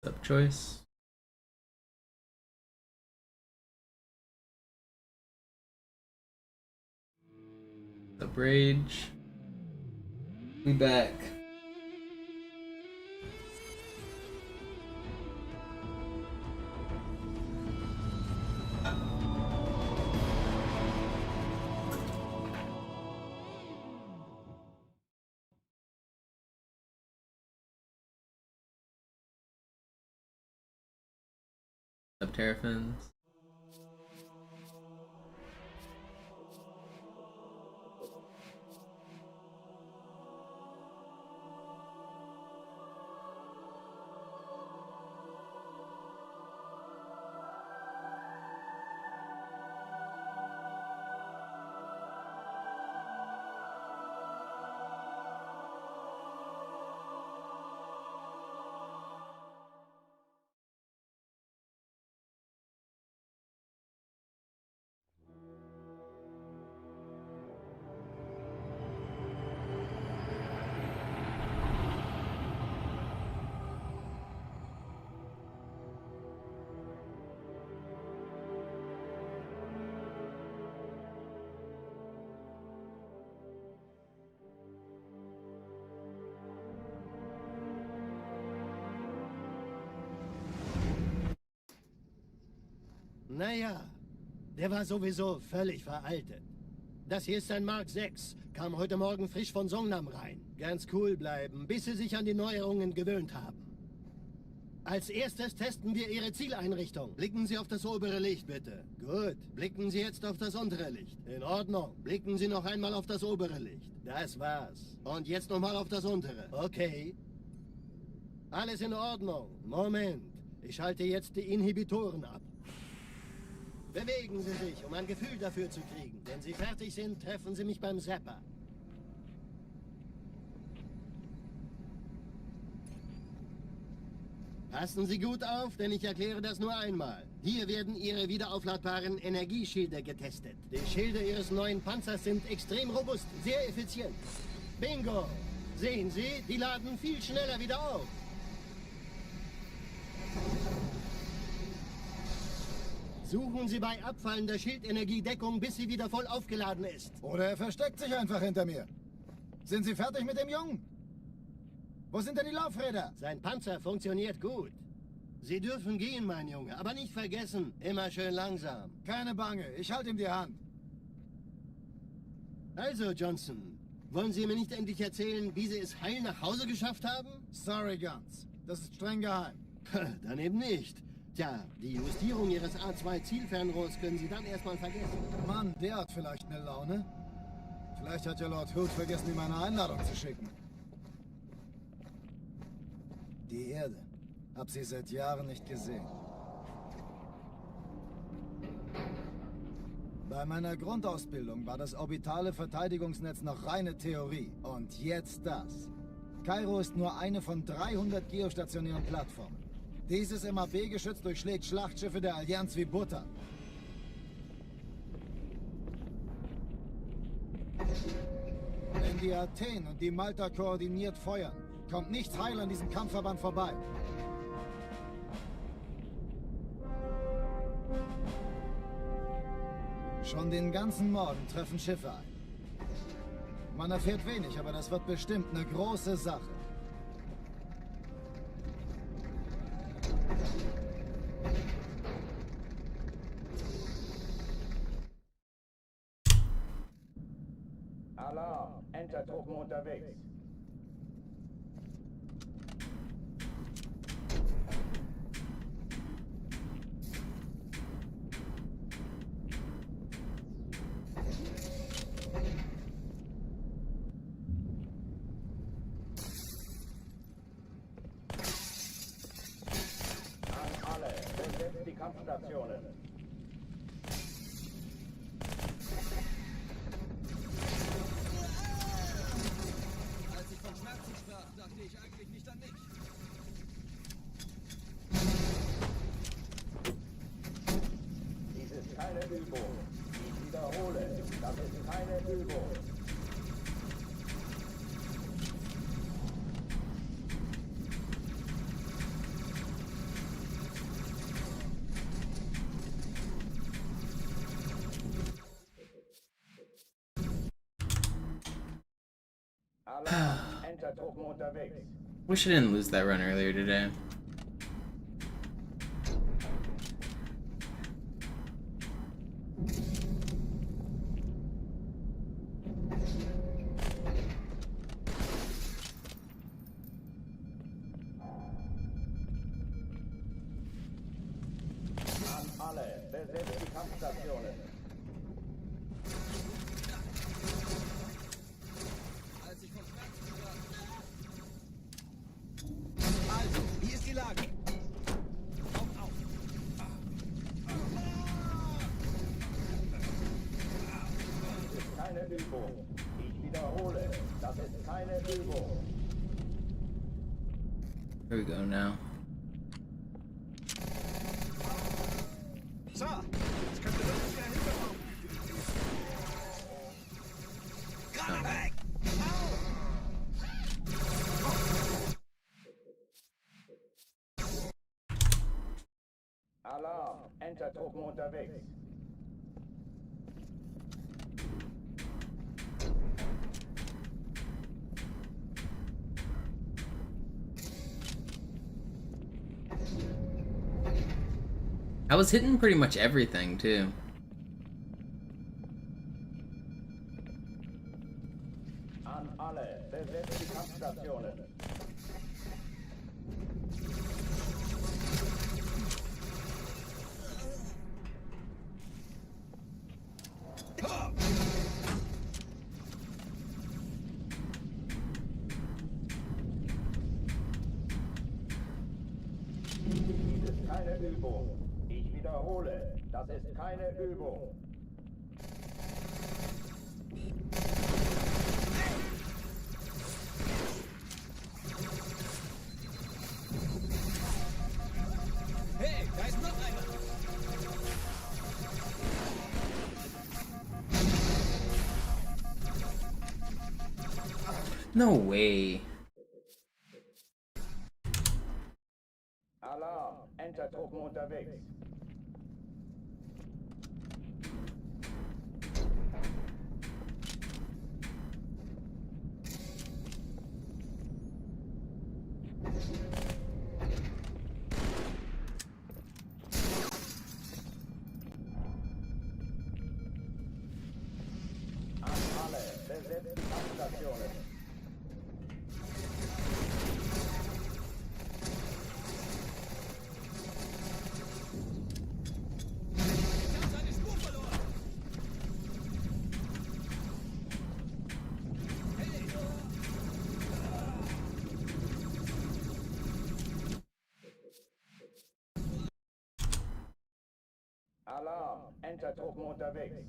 Sub choice. Sub rage. We back. Terrafins. Naja, der war sowieso völlig veraltet. Das hier ist ein Mark 6, kam heute Morgen frisch von Songnam rein. Ganz cool bleiben, bis Sie sich an die Neuerungen gewöhnt haben. Als erstes testen wir Ihre Zieleinrichtung. Blicken Sie auf das obere Licht, bitte. Gut. Blicken Sie jetzt auf das untere Licht. In Ordnung. Blicken Sie noch einmal auf das obere Licht. Das war's. Und jetzt nochmal auf das untere. Okay. Alles in Ordnung. Moment. Ich schalte jetzt die Inhibitoren ab. Bewegen Sie sich, um ein Gefühl dafür zu kriegen. Wenn Sie fertig sind, treffen Sie mich beim Zapper. Passen Sie gut auf, denn ich erkläre das nur einmal. Hier werden Ihre wiederaufladbaren Energieschilde getestet. Die Schilde Ihres neuen Panzers sind extrem robust, sehr effizient. Bingo! Sehen Sie, die laden viel schneller wieder auf. Suchen Sie bei abfallender Schildenergie Deckung, bis sie wieder voll aufgeladen ist. Oder er versteckt sich einfach hinter mir. Sind Sie fertig mit dem Jungen? Wo sind denn die Laufräder? Sein Panzer funktioniert gut. Sie dürfen gehen, mein Junge, aber nicht vergessen, immer schön langsam. Keine Bange, ich halte ihm die Hand. Also, Johnson, wollen Sie mir nicht endlich erzählen, wie Sie es heil nach Hause geschafft haben? Sorry, Guns. Das ist streng geheim. Dann eben nicht. Tja, die Justierung Ihres A2-Zielfernrohrs können Sie dann erstmal vergessen. Mann, der hat vielleicht eine Laune. Vielleicht hat ja Lord Hood vergessen, ihm eine Einladung zu schicken. Die Erde. Hab sie seit Jahren nicht gesehen. Bei meiner Grundausbildung war das orbitale Verteidigungsnetz noch reine Theorie. Und jetzt das. Kairo ist nur eine von 300 geostationären Plattformen. Dieses MAB-Geschütz durchschlägt Schlachtschiffe der Allianz wie Butter. Wenn die Athen und die Malta koordiniert feuern, kommt nichts heil an diesem Kampfverband vorbei. Schon den ganzen Morgen treffen Schiffe ein. Man erfährt wenig, aber das wird bestimmt eine große Sache. Alarm! Entertruppen unterwegs. An alle, besetzt die Kampfstationen. Keine Übung. Ich wiederhole, das ist keine Übung. Alarm, Entertruppen unterwegs. Wish I didn't lose that run earlier today. An alle, besetzt die Kampfstationen. Also, wie ist die Lage? Das ist keine Übung. Ich wiederhole, das ist keine Übung. Here we go now. So, ich könnte wirklich mehr Hilfe brauchen. Gerade weg! Alarm, Entertruppen unterwegs. I was hitting pretty much everything too. An alle, besetzt die Kampfstationen. Dies ist keine Übung. Ich wiederhole, das ist keine Übung. Hey, da ist noch einer! No way. Alarm, Entertruppen unterwegs. An alle, besetzt die Kampfstationen. Seine Spur verloren! Alarm, Entertruppen unterwegs.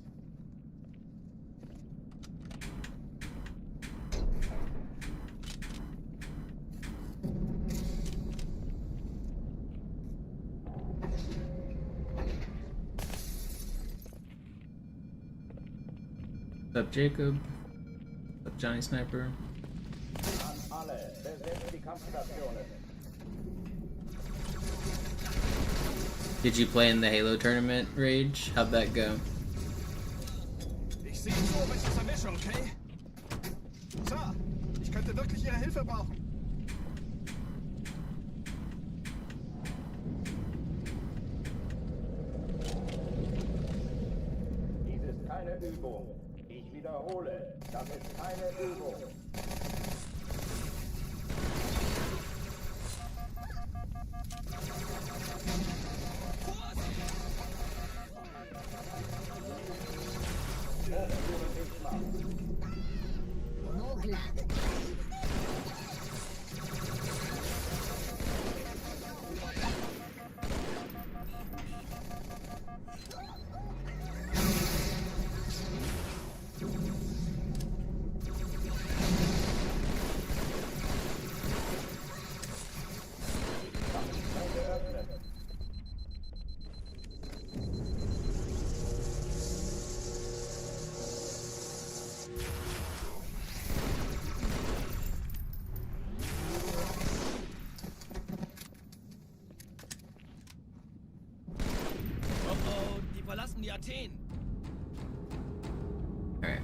What's up, Jacob? What's up, Johnny Sniper? An alle, besetzt die Kampfstationen. Did you play in the Halo tournament, Rage? How'd that go? Ich sehe so, wenn ich es erwische, okay? So, ich könnte wirklich Ihre Hilfe brauchen. Dies ist keine Übung. Ich wiederhole, das ist keine Übung. verlassen die Athen. Alright.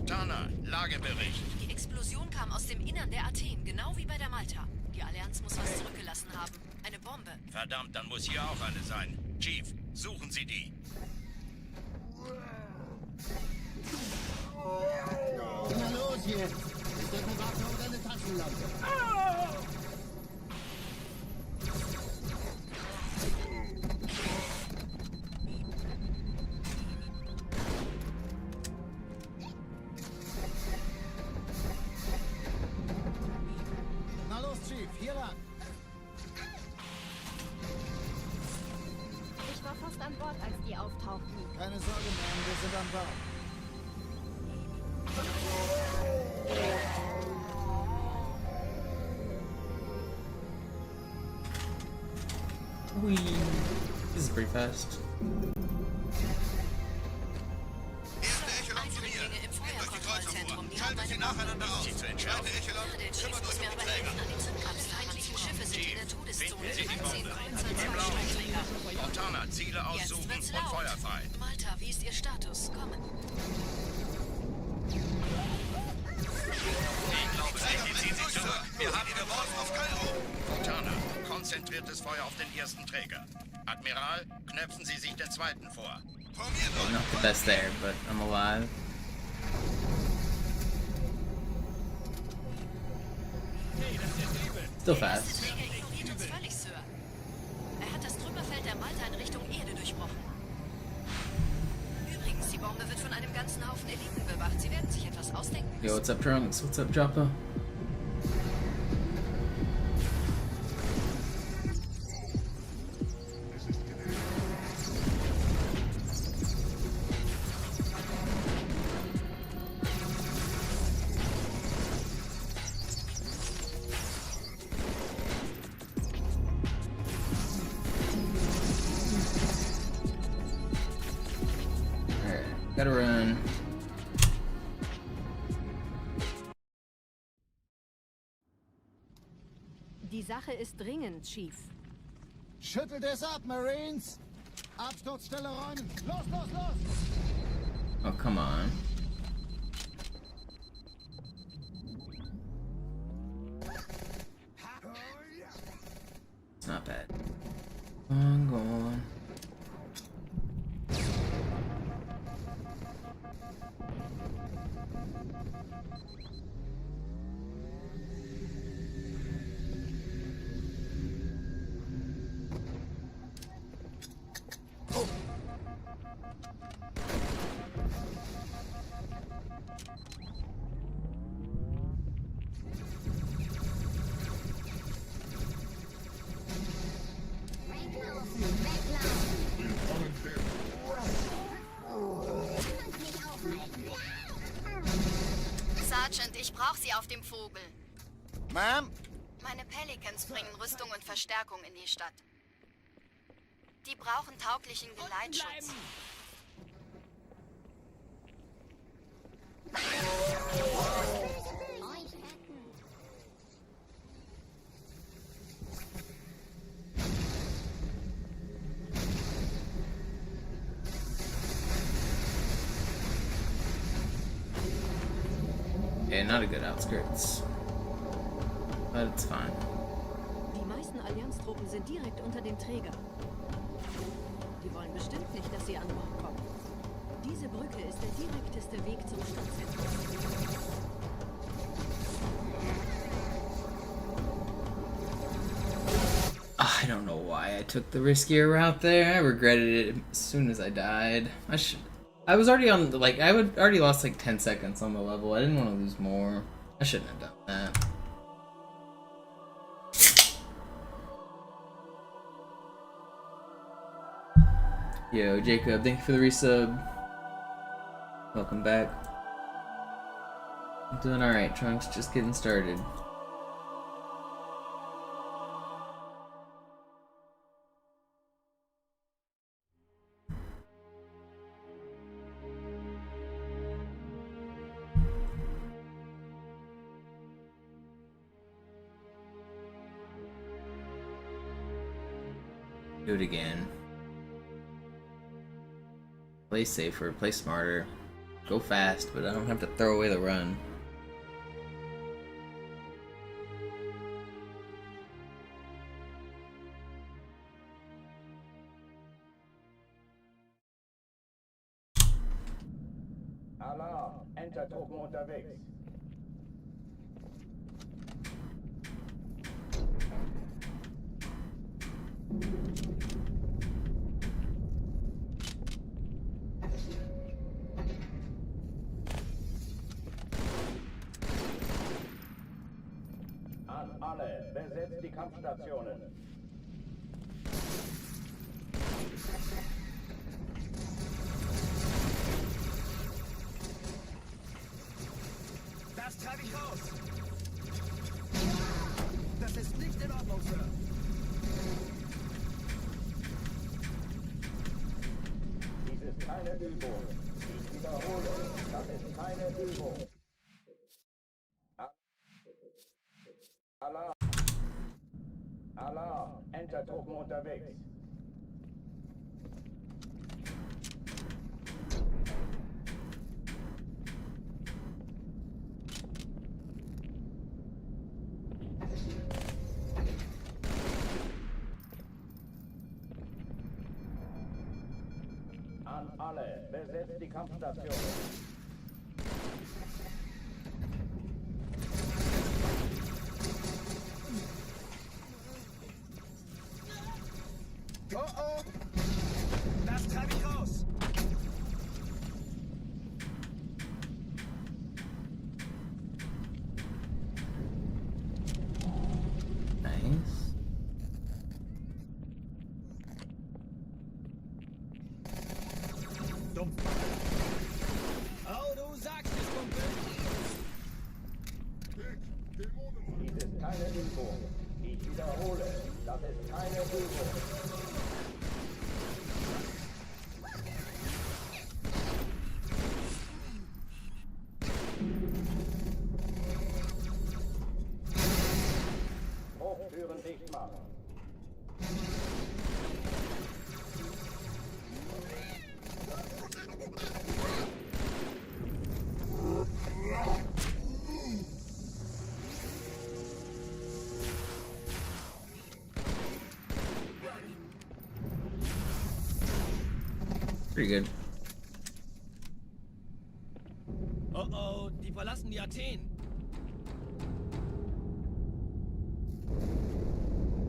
Montana, Lagebericht. Die Explosion kam aus dem Innern der Athen, genau wie bei der Malta. Die Allianz muss was zurückgelassen haben. Eine Bombe. Verdammt, dann muss hier auch eine sein. Chief, suchen Sie die. Na los jetzt! Ist das eine Waffe oder eine Taschenlampe? Na los, Chief, hier lang. Ich war fast an Bord, als die auftauchten. Keine Sorge, Mann, wir sind am Bau. Whee. This is pretty fast. Eindringlinge im Feuerkontrollzentrum. Die haben eine Bombe. Sie zu entscheiden. Ja, der Chief muss mir aber helfen an den Zündkapseln. Feindliche Schiffe sind in der Todeszone. 13 Kreuzer, 2 Streiträger. Montana, Ziele Jetzt aussuchen wird's und laut. Feuer frei. Malta, wie ist Ihr Status? Kommen. Ich glaube, Sie ziehen sich zurück. Wir haben die Wolf auf Kairo. Montana, konzentriertes Feuer auf den ersten Träger. Admiral, knöpfen Sie sich den zweiten vor. Not the best there, but I'm alive. Still Der erste fast. Träger ignoriert uns völlig, Sir. Er hat das Trümmerfeld der Malta in Richtung Erde durchbrochen. Übrigens, die Bombe wird von einem ganzen Haufen Eliten bewacht. Sie werden sich etwas ausdenken Yo, müssen. what's up, Trunks? What's up, Joppa? Alright, gotta run. Die Sache ist dringend, Chief. Schüttelt es ab, Marines! Absturzstelle räumen! Los, los, los! Oh, come on. It's not bad. Go on. Sergeant, ich brauche Sie auf dem Vogel. Ma'am? Meine Pelicans bringen Rüstung und Verstärkung in die Stadt. Die brauchen tauglichen Geleitschutz. Yeah, not a good outskirts. But it's fine. Die meisten Allianztruppen sind direkt unter dem Träger. Die wollen bestimmt nicht, dass sie an Bord kommen. Diese Brücke ist der direkteste Weg zum Stadtzentrum. I don't know why I took the riskier route there. I regretted it as soon as I died. I was already on, like, I would already lost like 10 seconds on the level. I didn't want to lose more. I shouldn't have done that. Yo, Jacob, thank you for the resub. Welcome back. I'm doing alright, Trunks, just getting started. Do it again. Play safer, play smarter. Go fast, but I don't have to throw away the run. Alarm, Entertruppen unterwegs. An alle, besetzt die Kampfstationen. Das treibe ich raus! Das ist nicht in Ordnung, Sir. Dies ist keine Übung. Ich wiederhole, das ist keine Übung. Alarm! Alarm! Entertruppen unterwegs. An alle, besetzt die Kampfstation. Oh oh! Das treibe ich raus! Nice. Dumm. Oh, du sagst es, Kumpel! Dies ist keine Übung. Ich wiederhole, das ist keine Übung. Hochtüren dicht machen. Pretty good. Oh oh, die verlassen die Athen.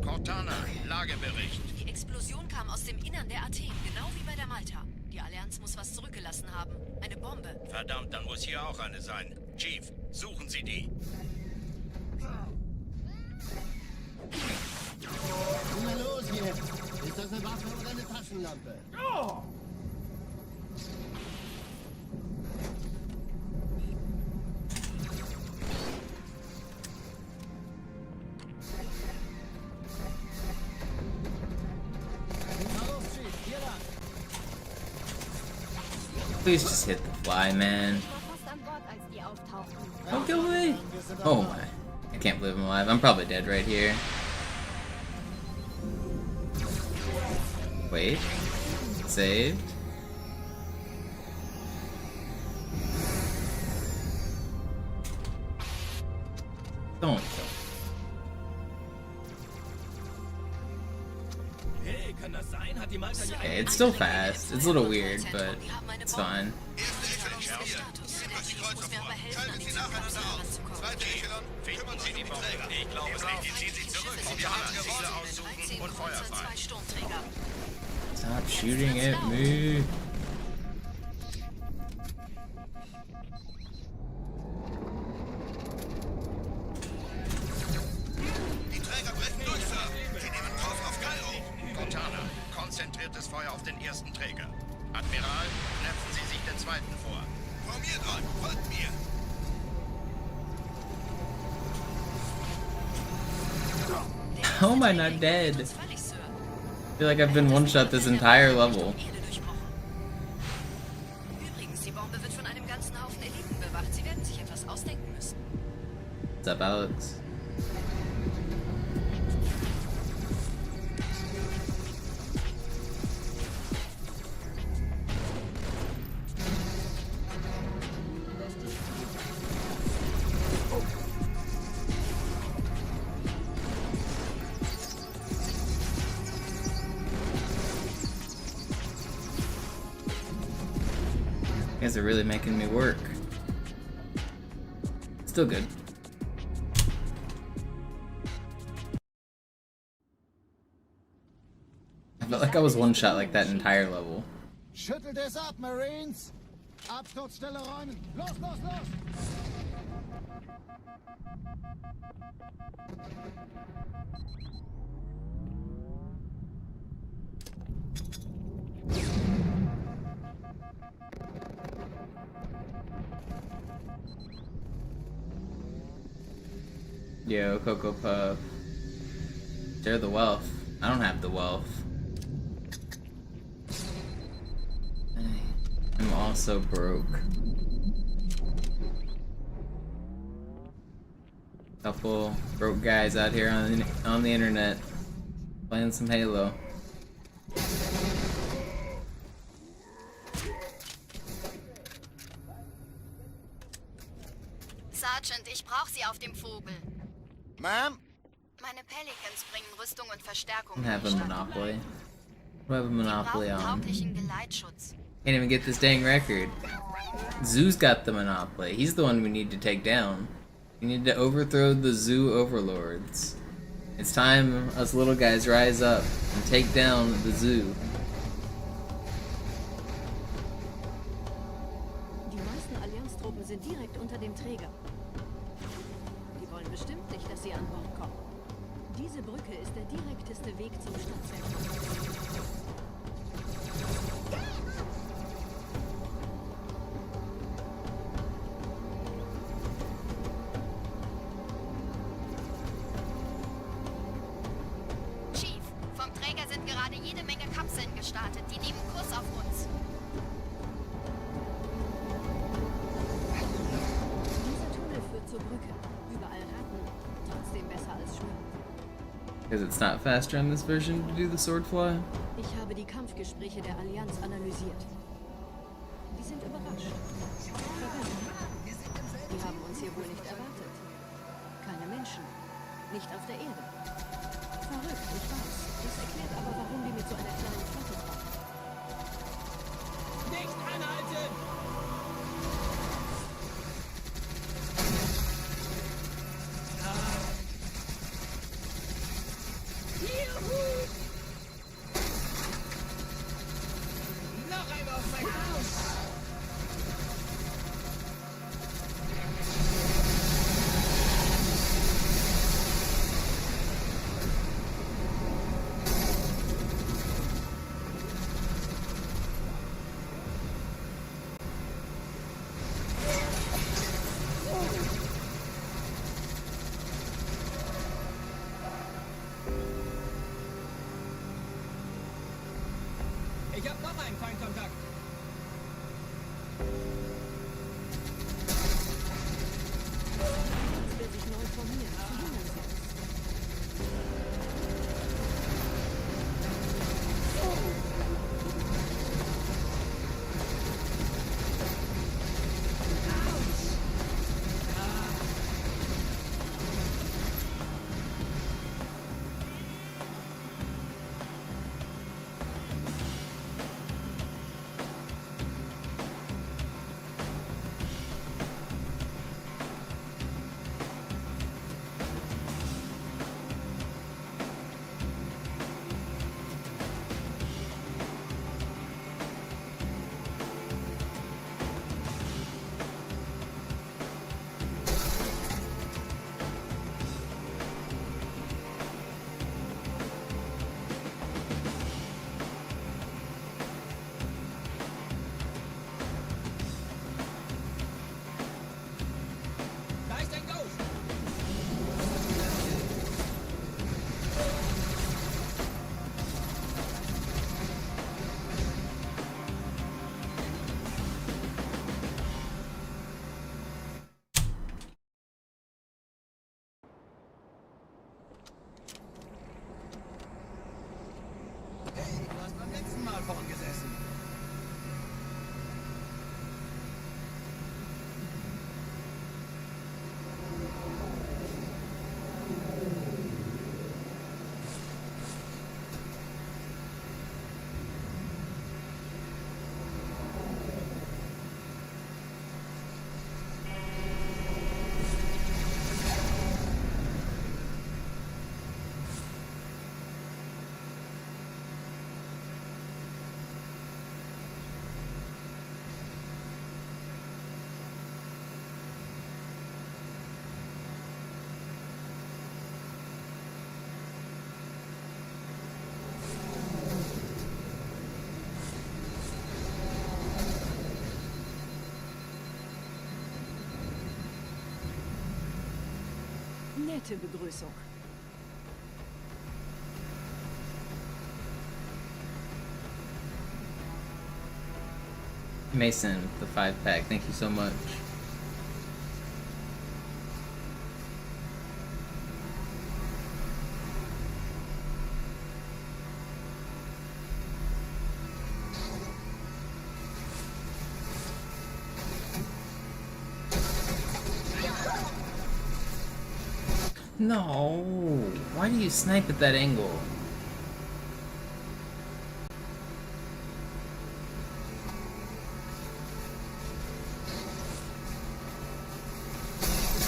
Cortana, Lagebericht. Die Explosion kam aus dem Innern der Athen, genau wie bei der Malta. Die Allianz muss was zurückgelassen haben. Eine Bombe. Verdammt, dann muss hier auch eine sein. Chief, suchen Sie die. Na los jetzt! Ist das eine Waffe oder eine Taschenlampe? Please just hit the fly, man. Don't kill me! Oh my. I can't believe I'm alive. I'm probably dead right here. Wait. Saved. Don't kill me. Hey, kann das sein? Hat die Malta die Okay, it's still fast. It's a little weird, but it's fine. Muss mir aber helfen, an die Zündkapsel heranzukommen. Finden Sie die Bombe. Ich glaube es nicht. Die ziehen sich zurück. Wir haben Ziele aussuchen und Feuer frei. 2 Sturmträger. Stop shooting at me. Die Träger brechen durch, Sir. Sie nehmen Kurs auf Kairo. Cortana, konzentriertes Feuer auf den ersten Träger. Admiral, knöpfen Sie sich den zweiten vor. Formiert euch, folgt mir. How am I not dead? Völlig, Sir. I feel like I've been one-shot this entire level. Erde durchbrochen. Übrigens, die Bombe wird von einem ganzen Haufen Eliten bewacht. Sie werden sich etwas ausdenken müssen. What's up, Alex? guys are really making me work. Still good. I felt like I was one shot like that entire level. Schüttelt es ab, Marines! Absturzstelle räumen! Los, los, los! Yo, Cocoa Puff. Share the wealth. I don't have the wealth. I'm also broke. Couple broke guys out here on the internet playing some Halo. Sergeant, ich brauche Sie auf dem Vogel. Ma'am? Meine Pelicans bringen Rüstung und Verstärkung I in have die a Stadt. monopoly. I have a Die monopoly brauchen on. tauglichen Geleitschutz. Can't even get this dang record. Zoo's got the monopoly. He's the one we need to take down. We need to overthrow the zoo overlords. It's time us little guys rise up and take down the zoo. Die meisten Allianztruppen sind direkt unter dem Träger. Die wollen bestimmt nicht, dass sie an Bord kommen. Diese Brücke ist der direkteste Weg zum Stadtzentrum. Chief, vom Träger sind gerade jede Menge Kapseln gestartet. Die nehmen Kurs auf uns. Dieser Tunnel führt zur Brücke. Überall Ratten. Trotzdem besser als Schwimmen. Because it's not faster on this version to do the sword fly. Ich habe die Kampfgespräche der Allianz analysiert. Die sind überrascht. Verwirrt. Die haben uns hier wohl nicht erwartet. Keine Menschen. Nicht auf der Erde. Verrückt, ich weiß. Das erklärt aber, warum die mit so einer kleinen Flotte kommen. Nicht anhalten! Juhu! Noch einmal auf mein Haus! Ich hab noch einen Feindkontakt. Jetzt will sich neu formieren. Verhindern Sie es. Nette Begrüßung. Mason with the 5-pack. Thank you so much. No! Why do you snipe at that angle?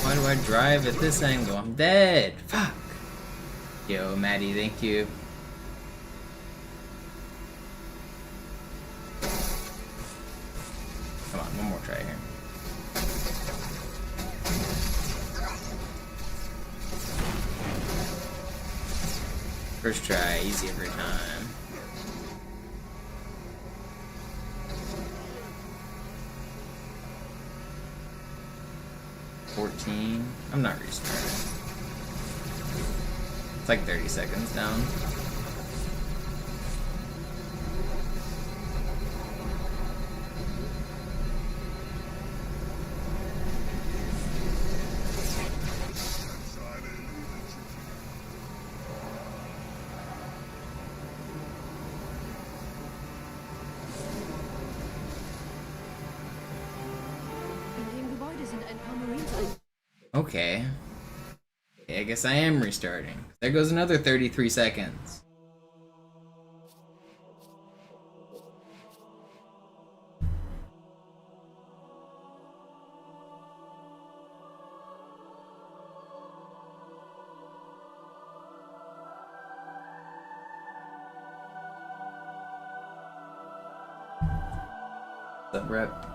Why do I drive at this angle? I'm dead! Fuck! Yo, Maddie, thank you. Come on, one more try here. First try, easy every time. I'm not restarting. It's like 30 seconds down. Okay. I guess I am restarting. There goes another 33 seconds. What's up, Rep?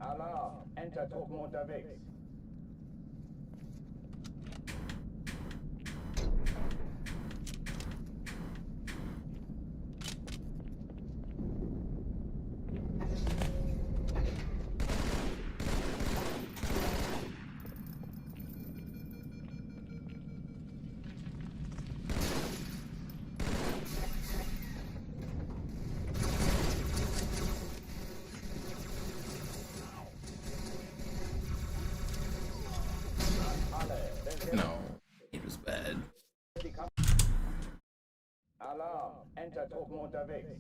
Alarm! Enter-Truppen unterwegs. No, it was bad. Alarm! Enter-Truppen unterwegs.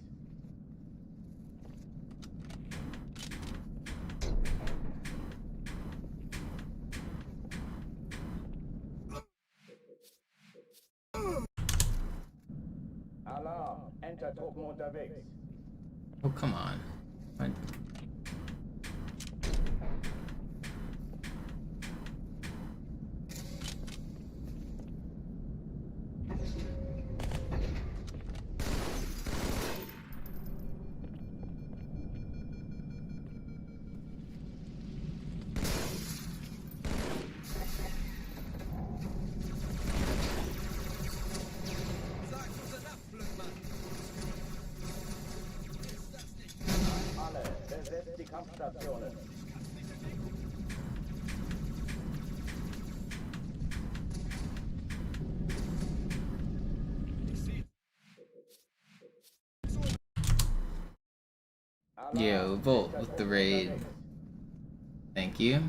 Alarm! Enter-Truppen unterwegs. Oh, come on. Besetzt die Kampfstationen. Yo, Volt with the raid. Thank you.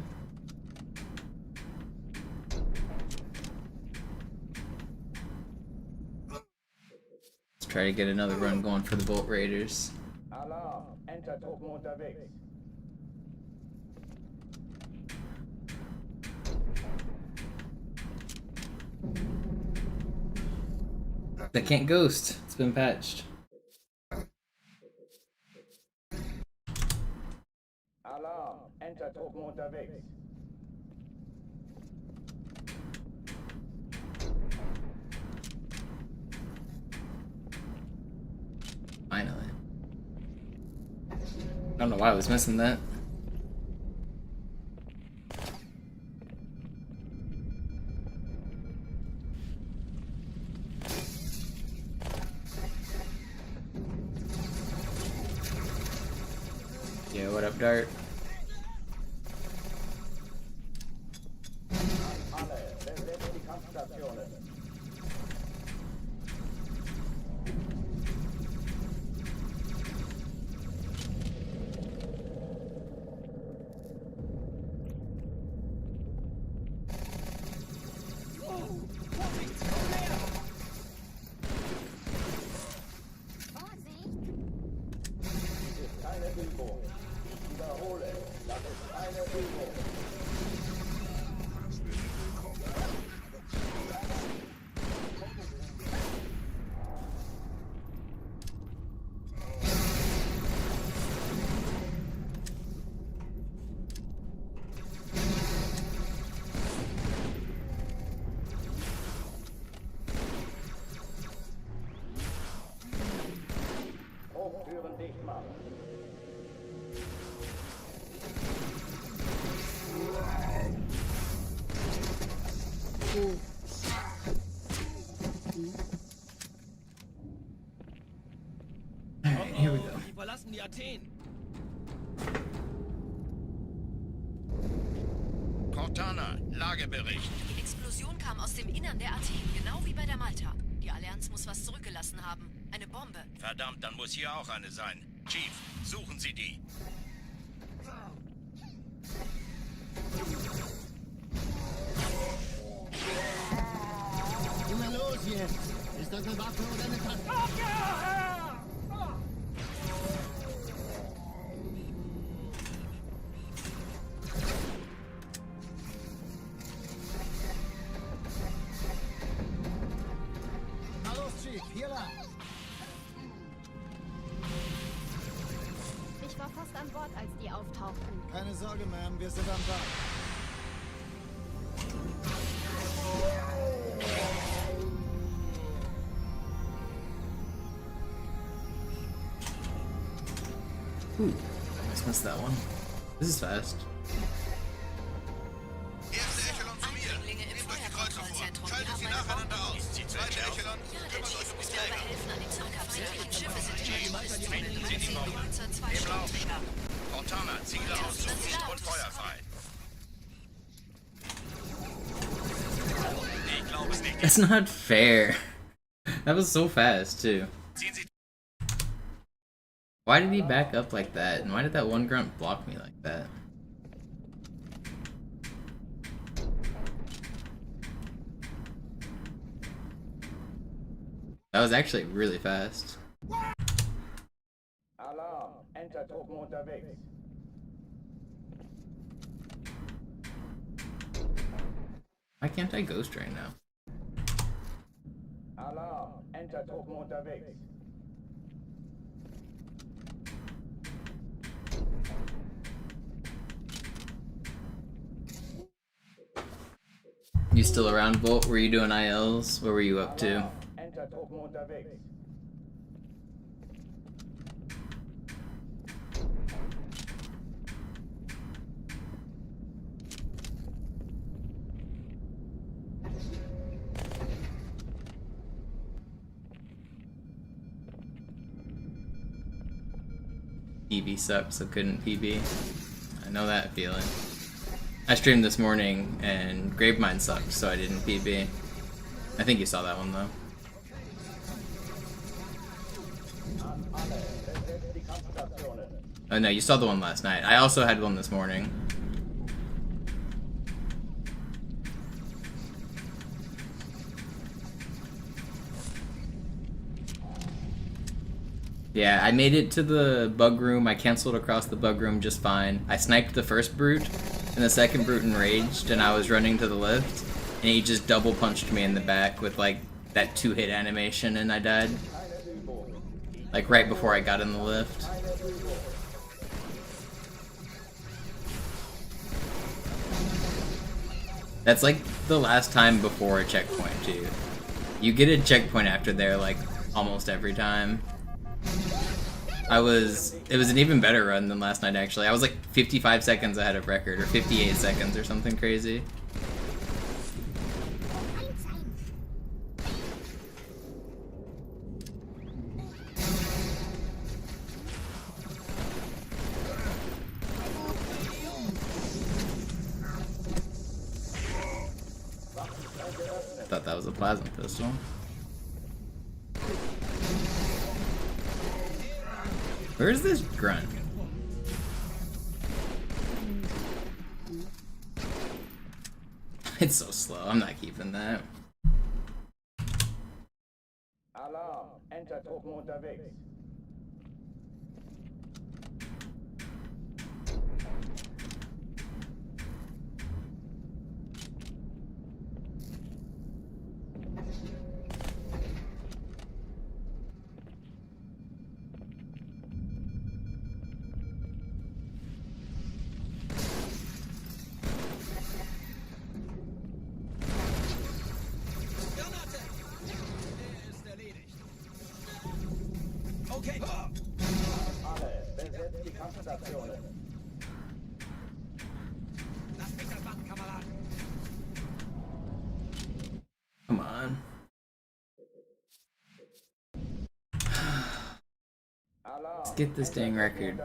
Let's try to get another run going for the Volt Raiders. Alarm! Enter-Truppen unterwegs. That can't ghost. It's been patched. Alarm, Entertruppen unterwegs. Finally. I don't know why I was missing that. Yeah, what up, Dart? Alle, besetzt die Kampfstationen. Dies ist keine Übung. Ich wiederhole, das ist keine Übung. Hochtüren dicht machen. Alright, here we go. Die verlassen die Athen. Cortana, Lagebericht. Die Explosion kam aus dem Innern der Athen, genau wie bei der Malta. Die Allianz muss was zurückgelassen haben. Eine Bombe. Verdammt, dann muss hier auch eine sein. Chief, suchen Sie die. Na los jetzt! Ist das eine Waffe oder eine Tasse? Na los, Chief, hier lang. Ich war fast an Bord, als die auftauchten. Keine Sorge, Ma'am, wir sind am Ball. Ooh, almost missed that one. This is fast. Erste Echelon zu mir. Eindringlinge im Nehmt euch die Kreuzer vor. Feuerkontrollzentrum. Die Schaltet haben sie eine nacheinander Bombe. aus. Die zweite Echelon Ja, der kümmert Chief euch um muss die mir aber Träger. helfen, an die Zugkapseln. Schiffe sind in der Todeszone. Sie die Bombe. Panzer, 2 Im Lauf. Sturmträger. Cortana, Ziele aussuchen und Feuer frei. Ich glaube es nicht. That's not fair. That was so fast, too. Ziehen Sie Why did he back up like that? And why did that one grunt block me like that? That was actually really fast. Alarm, Entertruppen unterwegs. Why can't I ghost right now? Alarm, Entertruppen unterwegs. You still around, Volt? Were you doing ILs? What were you up to? Entertruppen unterwegs. PB sucks, so couldn't PB. I know that feeling. I streamed this morning and Gravemind sucked, so I didn't PB. I think you saw that one though. Alle, besetzt die Kampfstationen. Oh no, you saw the one last night. I also had one this morning. Yeah, I made it to the bug room. I canceled across the bug room just fine. I sniped the first brute, and the second brute enraged, and I was running to the lift, and he just double punched me in the back with like that 2-hit animation and I died. Like right before I got in the lift. That's like the last time before a checkpoint too. You get a checkpoint after there like almost every time. It was an even better run than last night actually. I was like 55 seconds ahead of record, or 58 seconds or something crazy. Thought that was a plasma pistol. Where's this grunt? It's so slow. I'm not keeping that. Alarm! Entertruppen unterwegs. Okay. Alle, besetzt die Kampfstationen. Lass mich das machen, Kameraden. Come on. Let's get this dang record.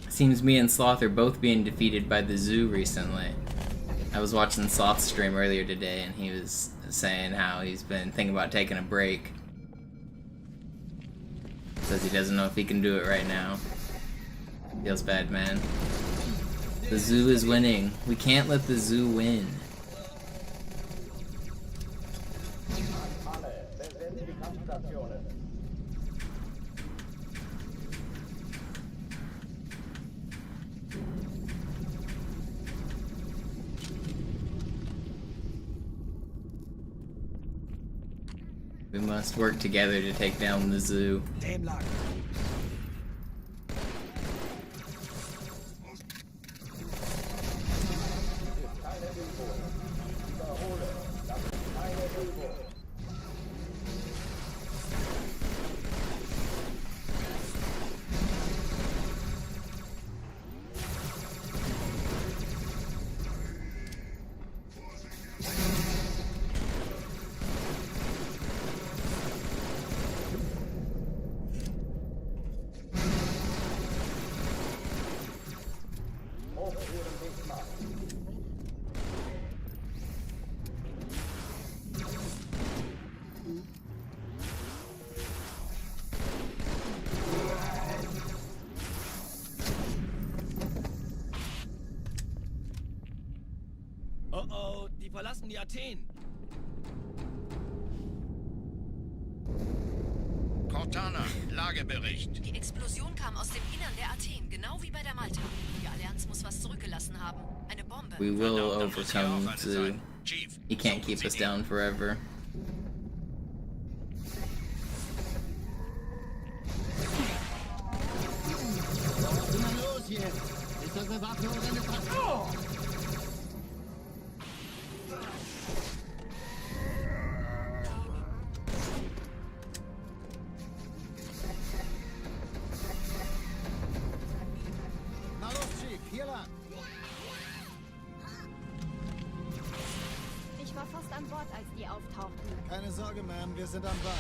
Seems me and Sloth are both being defeated by the zoo recently. I was watching Sloth's stream earlier today and he was saying how he's been thinking about taking a break. Says he doesn't know if he can do it right now. Feels bad, man. The zoo is winning. We can't let the zoo win. Alle, besetzt die Kampfstationen. We must work together to take down the zoo. Dem lang. Oh, die verlassen die Athen. Cortana, Lagebericht. Die Explosion kam aus dem Innern der Athen, genau wie bei der Malta. Die Allianz muss was zurückgelassen haben. Eine Bombe. We will overcome Zoo. He can't keep us down forever. Was ist denn los hier? Ist das eine Waffe oder eine Patrone? Na los, Chief, hier lang. Ich war fast an Bord, als die auftauchten. Keine Sorge, Ma'am, wir sind am Bad.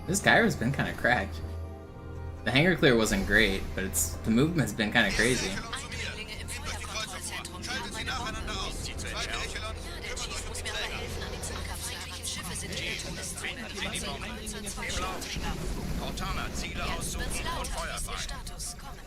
This gyro's been kind of cracked. The hangar clear wasn't great, but the movement's been kind of crazy. Eindringlinge im Feuerkontrollzentrum. Wir haben eine Bombe. Ja, der Chief muss mir aber helfen, an den Zündkapseln. Feindliche Schiffe sind in der Todeszone. Die Wasser kommen zur Zweischiffsträger. Cortana, Ziele Jetzt aussuchen wird's und lauter. Feuer Ist Ihr frei. Status? Kommen.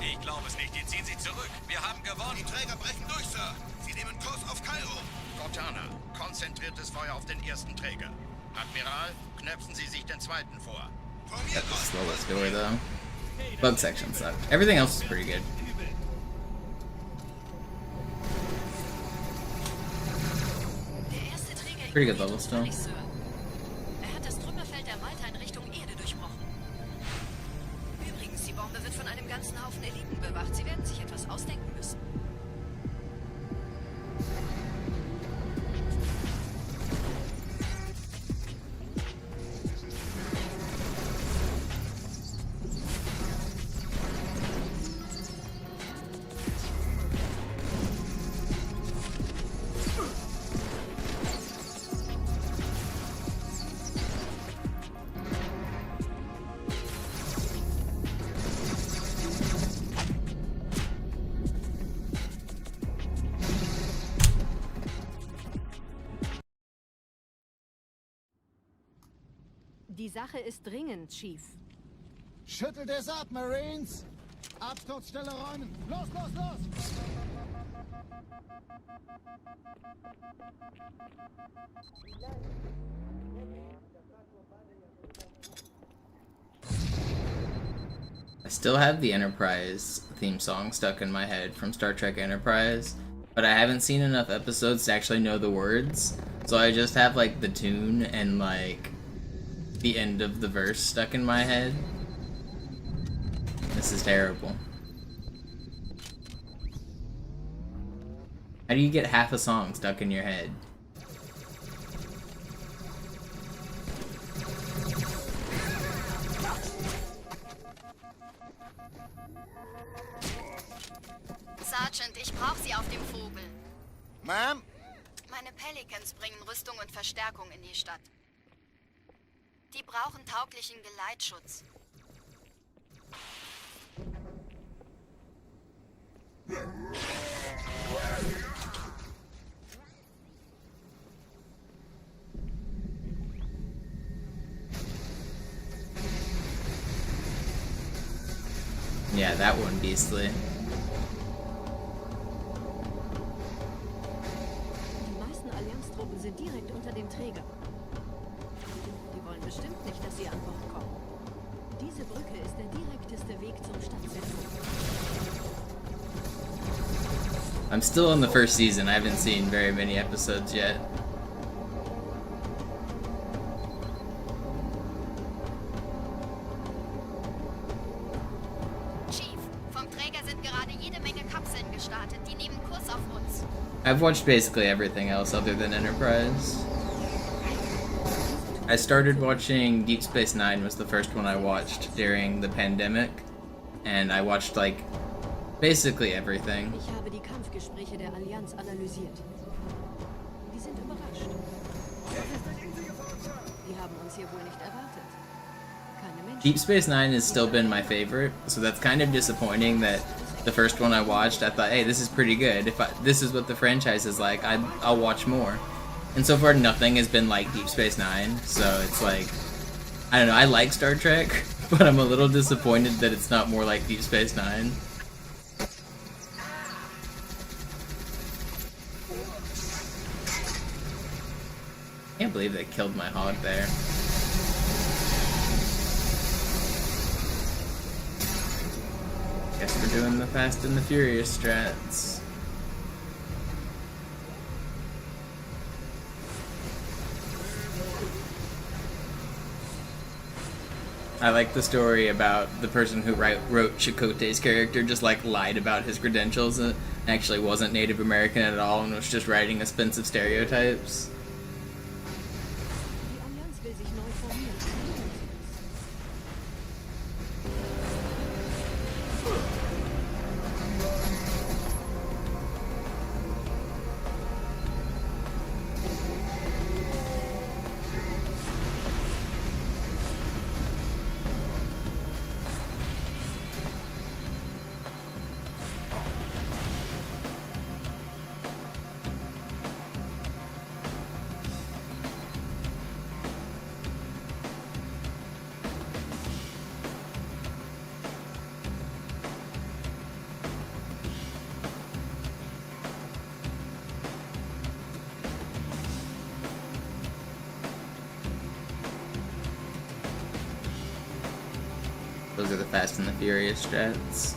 Ich glaube es nicht, die ziehen sich zurück. zurück. Wir haben gewonnen. Die Träger brechen durch, Sir. Sie nehmen Kurs auf Kairo. Cortana, konzentriertes Feuer auf den ersten Träger. Admiral, knöpfen Sie sich den zweiten vor. That's the slowest door though. Bug section sucked. Everything else is pretty good. Der erste Träger Pretty good level ignoriert uns still. völlig, Sir. Er hat das Trümmerfeld der Malta in Richtung Erde durchbrochen. Übrigens, die Bombe wird von einem ganzen Haufen Eliten bewacht. Sie werden sich etwas ausdenken müssen. Die Sache ist dringend, Chief. Schüttelt es ab, Marines! Absturzstelle räumen! Los, los, los! I still have the Enterprise theme song stuck in my head from Star Trek Enterprise, but I haven't seen enough episodes to actually know the words, so I just have like the tune and like the end of the verse stuck in my head. This is terrible. How do you get half a song stuck in your head? Sergeant, ich brauche Sie auf dem Vogel. Ma'am? Meine Pelicans bringen Rüstung und Verstärkung in die Stadt. Die brauchen tauglichen Geleitschutz. Yeah, that one beastly. Die meisten Allianztruppen sind direkt unter dem Träger. Die wollen bestimmt nicht, dass sie an Bord kommen. Diese Brücke ist der direkteste Weg zum Stadtzentrum. I'm still in the first season. I haven't seen very many episodes yet. Chief, vom Träger sind gerade jede Menge Kapseln gestartet. Die nehmen Kurs auf uns. I've watched basically everything else other than Enterprise. I started watching Deep Space Nine, was the first one I watched during the pandemic, and I watched like basically everything. Ich habe die Kampfgespräche der Allianz analysiert. Die sind überrascht. Die haben uns hier wohl nicht erwartet. Keine Menschen. Deep Space Nine has still been my favorite, so that's kind of disappointing that the first one I watched, I thought, hey, this is pretty good. If this is what the franchise is like, I'll watch more. And so far, nothing has been like Deep Space Nine, so it's like, I don't know, I like Star Trek, but I'm a little disappointed that it's not more like Deep Space Nine. Can't believe they killed my hog there. Guess we're doing the Fast and the Furious strats. I like the story about the person who wrote Chakotay's character just like lied about his credentials and actually wasn't Native American at all and was just writing offensive stereotypes. Die Allianz will sich neu formieren. Those are the Fast and the Furious jets.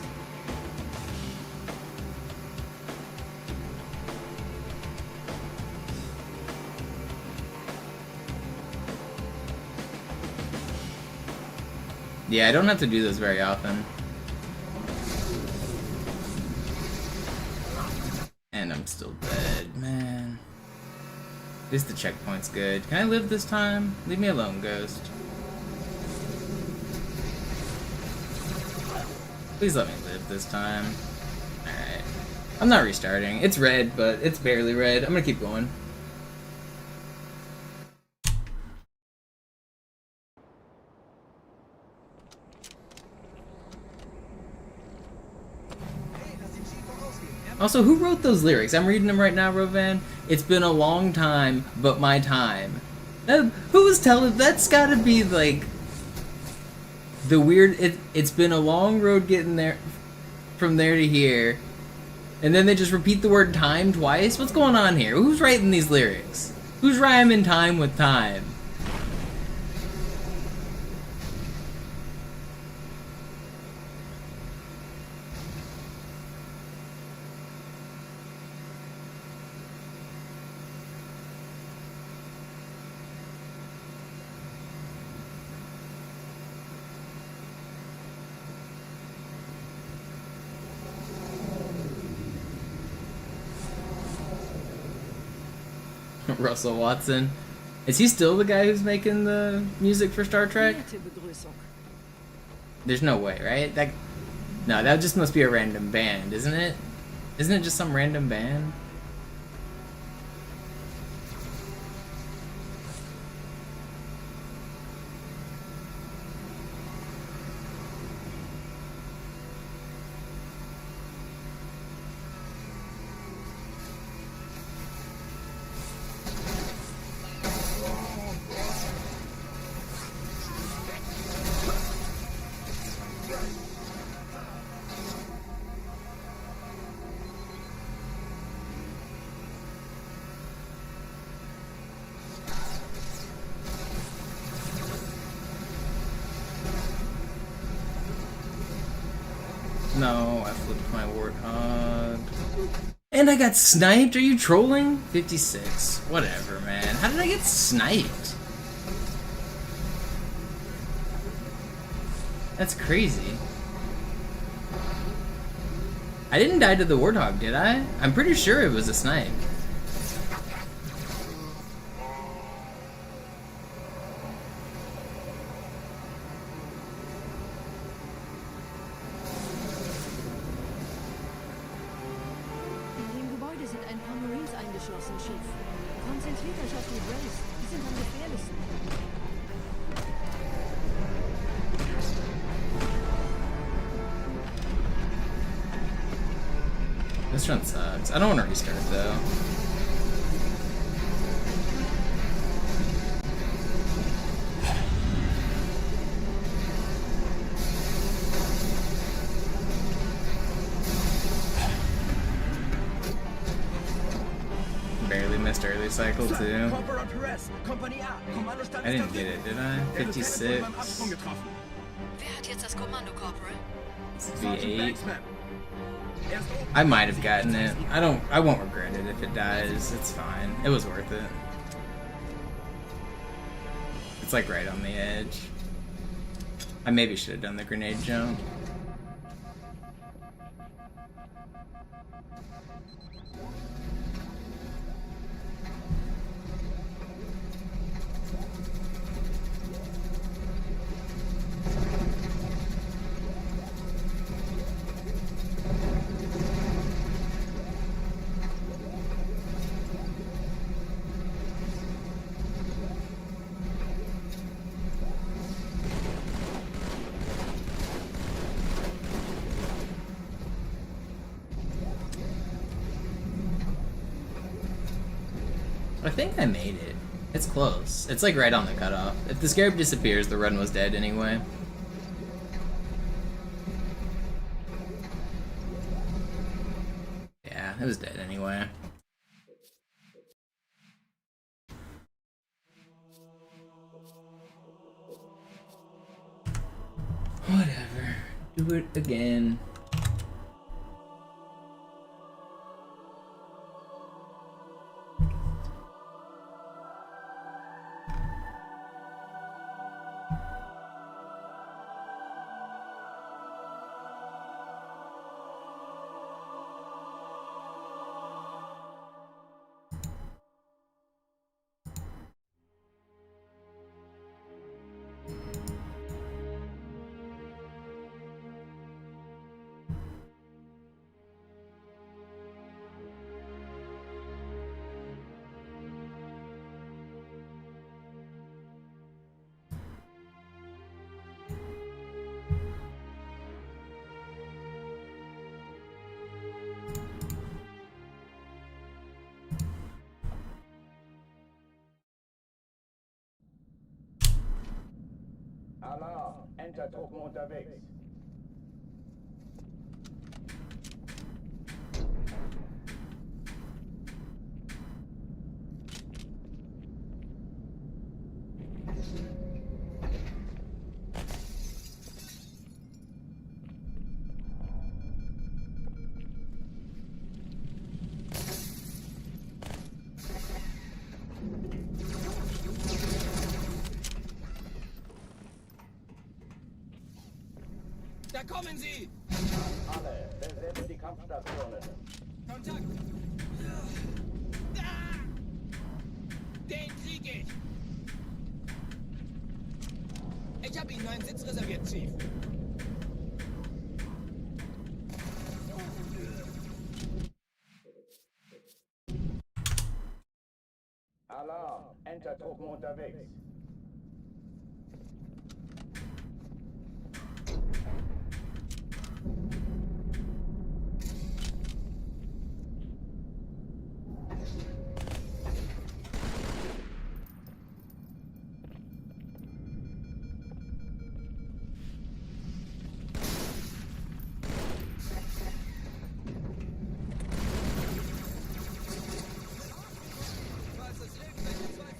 Yeah, I don't have to do this very often. And I'm still dead, man. At least the checkpoint's good. Can I live this time? Leave me alone, Ghost. Please let me live this time. Alright. I'm not restarting. It's red, but it's barely red. I'm gonna keep going. Also, who wrote those lyrics? I'm reading them right now, Rovan. It's been a long time, but my time. Who's telling? That's gotta be like the weird. It's been a long road getting there, from there to here, and then they just repeat the word time twice. What's going on here? Who's writing these lyrics? Who's rhyming time with time? Russell Watson. Is he still the guy who's making the music for Star Trek? There's no way, right? No, that just must be a random band, isn't it? Isn't it just some random band? No, I flipped my Warthog. And I got sniped? Are you trolling? 56. Whatever, man. How did I get sniped? That's crazy. I didn't die to the Warthog, did I? I'm pretty sure it was a snipe. This run sucks. I don't want to restart though. Barely missed early cycle too. I didn't get it, did I? 56. Wer hat jetzt das Kommando, Corporal? It's V8. I might have gotten it. I won't regret it if it dies. It's fine. It was worth it. It's like right on the edge. I maybe should have done the grenade jump. I think I made it. It's close. It's like right on the cutoff. If the scarab disappears, the run was dead anyway. Yeah, it was dead anyway. Whatever. Do it again. Alarm, Entertruppen unterwegs. Da kommen sie! Alle, besetzt die Kampfstationen. Kontakt! Den krieg ich! Ich habe Ihnen einen Sitz reserviert, Chief. Alarm, Entertruppen unterwegs.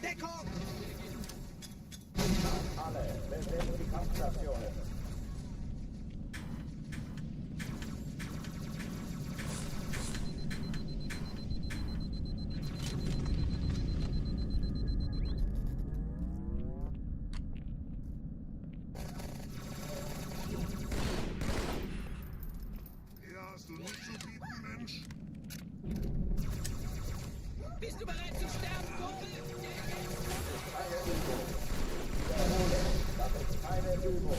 Deckung! Alle, besetzt die Kampfstationen. Hier hast du nichts zu bieten, Mensch. Bist du bereit zu sterben, Kumpel? Das ist keine Übung.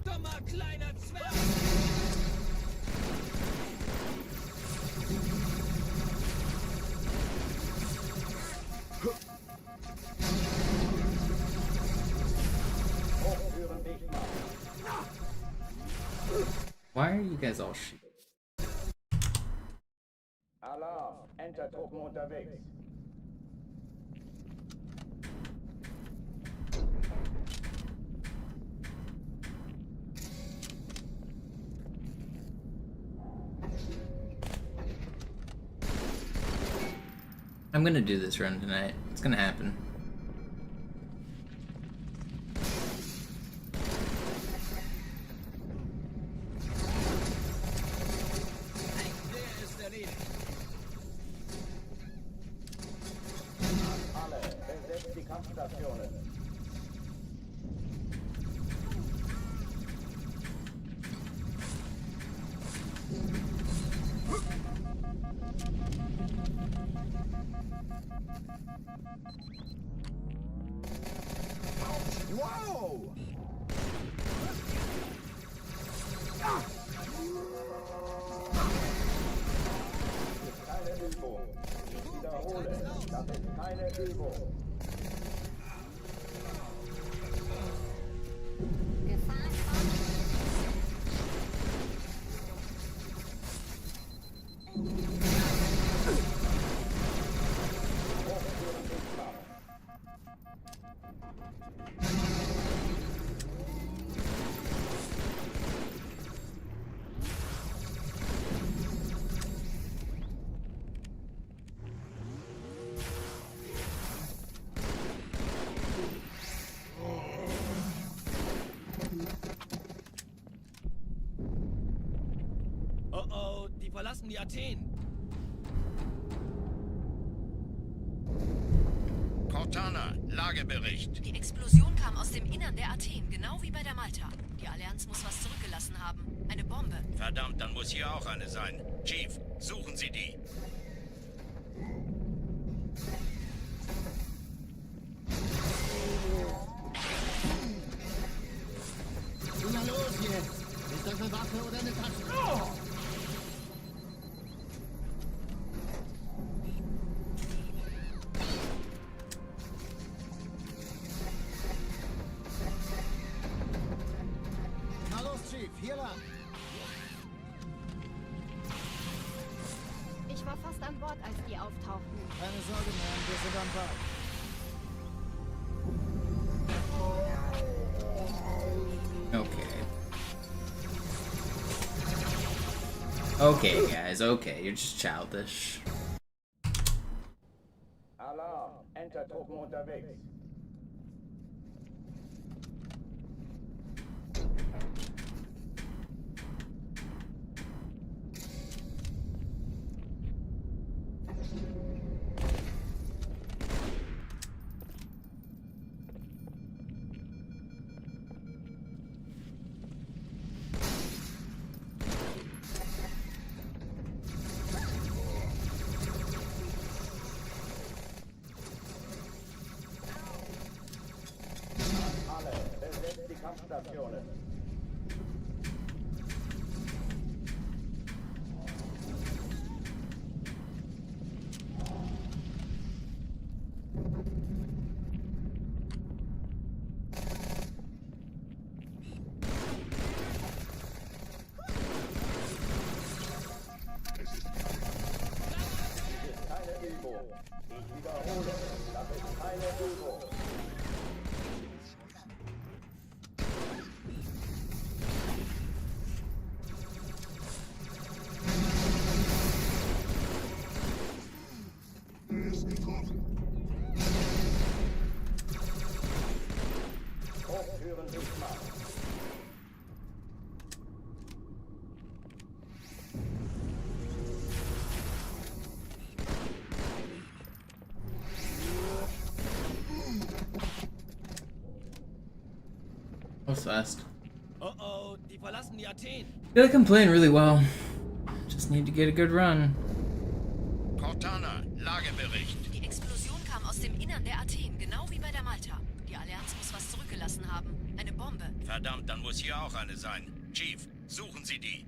Dummer kleiner Zwerg! Hochtüren dicht machen. Why are you guys all shooting? Alarm, Entertruppen unterwegs. I'm gonna do this run tonight. It's gonna happen. Der ist erledigt. Alle, besetzt die Kampfstationen. Wow! Keine Übung. Ich wiederhole, das ist keine Übung. Hochtüren dicht machen. verlassen die Athen. Cortana, Lagebericht. Die Explosion kam aus dem Innern der Athen, genau wie bei der Malta. Die Allianz muss was zurückgelassen haben. Eine Bombe. Verdammt, dann muss hier auch eine sein. Chief, suchen Sie die. Na los jetzt! Ist das eine Waffe oder eine Tasche? Na los, Chief, hier lang. Ich war fast an Bord, als die auftauchten. Keine Sorge, Mann, wir sind am Ball. Okay, guys, okay, you're just childish. Alarm, Entertruppen unterwegs. Alle, besetzt die Kampfstationen. Das ist keine Übung. Ich wiederhole, das ist keine Übung. Hochtüren dicht machen. That was fast. Oh oh, die verlassen die Athen. I feel like I'm playing really well. Just need to get a good run. Cortana, Lagebericht. Die Explosion kam aus dem Innern der Athen, genau wie bei der Malta. Die Allianz muss was zurückgelassen haben. Eine Bombe. Verdammt, dann muss hier auch eine sein. Chief, suchen Sie die.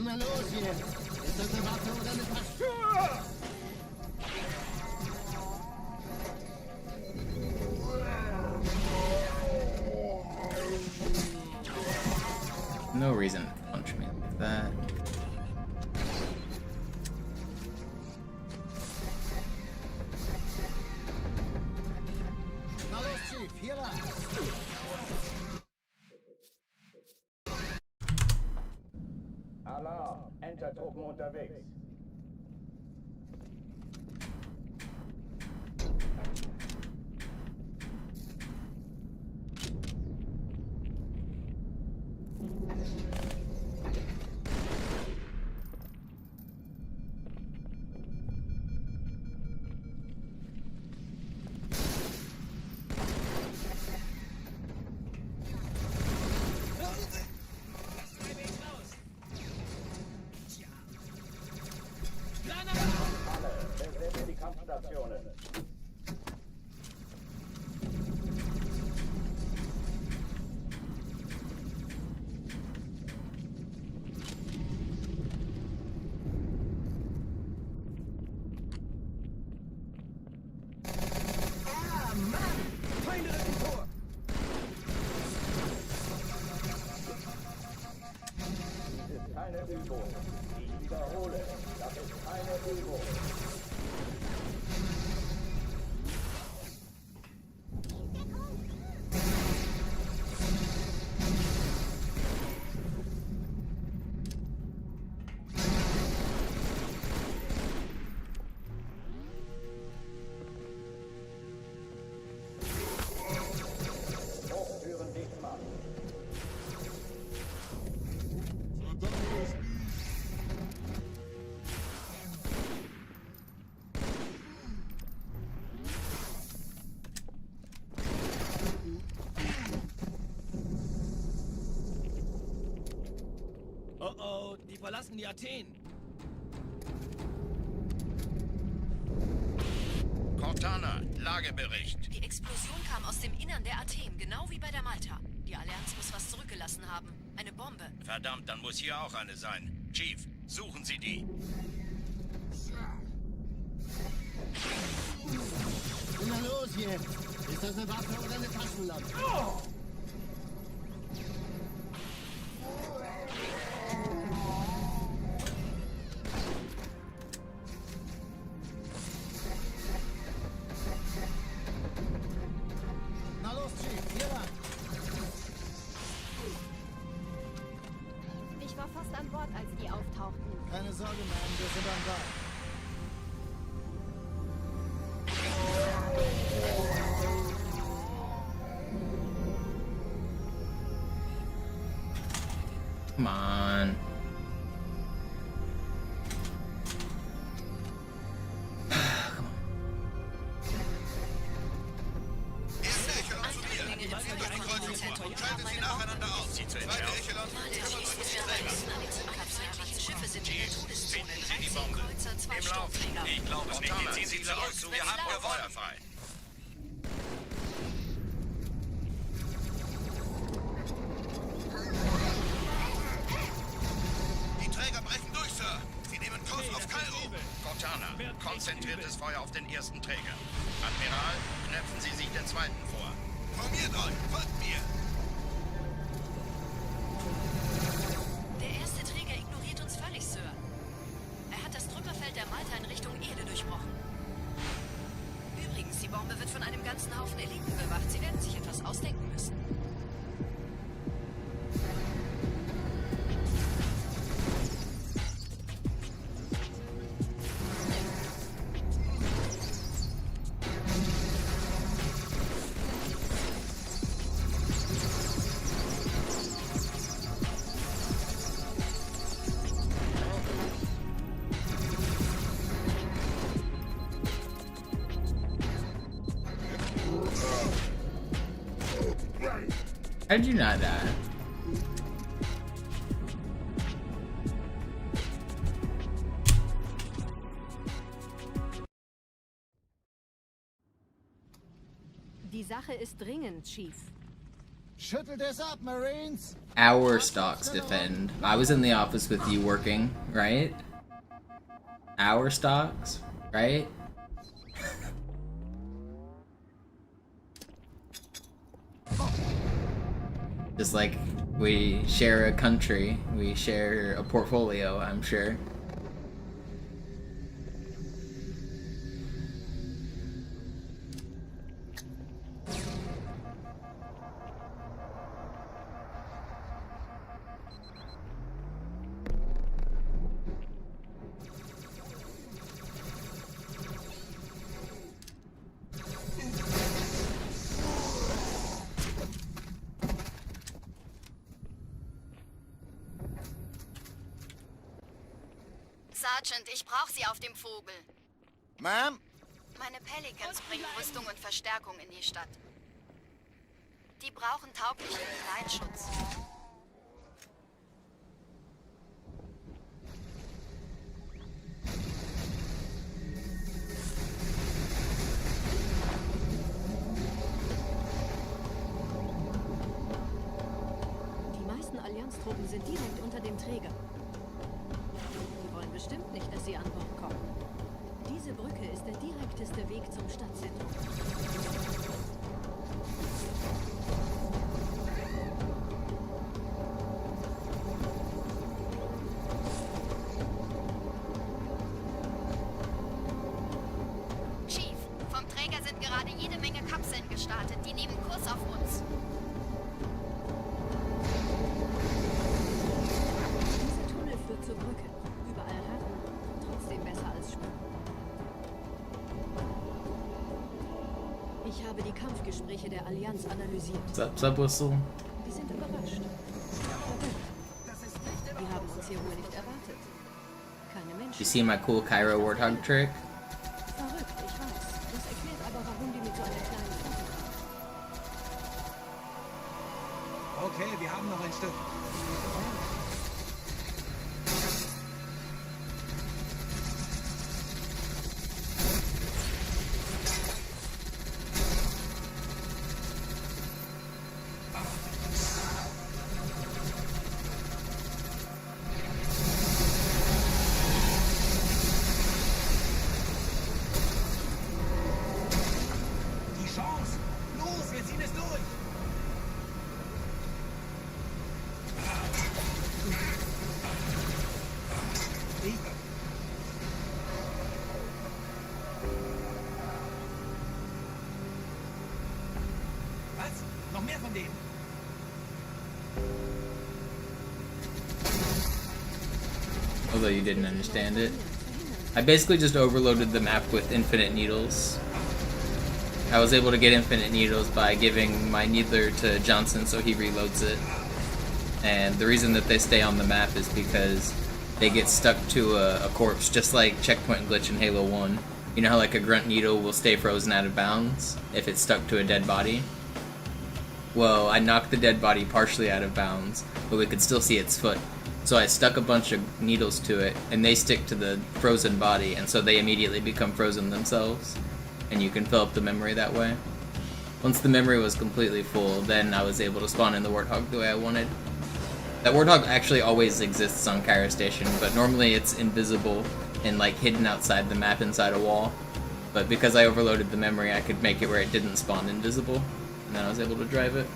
Na los jetzt! Ist das eine Waffe oder eine Tasche? No reason to punch me like that. Na los, Chief, hier lang. Alarm, Entertruppen unterwegs. Alle, besetzt die Kampfstationen. Das ist keine Übung. Ich wiederhole, das ist keine Übung. Hochtüren dicht machen. oh, die verlassen die Athen. Cortana, Lagebericht. Die Explosion kam aus dem Innern der Athen, genau wie bei der Malta. Die Allianz muss was zurückgelassen haben. Eine Bombe. Verdammt, dann muss hier auch eine sein. Chief, suchen Sie die. Na los jetzt! Ist das eine Waffe oder eine Taschenlampe? Na los, Chief, hier lang. Ich war fast an Bord, als die auftauchten. Keine Sorge, Mann, wir sind am Ball. Come on. Schaltet sie nacheinander aus. Die zweite Echelon kümmert euch um die Träger. Schiffe sind in der Todeszone. Finden Sie die Bombe. Kreuzer, 2 Im Lauf. Sturmträger. Ich glaube es nicht. Ziehen Sie zurück. Wir haben Ihr Feuer frei. Die Träger brechen durch, Sir. Sie nehmen Kurs auf Kairo. Cortana, konzentriertes Feuer auf den ersten Träger. Admiral, knöpfen Sie sich den zweiten vor. Formiert euch, folgt mir. Der erste Träger ignoriert uns völlig, Sir. Er hat das Trümmerfeld der Malta in Richtung Erde durchbrochen. Übrigens, die Bombe wird von einem ganzen Haufen Eliten bewacht. Sie werden sich etwas ausdenken müssen. How did you not die? Die Sache ist dringend, Chief. Schüttelt es ab, Marines! Our stocks defend. I was in the office with you working, right? Our stocks, right? Just like we share a country, we share a portfolio, I'm sure. Sergeant, ich brauche Sie auf dem Vogel. Ma'am? Meine Pelicans bringen Rüstung und Verstärkung in die Stadt. Die brauchen tauglichen Geleitschutz. Die meisten Allianztruppen sind direkt unter dem Träger. Die wollen bestimmt nicht, dass sie an Bord kommen. Diese Brücke ist der direkteste Weg zum Stadtzentrum. Chief, vom Träger sind gerade jede Menge Kapseln gestartet. Die nehmen Kurs auf uns. Dieser Tunnel führt zur Brücke. Überall Ratten. Trotzdem besser als Schwimmen. Ich habe die Kampfgespräche der Allianz analysiert. Whistle. Die sind überrascht. Verrückt. Die haben uns hier wohl nicht erwartet. Keine Menschen. You see my cool Cairo Warthog trick? Verrückt, ich weiß. Das erklärt aber, warum die mit so einer kleinen Flotte. Okay, wir haben noch ein Stück. although you didn't understand it. I basically just overloaded the map with infinite needles. I was able to get infinite needles by giving my needler to Johnson so he reloads it. And the reason that they stay on the map is because they get stuck to a corpse, just like checkpoint glitch in Halo 1. You know how like a grunt needle will stay frozen out of bounds if it's stuck to a dead body? Well, I knocked the dead body partially out of bounds, but we could still see its foot. So I stuck a bunch of needles to it, and they stick to the frozen body, and so they immediately become frozen themselves. And you can fill up the memory that way. Once the memory was completely full, then I was able to spawn in the Warthog the way I wanted. That Warthog actually always exists on Cairo Station, but normally it's invisible and like hidden outside the map inside a wall. But because I overloaded the memory, I could make it where it didn't spawn invisible, and then I was able to drive it.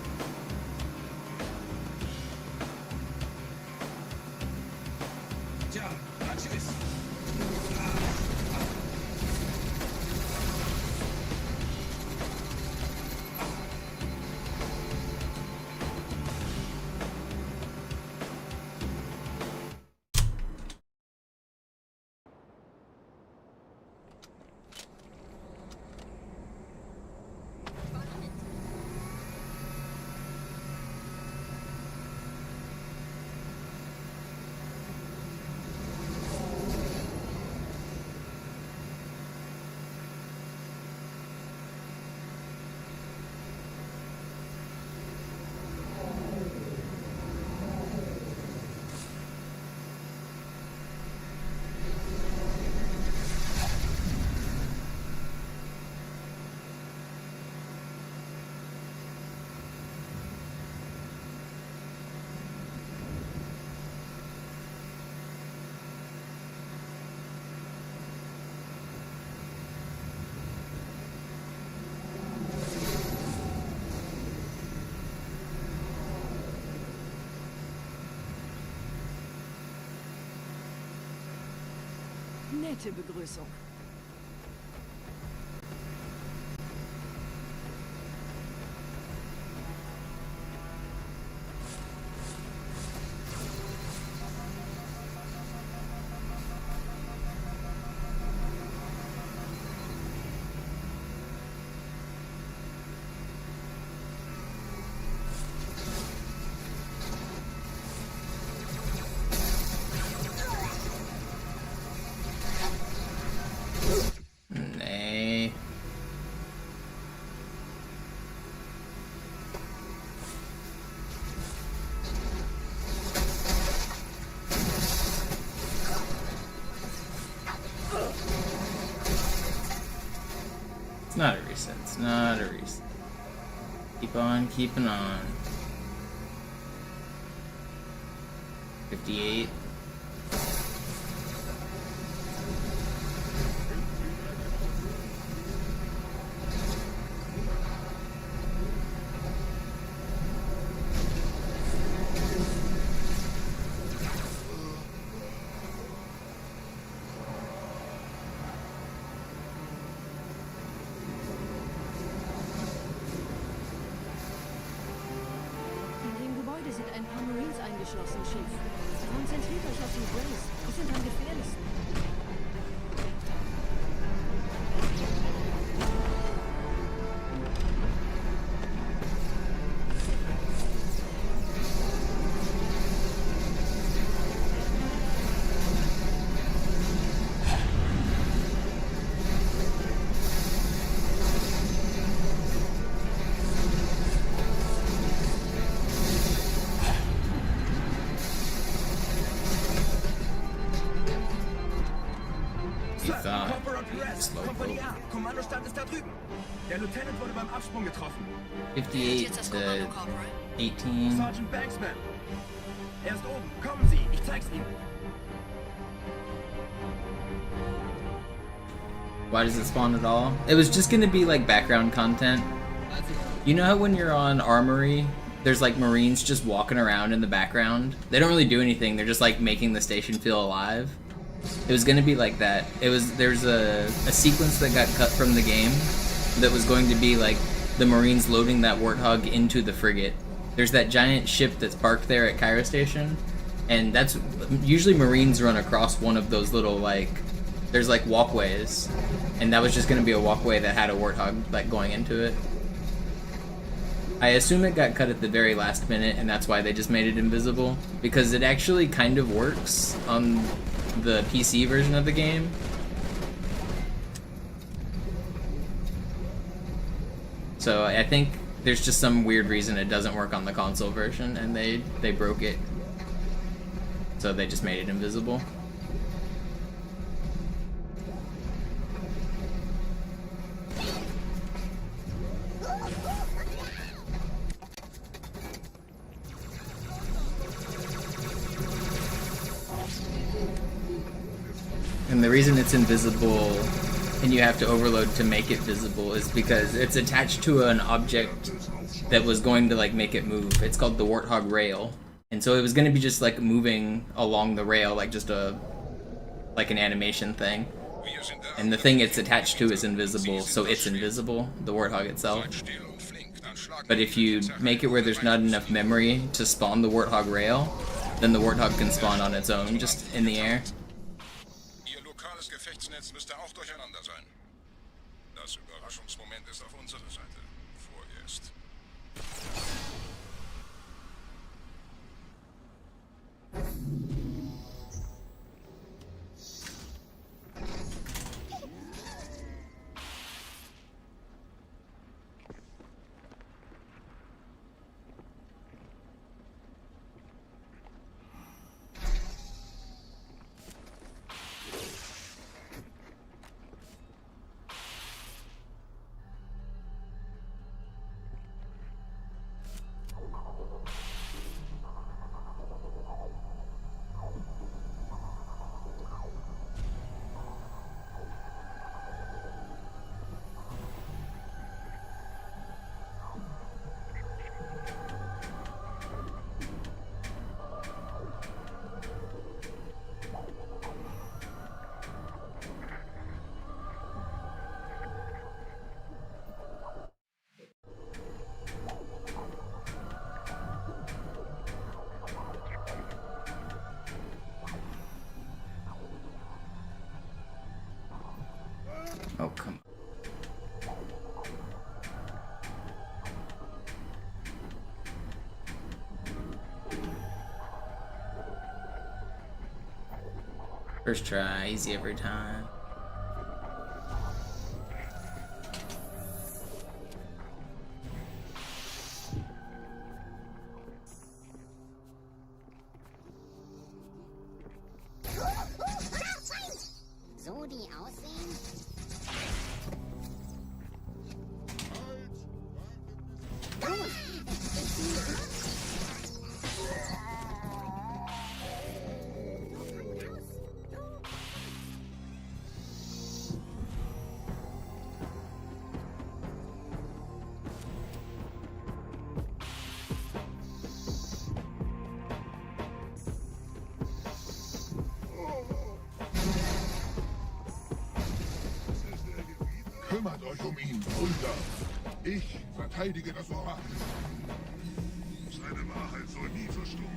Nette Begrüßung. It's not a reset, it's not a reset. Keep on keeping on. 58. Sind ein paar Marines eingeschlossen, Chief. Konzentriert euch auf die Grays. Die sind am gefährlichsten. Kompanie A, Kommandostand ist da drüben. Der Lieutenant wurde beim Absprung getroffen. 58 to 18. Sergeant Banksman. Er ist oben. Kommen Sie, ich zeig's Ihnen. Why does it spawn at all? It was just gonna be like background content. You know how when you're on Armory, there's like Marines just walking around in the background? They don't really do anything, they're just like making the station feel alive. It was gonna be like that. There's a sequence that got cut from the game that was going to be like the Marines loading that Warthog into the frigate. There's that giant ship that's parked there at Cairo Station, And that's usually Marines run across one of those little like, there's like walkways, and that was just gonna be a walkway that had a Warthog like going into it. I assume it got cut at the very last minute, and that's why they just made it invisible, because it actually kind of works on the PC version of the game. So I think there's just some weird reason it doesn't work on the console version, and they broke it. So they just made it invisible. And the reason it's invisible and you have to overload to make it visible is because it's attached to an object that was going to like make it move. It's called the Warthog rail. And so it was going to be just like moving along the rail, like just like an animation thing. And the thing it's attached to is invisible, so it's invisible, the Warthog itself. But if you make it where there's not enough memory to spawn the Warthog rail, then the Warthog can spawn on its own, just in the air. Ihr lokales Gefechtsnetz müsste auch durcheinander sein. Das Überraschungsmoment ist auf unserer Seite. Vorerst. Oh, come on. First try, easy every time. So die aussehen? Kümmert euch um ihn, Brüder. Ich verteidige das Orakel. Seine Wahrheit soll nie verstummen.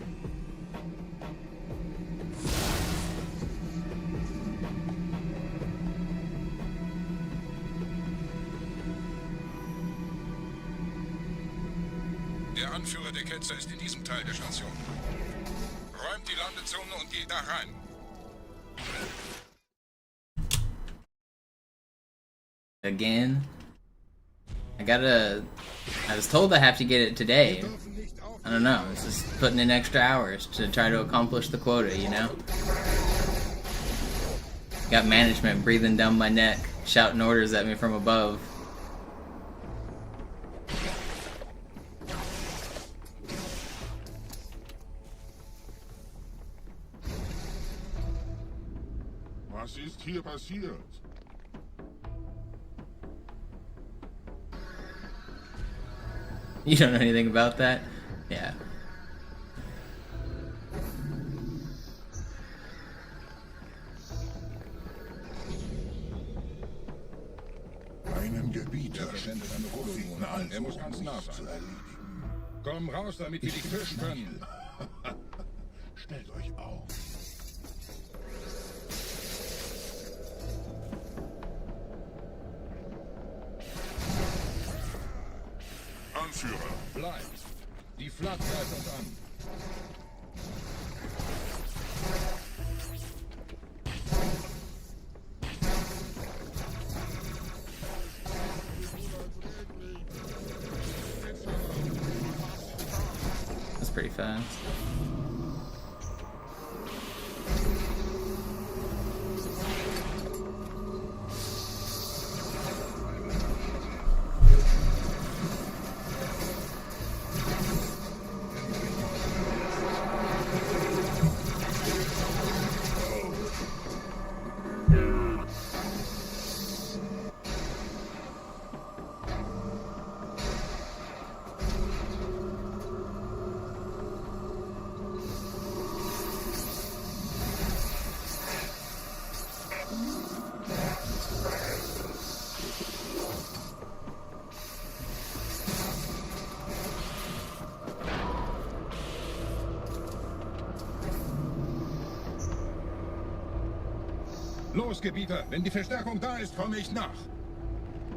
Der Anführer der Ketzer ist in diesem Teil der Station. Räumt die Landezone und geht da rein. Again. I was told I have to get it today. I don't know, it's just putting in extra hours to try to accomplish the quota, you know? Got management breathing down my neck, shouting orders at me from above. Was ist hier passiert? You don't know anything about that? Yeah. Einen Gebieter sendet an Rufen an, Er muss ganz nah zu sein. erledigen. Komm raus, damit wir dich fischen können. Stellt euch Flak greift uns an. That's pretty fast. Los, Gebieter, wenn die Verstärkung da ist, komme ich nach.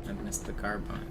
I missed the carbine.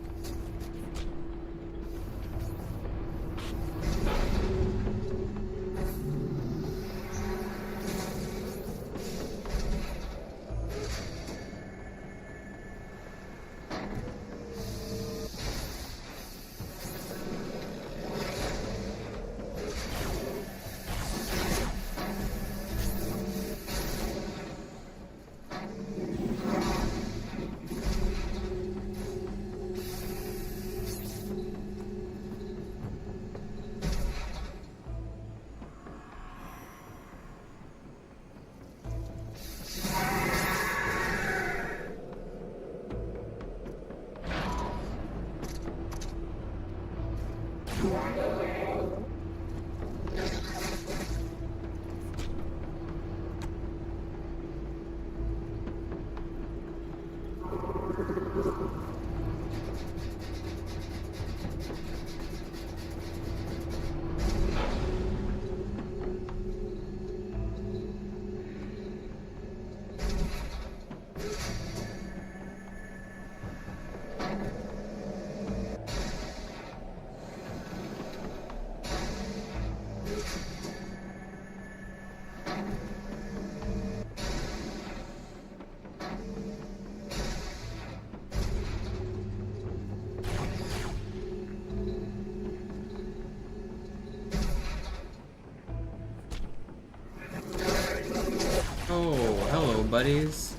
Oh, hello, buddies.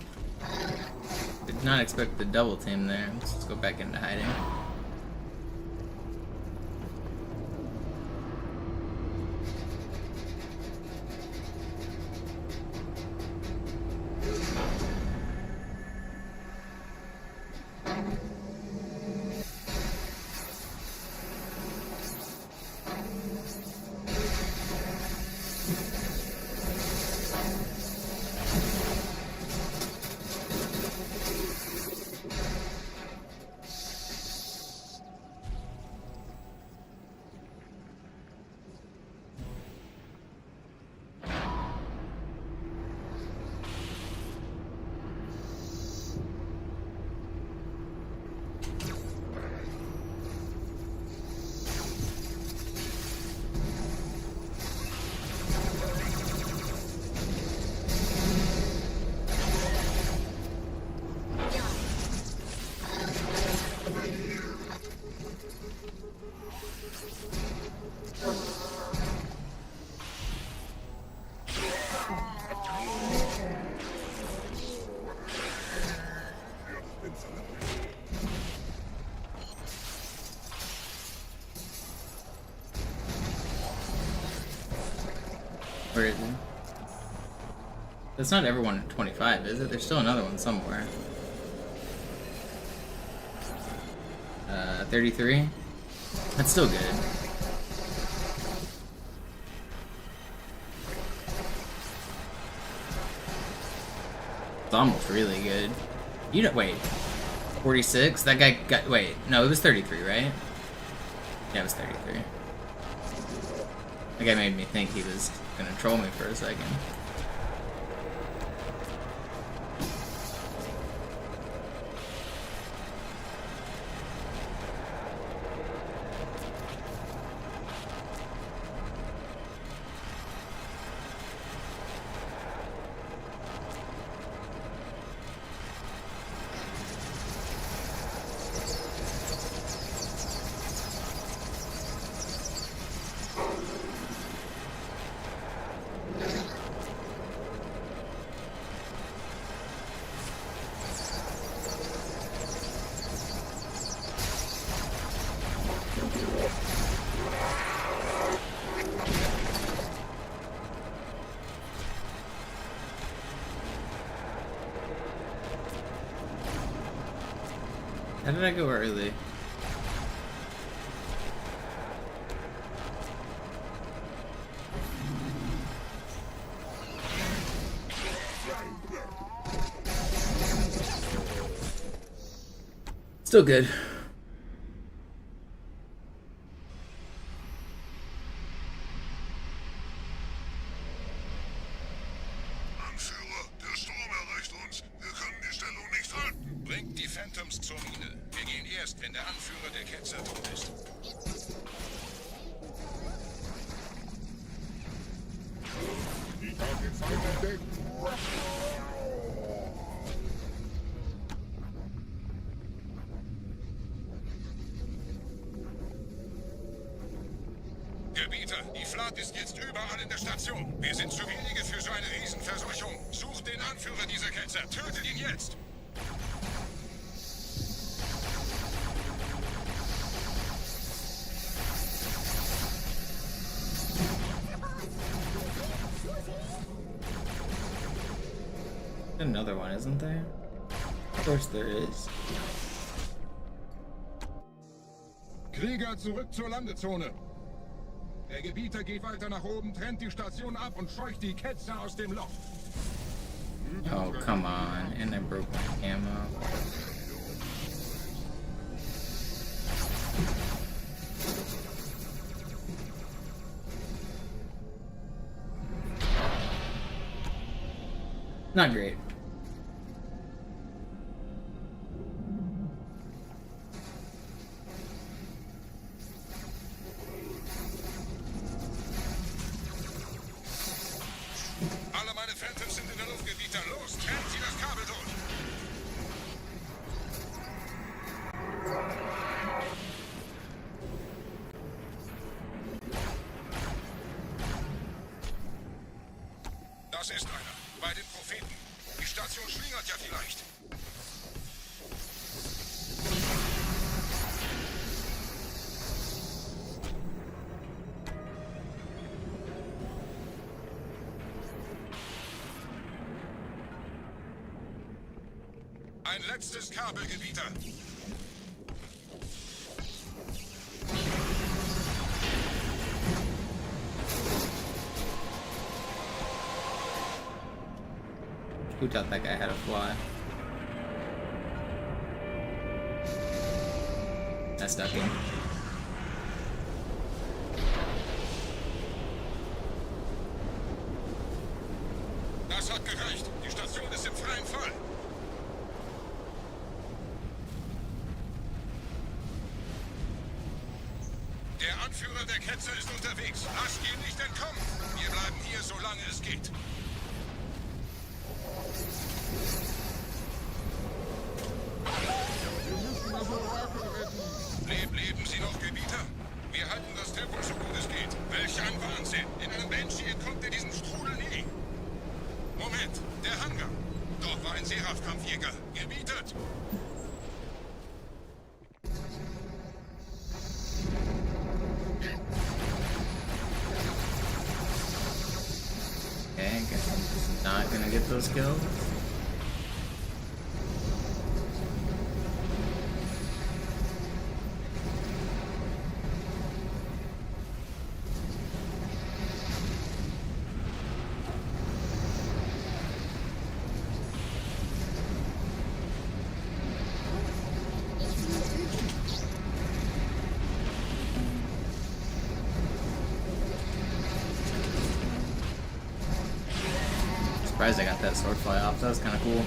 Did not expect the double team there. Let's just go back into hiding. Where is it? That's not everyone at 25, is it? There's still another one somewhere. 33? That's still good. It's almost really good. You don't wait. 46? That guy got wait, no, it was 33, right? Yeah, it was 33. That guy made me think he was gonna troll me for a second. How did I go early? Still good. Anführer, der Sturm erreicht uns. Wir können die Stellung nicht halten. Bringt die Phantoms zur Mine. Wir gehen erst, wenn der Anführer der Ketzer tot ist. Ich habe den Feind entdeckt. Gebieter, die Flat ist jetzt überall in der Station. Wir sind zu wenige für so eine Riesenverseuchung. Sucht den Anführer dieser Ketzer. Tötet ihn jetzt! Another one, isn't there? Of course there is. Krieger, zurück zur Landezone. Der Gebieter geht weiter nach oben, trennt die Station ab und scheucht die Ketzer aus dem Loch. Oh, come on. And I broke my ammo. Not great. Alle meine Phantoms sind in der Luft, Gebieter. Los, trennt sie das Kabel durch! Das ist einer. Bei den Propheten. Die Station schlingert ja vielleicht. Ein letztes Kabelgebieter. Who thought that guy had a fly? That stuck him. Das hat gereicht. Die Station ist im freien Fall. Der Anführer der Ketzer ist unterwegs. Lasst ihn nicht entkommen. Wir bleiben hier, solange es geht. Leben Sie noch, Gebieter? Wir halten das Tempo so gut es geht. Welch ein Wahnsinn! In einem Banshee entkommt ihr diesem Strudel nie. Moment, der Hangar. Dort war ein Seraph-Kampfjäger. Gebietet! Okay, guess I'm just not gonna get those kills. Surprised I got that sword fly off. That was kind of cool.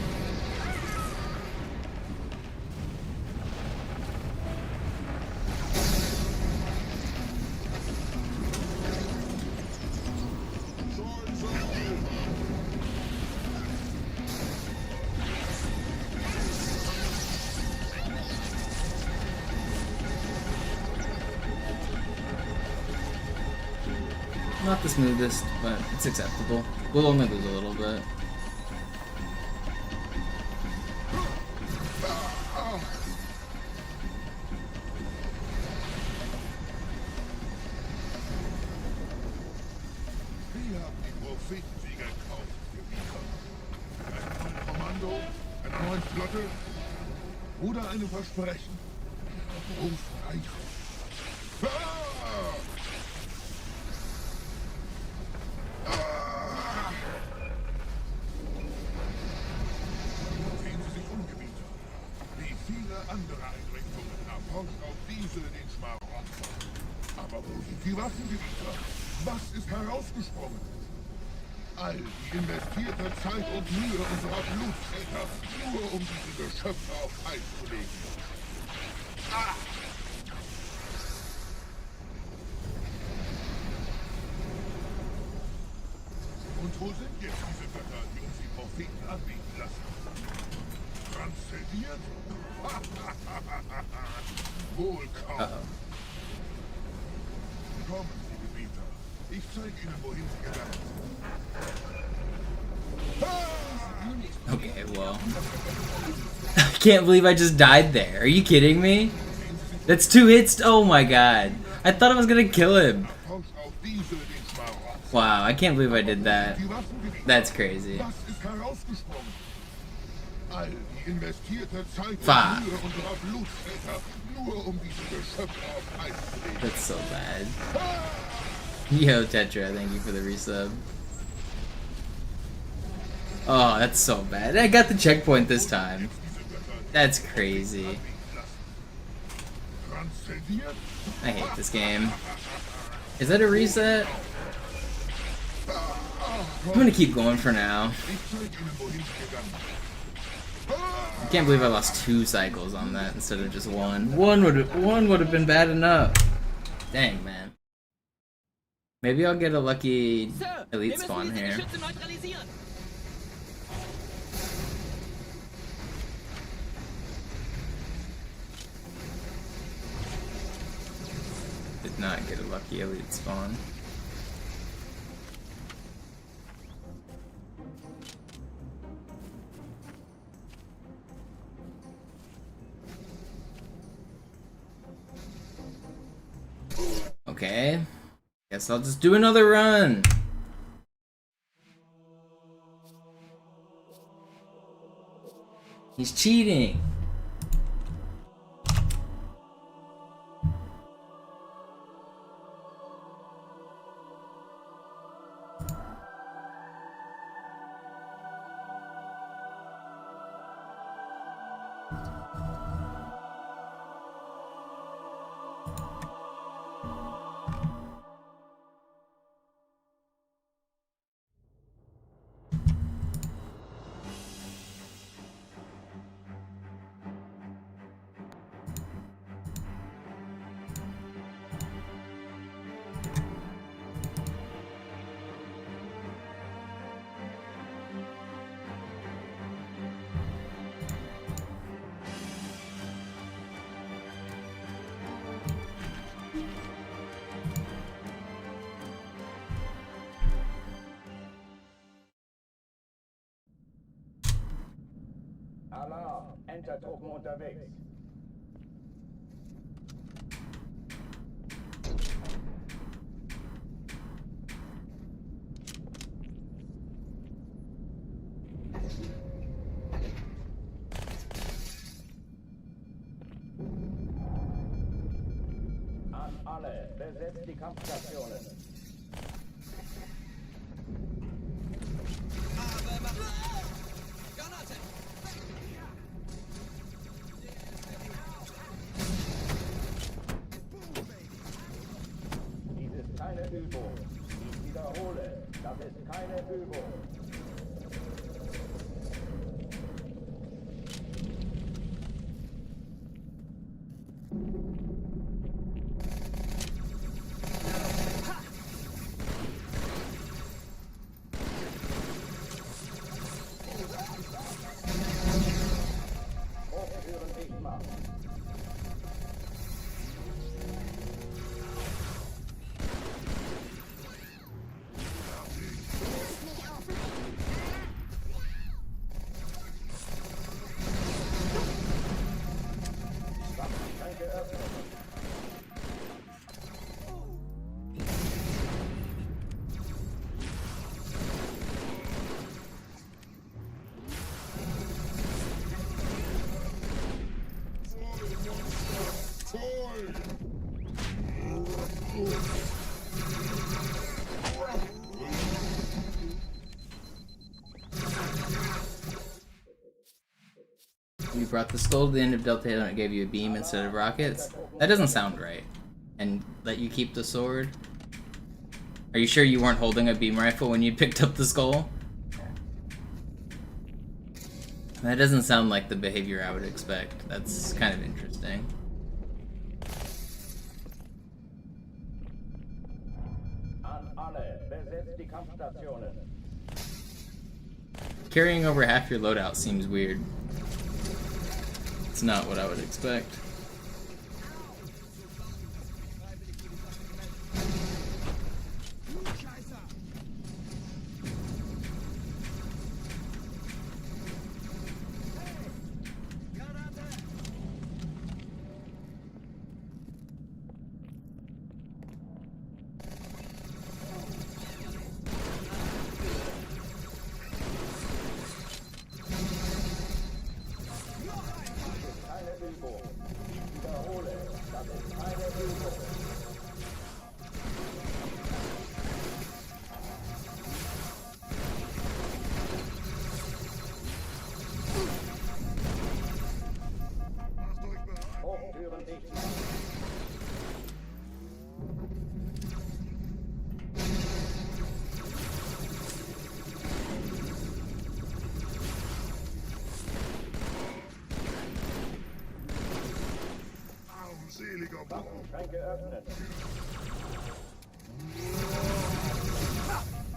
Not the smoothest, but it's acceptable. We'll only lose a little bit. Wir haben die Prophetensieger gekauft, Gebieter. Einen neuen Kommando, eine neue Flotte. Oder einem Versprechen. Ruf reich. Sehen Sie sich um, Gebieter. Wie viele andere Einrichtungen erforscht auch diese den Schmarotz. Aber wo sind die Waffengebieter? Was ist herausgesprungen? All die investierte Zeit und Mühe unserer Bluttäter, nur um diese Geschöpfe auf Eis zu legen. Ah! Und wo sind jetzt diese Götter, die uns die Propheten anbieten lassen? Transzendiert? Wohl kaum. Kommen Sie, Gebieter. Ich zeige Ihnen, wohin Sie gelangt sind. Okay, well. I can't believe I just died there. Are you kidding me? That's 2 hits. Oh my god. I thought I was gonna kill him. Wow, I can't believe I did that. That's crazy. Fuck. That's so bad. Yo, Tetra, thank you for the resub. Oh, that's so bad. I got the checkpoint this time. That's crazy. I hate this game. Is that a reset? I'm gonna keep going for now. I can't believe I lost 2 cycles on that instead of just 1. One would have been bad enough. Dang, man. Maybe I'll get a lucky elite spawn here. Did not get a lucky elite spawn. Okay. Guess I'll just do another run. He's cheating. Alarm, Entertruppen unterwegs. An alle, besetzt die Kampfstationen. Dies ist keine Übung. Ich wiederhole, das ist keine Übung. Hochführen dich mal. We brought the skull to the end of Delta Hill and it gave you a beam instead of rockets. That doesn't sound right. And let you keep the sword? Are you sure you weren't holding a beam rifle when you picked up the skull? That doesn't sound like the behavior I would expect. That's kind of interesting. Carrying over half your loadout seems weird. It's not what I would expect.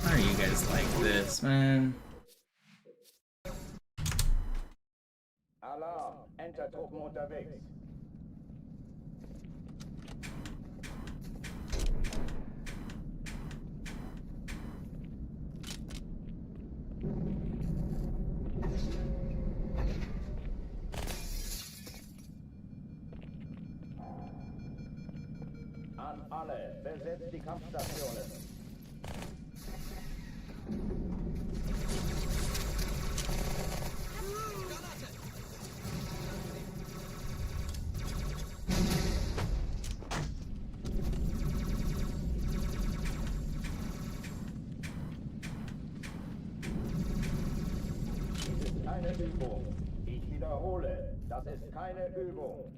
How are you guys like this, man? Alarm! Entertruppen unterwegs. An alle, besetzt die Kampfstationen. Keine Übung. Ich wiederhole, das ist keine Übung.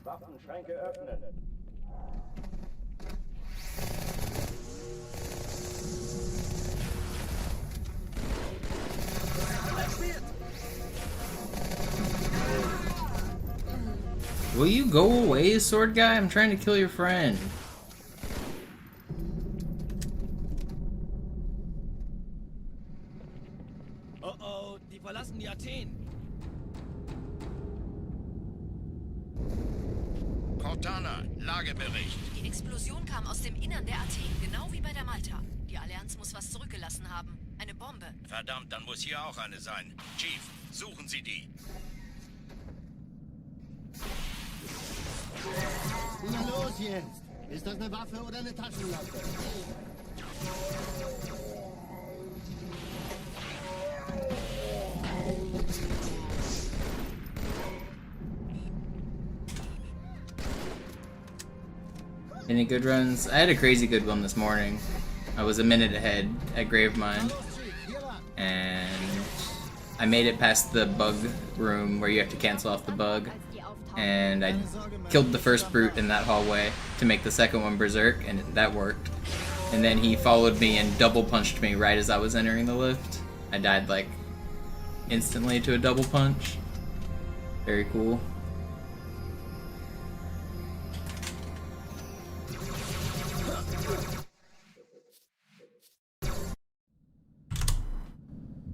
Waffenschränke öffnen. Will you go away, sword guy? I'm trying to kill your friend. Oh oh, die verlassen die Athen. Cortana, Lagebericht. Die Explosion kam aus dem Innern der Athen, genau wie bei der Malta. Die Allianz muss was zurückgelassen haben. Eine Bombe. Verdammt, dann muss hier auch eine sein. Chief, suchen Sie die. Na los jetzt! Ist das eine Waffe oder eine Taschenlampe? Any good runs? I had a crazy good one this morning. I was a minute ahead at Gravemind, and I made it past the bug room where you have to cancel off the bug, and I killed the first brute in that hallway to make the second one berserk, and that worked. And then he followed me and double punched me right as I was entering the lift. I died like instantly to a double punch. Very cool.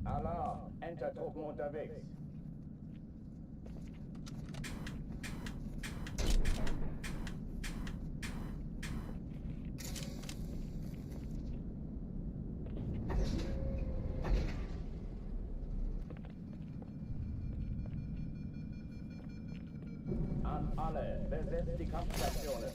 Alarm! Entertruppen unterwegs. An alle, besetzt die Kampfstationen.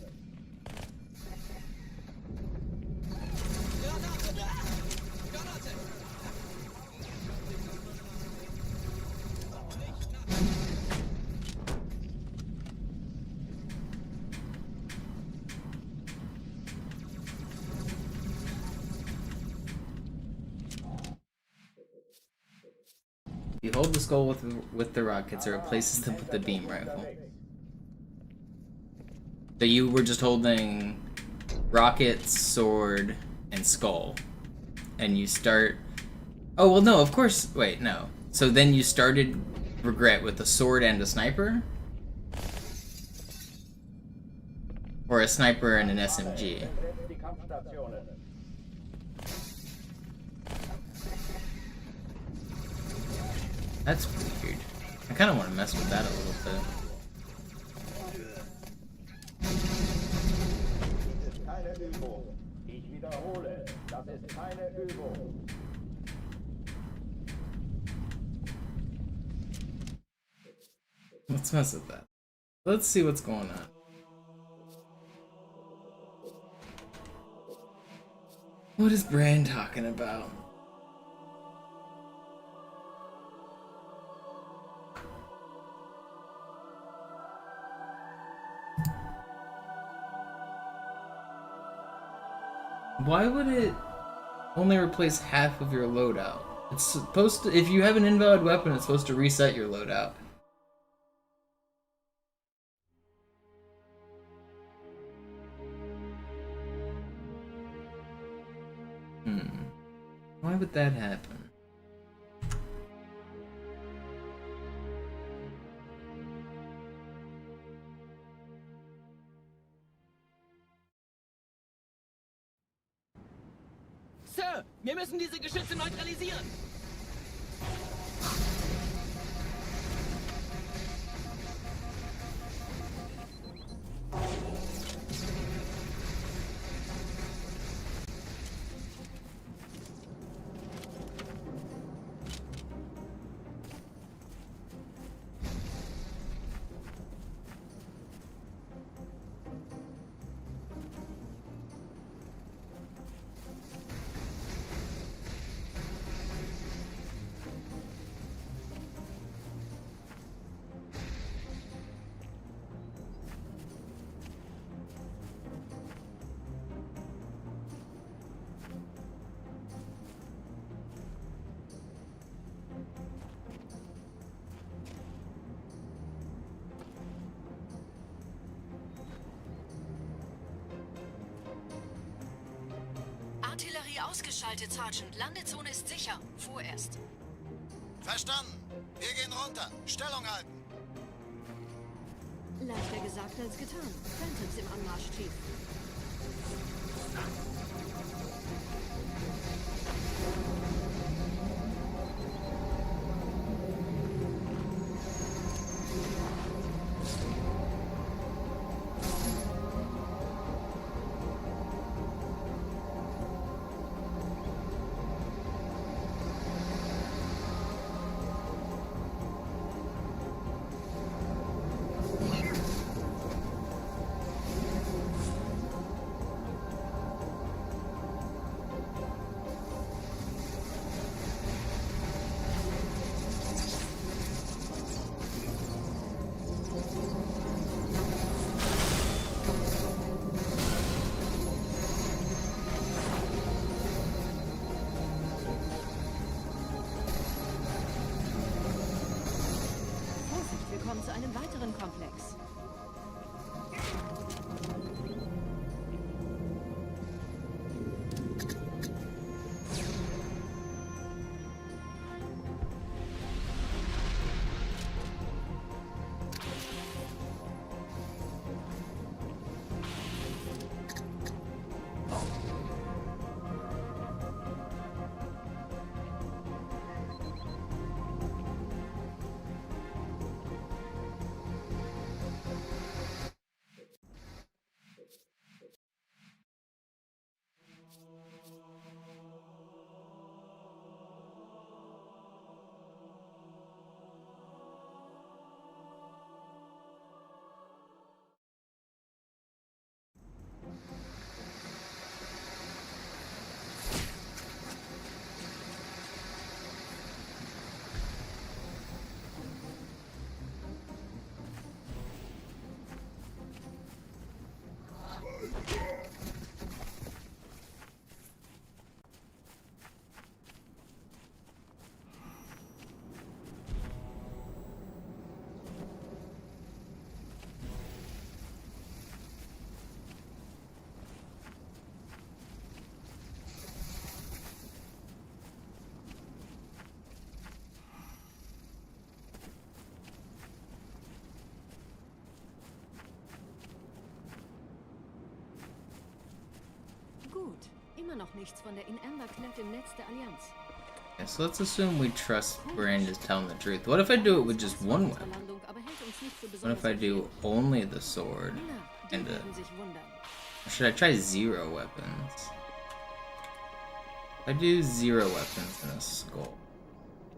You hold the skull with the rockets, it replaces them with the beam rifle. So you were just holding rockets, sword, and skull. And you start... Oh, well, no, of course... Wait, no. So then you started Regret with a sword and a sniper? Or a sniper and an SMG? That's weird. I kind of want to mess with that a little bit. Das ist keine Übung. Ich wiederhole, das ist keine Übung. Let's mess with that. Let's see what's going on. What is Bran talking about? Why would it only replace half of your loadout? It's supposed to, if you have an invalid weapon, it's supposed to reset your loadout. Why would that happen? Sir, wir müssen diese Geschütze neutralisieren. Artillerie ausgeschaltet, Sergeant. Landezone ist sicher. Vorerst. Verstanden. Wir gehen runter. Stellung halten. Leichter gesagt als getan. Phantoms im Anmarsch, Chief. Willkommen zu einem weiteren Komplex. immer noch nichts von der In-Amber-Klett im Netz der Allianz. Okay, so let's assume we trust Brand is telling the truth. What if I do it with just one weapon? What if I do only the sword? And should I try 0 weapons? If I do 0 weapons and a skull.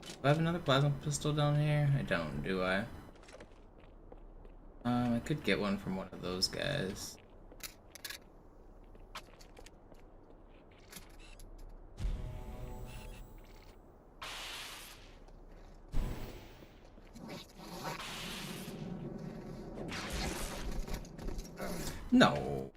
Do I have another plasma pistol down here? I don't, do I? I could get one from one of those guys. No.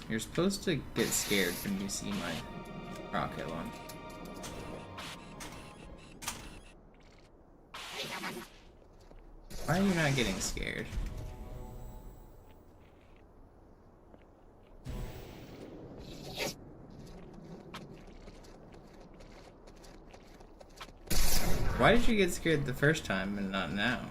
You're supposed to get scared when you see my rocket launch. Why are you not getting scared? Why did you get scared the first time and not now?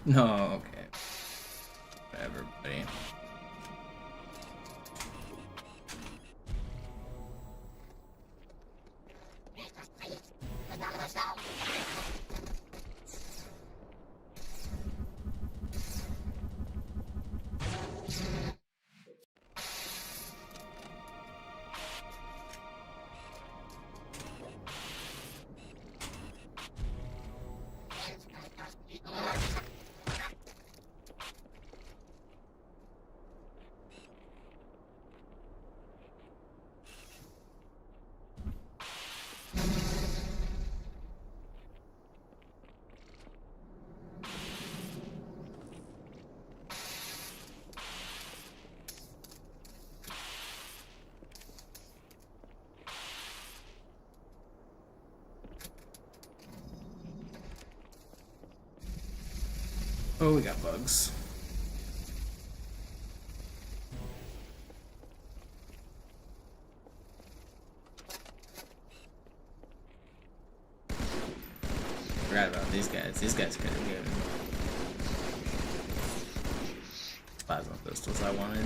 No, okay. Whatever, buddy. Oh, we got bugs. Forgot about these guys. These guys are pretty good. Plasma pistols I wanted.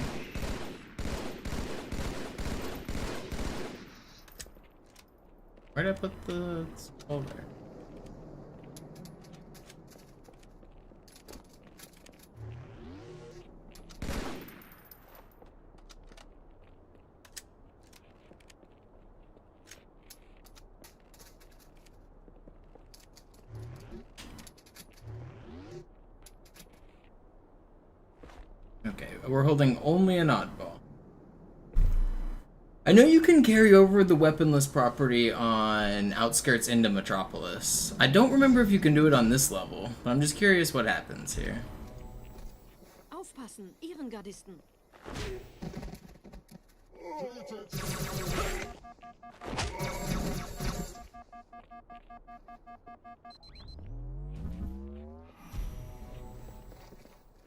Where'd I put the skull there? Okay, we're holding only an oddball. I know you can carry over the weaponless property on outskirts into Metropolis. I don't remember if you can do it on this level, but I'm just curious what happens here. Aufpassen, Ehrengardisten.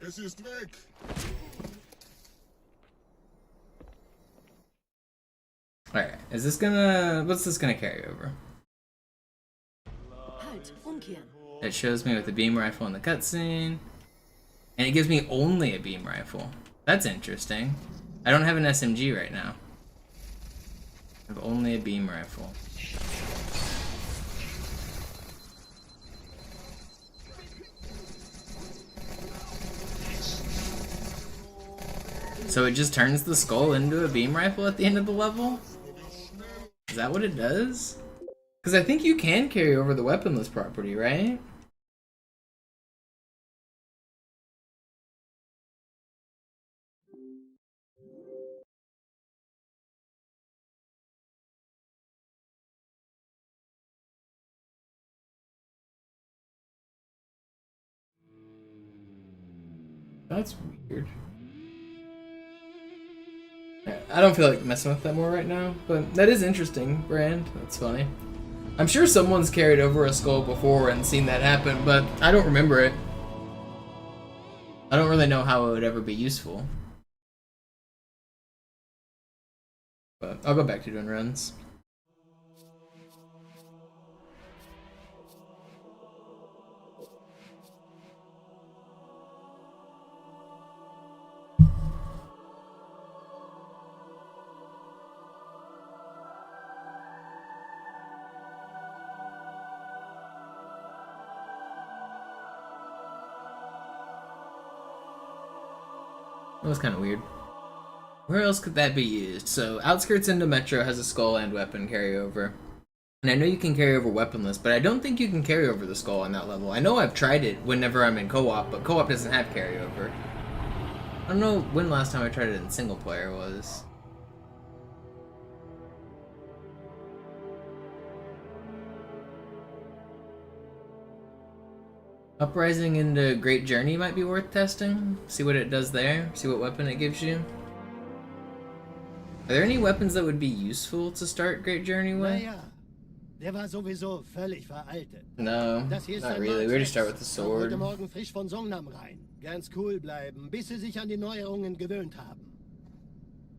Es ist weg! Alright, is this gonna... what's this gonna carry over? Halt, umkehren. It shows me with the beam rifle in the cutscene. And it gives me only a beam rifle. That's interesting. I don't have an SMG right now. I have only a beam rifle. So it just turns the skull into a beam rifle at the end of the level? Is that what it does? Because I think you can carry over the weaponless property, right? That's weird. I don't feel like messing with that more right now, but that is interesting, Brand. That's funny. I'm sure someone's carried over a skull before and seen that happen, but I don't remember it. I don't really know how it would ever be useful. But I'll go back to doing runs. That was kind of weird. Where else could that be used? So, Outskirts into Metro has a skull and weapon carryover. And I know you can carry over weaponless, but I don't think you can carry over the skull on that level. I know I've tried it whenever I'm in co-op, but co-op doesn't have carryover. I don't know when last time I tried it in single player was. Uprising into Great Journey might be worth testing. See what it does there. See what weapon it gives you. Are there any weapons that would be useful to start Great Journey with? Naja, der war sowieso völlig veraltet. No, Das hier ist not ein really. We already start with the Kam sword. heute Morgen frisch von Songnam rein. Ganz cool bleiben, bis Sie sich an die Neuerungen gewöhnt haben.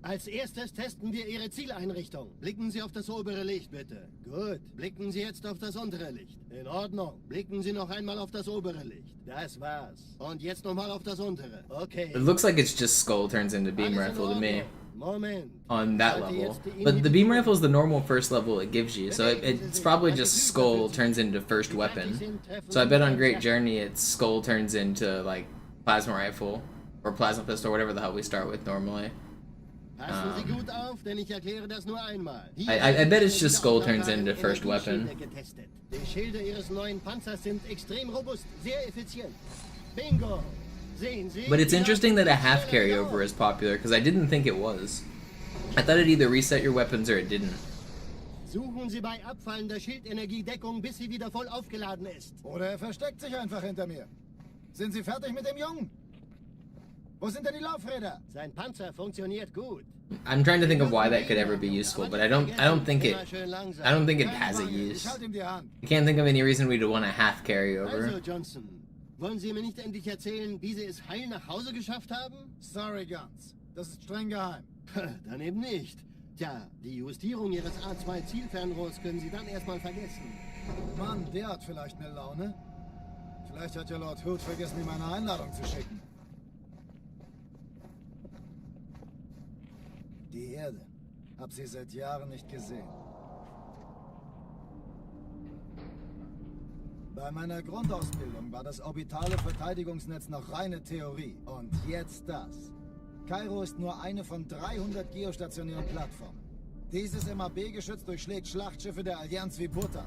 Als erstes testen wir Ihre Zieleinrichtung. Blicken Sie auf das obere Licht, bitte. Gut. Blicken Sie jetzt auf das untere Licht. In Ordnung. Blicken Sie noch einmal auf das obere Licht. Das war's. Und jetzt nochmal auf das untere. Okay. It looks like it's just skull turns into beam rifle to me. Moment. On that level. But the beam rifle is the normal first level it gives you, so it's probably just skull turns into first weapon. So I bet on Great Journey it's skull turns into like plasma rifle or plasma pistol or whatever the hell we start with normally. Passen Sie gut auf, denn ich erkläre das nur einmal. I bet it's just skull turns into first weapon. Die Schilde Ihres neuen Panzers sind extrem robust, sehr effizient. Bingo! Sehen Sie? But it's interesting that a half carryover is popular, because I didn't think it was. I thought it either reset your weapons or it didn't. Suchen Sie bei abfallender Schildenergie Deckung, bis sie wieder voll aufgeladen ist. Oder er versteckt sich einfach hinter mir. Sind Sie fertig mit dem Jungen? Wo sind denn die Laufräder? Sein Panzer funktioniert gut. I'm trying to think of why that could ever be useful, but I don't think it has a use. I can't think of any reason we'd want a half carryover. Also, Johnson, wollen Sie mir nicht endlich erzählen, wie Sie es heil nach Hause geschafft haben? Sorry, Guns. Das ist streng geheim. Dann eben nicht. Tja, die Justierung Ihres A2-Zielfernrohrs können Sie dann erstmal vergessen. Mann, der hat vielleicht eine Laune. Vielleicht hat ja Lord Hood vergessen, ihm eine Einladung zu schicken. Die Erde. Hab sie seit Jahren nicht gesehen. Bei meiner Grundausbildung war das orbitale Verteidigungsnetz noch reine Theorie. Und jetzt das. Kairo ist nur eine von 300 geostationären Plattformen. Dieses MAB-Geschütz durchschlägt Schlachtschiffe der Allianz wie Butter.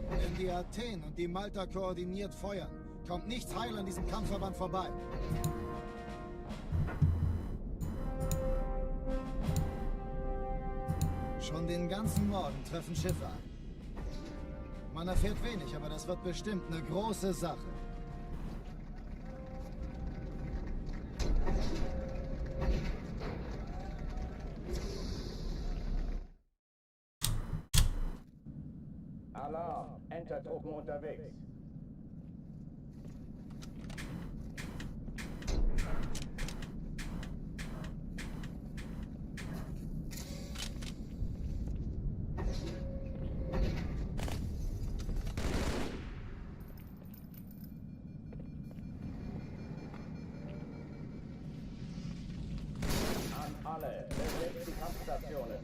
Wenn die Athen und die Malta koordiniert feuern, kommt nichts heil an diesem Kampfverband vorbei. Schon den ganzen Morgen treffen Schiffe an. Man erfährt wenig, aber das wird bestimmt eine große Sache. Alarm! Entertruppen unterwegs. Alle, besetzt die Kampfstationen.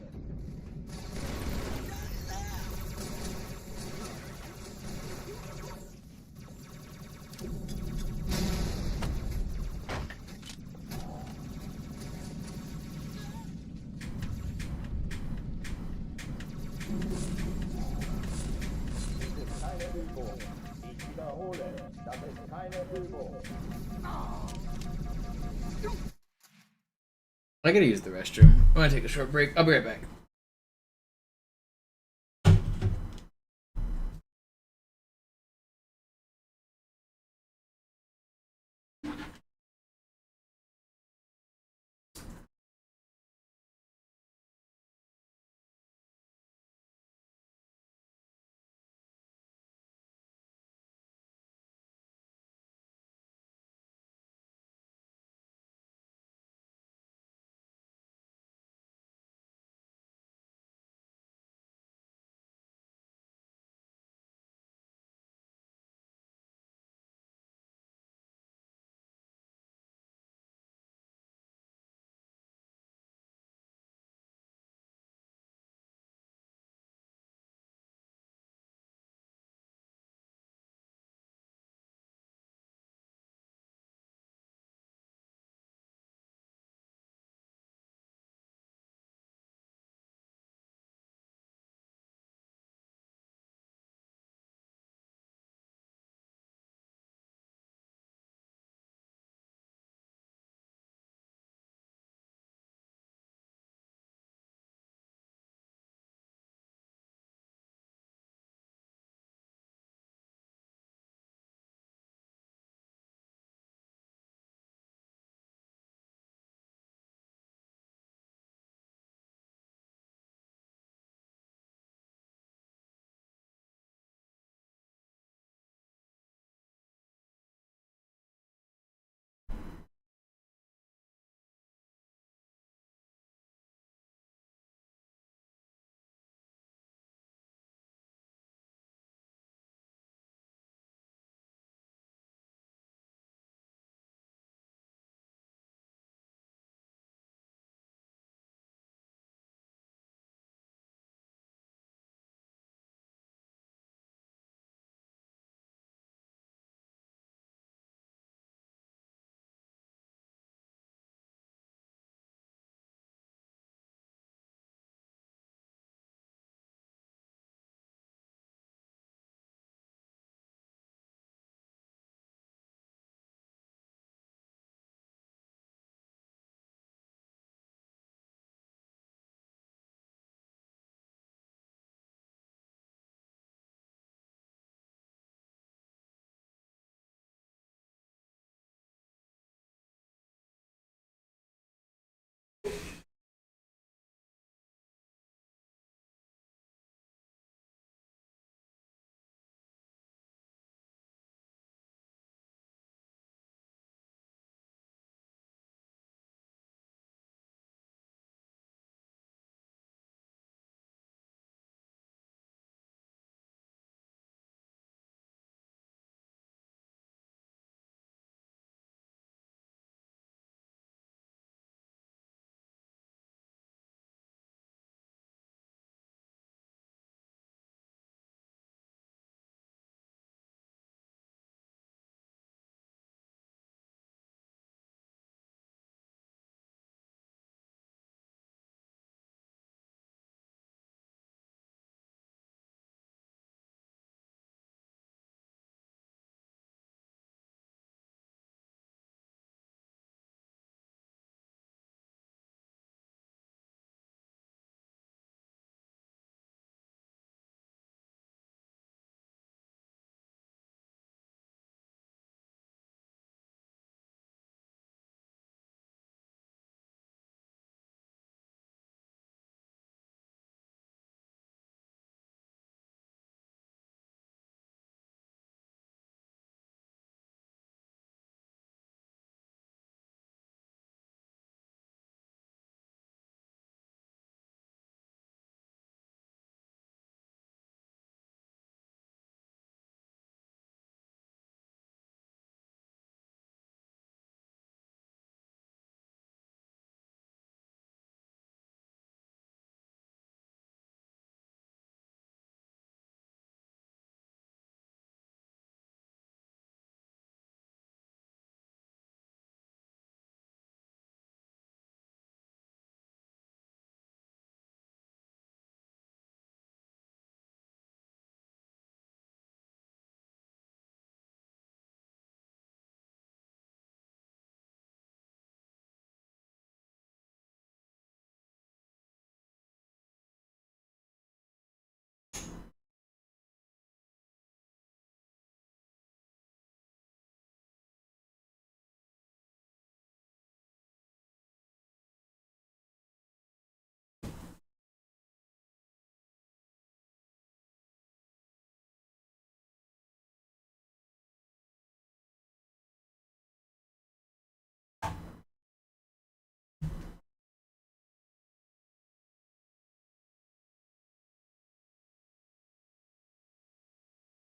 Das ist keine Übung. Ich wiederhole, das ist keine Übung. I gotta use the restroom. I'm gonna take a short break. I'll be right back.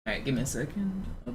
Alright, give me a second. Oh.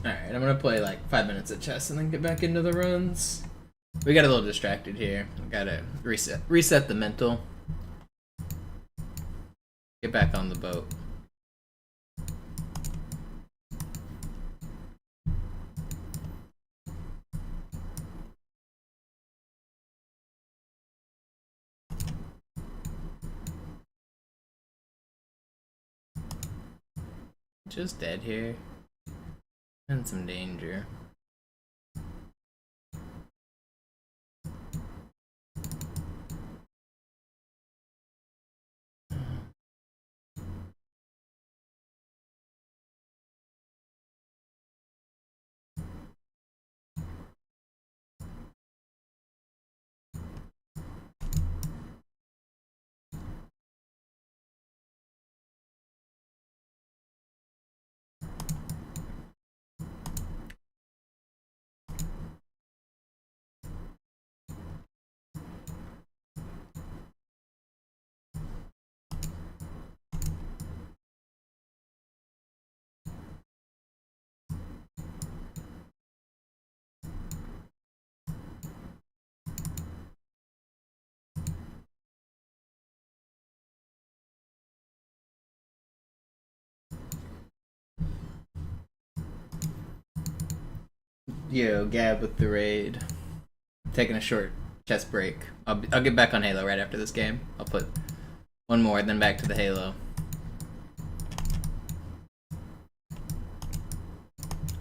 Alright, I'm gonna play like 5 minutes of chess and then get back into the runs. We got a little distracted here. We gotta reset the mental. Get back on the boat. Just dead here. In some danger. Yo, Gab with the raid. Taking a short chess break. I'll get back on Halo right after this game. I'll put one more, then back to the Halo.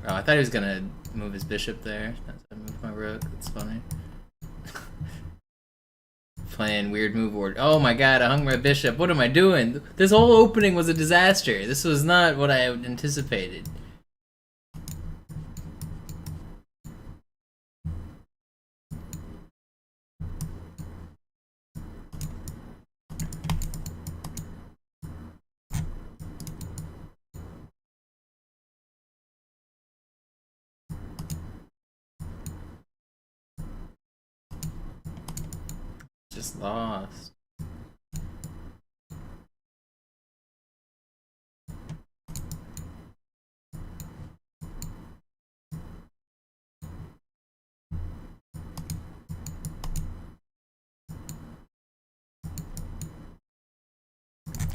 Oh, I thought he was gonna move his bishop there. That's why I moved my rook. That's funny. Playing weird move order. Oh my god, I hung my bishop. What am I doing? This whole opening was a disaster. This was not what I anticipated. Just lost.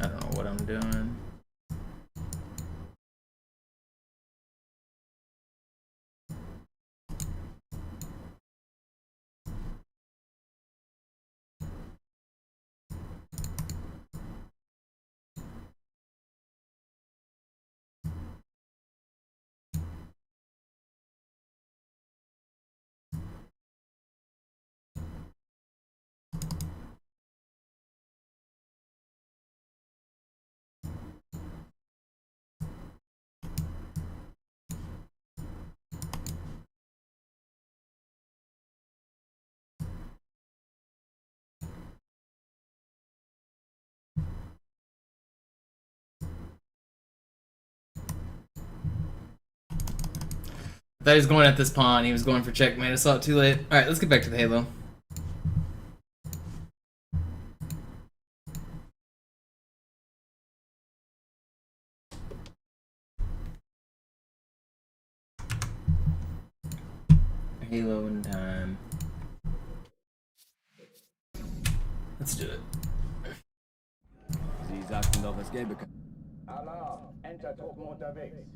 I don't know what I'm doing. I thought he was going at this pawn. He was going for checkmate. I saw it too late. Alright, let's get back to the Halo. Halo in time. Let's do it. Sie sagten doch, es gäbe Alarm! Enter-Truppen unterwegs.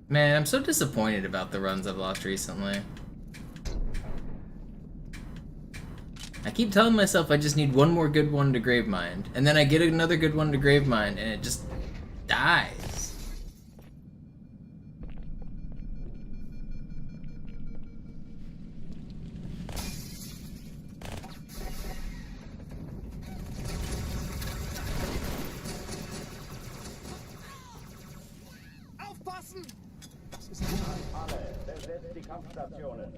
Man, I'm so disappointed about the runs I've lost recently. I keep telling myself I just need one more good one to Gravemind, and then I get another good one to Gravemind, and it just dies. Alle, besetzt die Kampfstationen.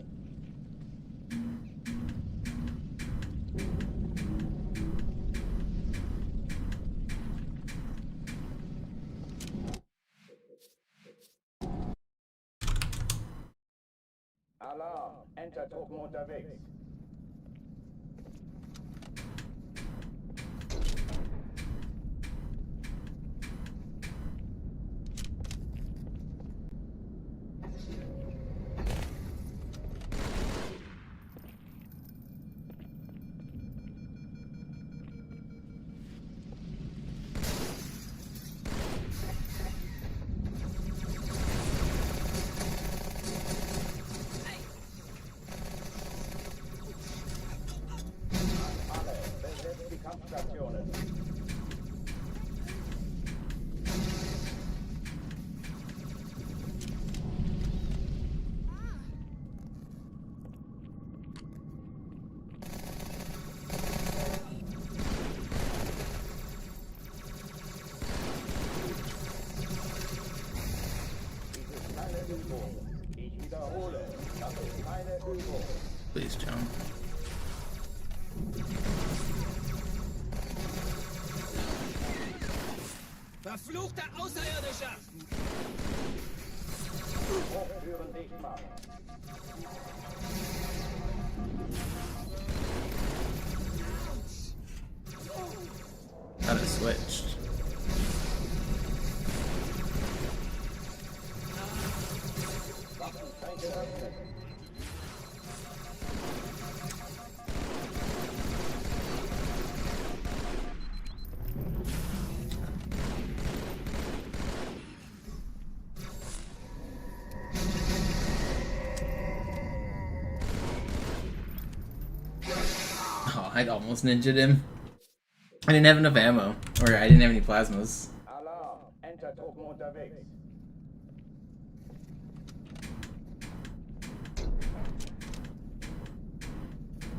Alarm! Enter-Truppen unterwegs. Kampfstationen. Dies ist keine Übung. Ich wiederhole, das ist keine Übung. Please, John. Verfluchter Außerirdischer! Hochtüren dicht machen. Thought it switched. Waffenschränke öffnen. Oh, I almost ninja'd him. I didn't have enough ammo. Or I didn't have any plasmas. Alarm! Enter-Truppen unterwegs.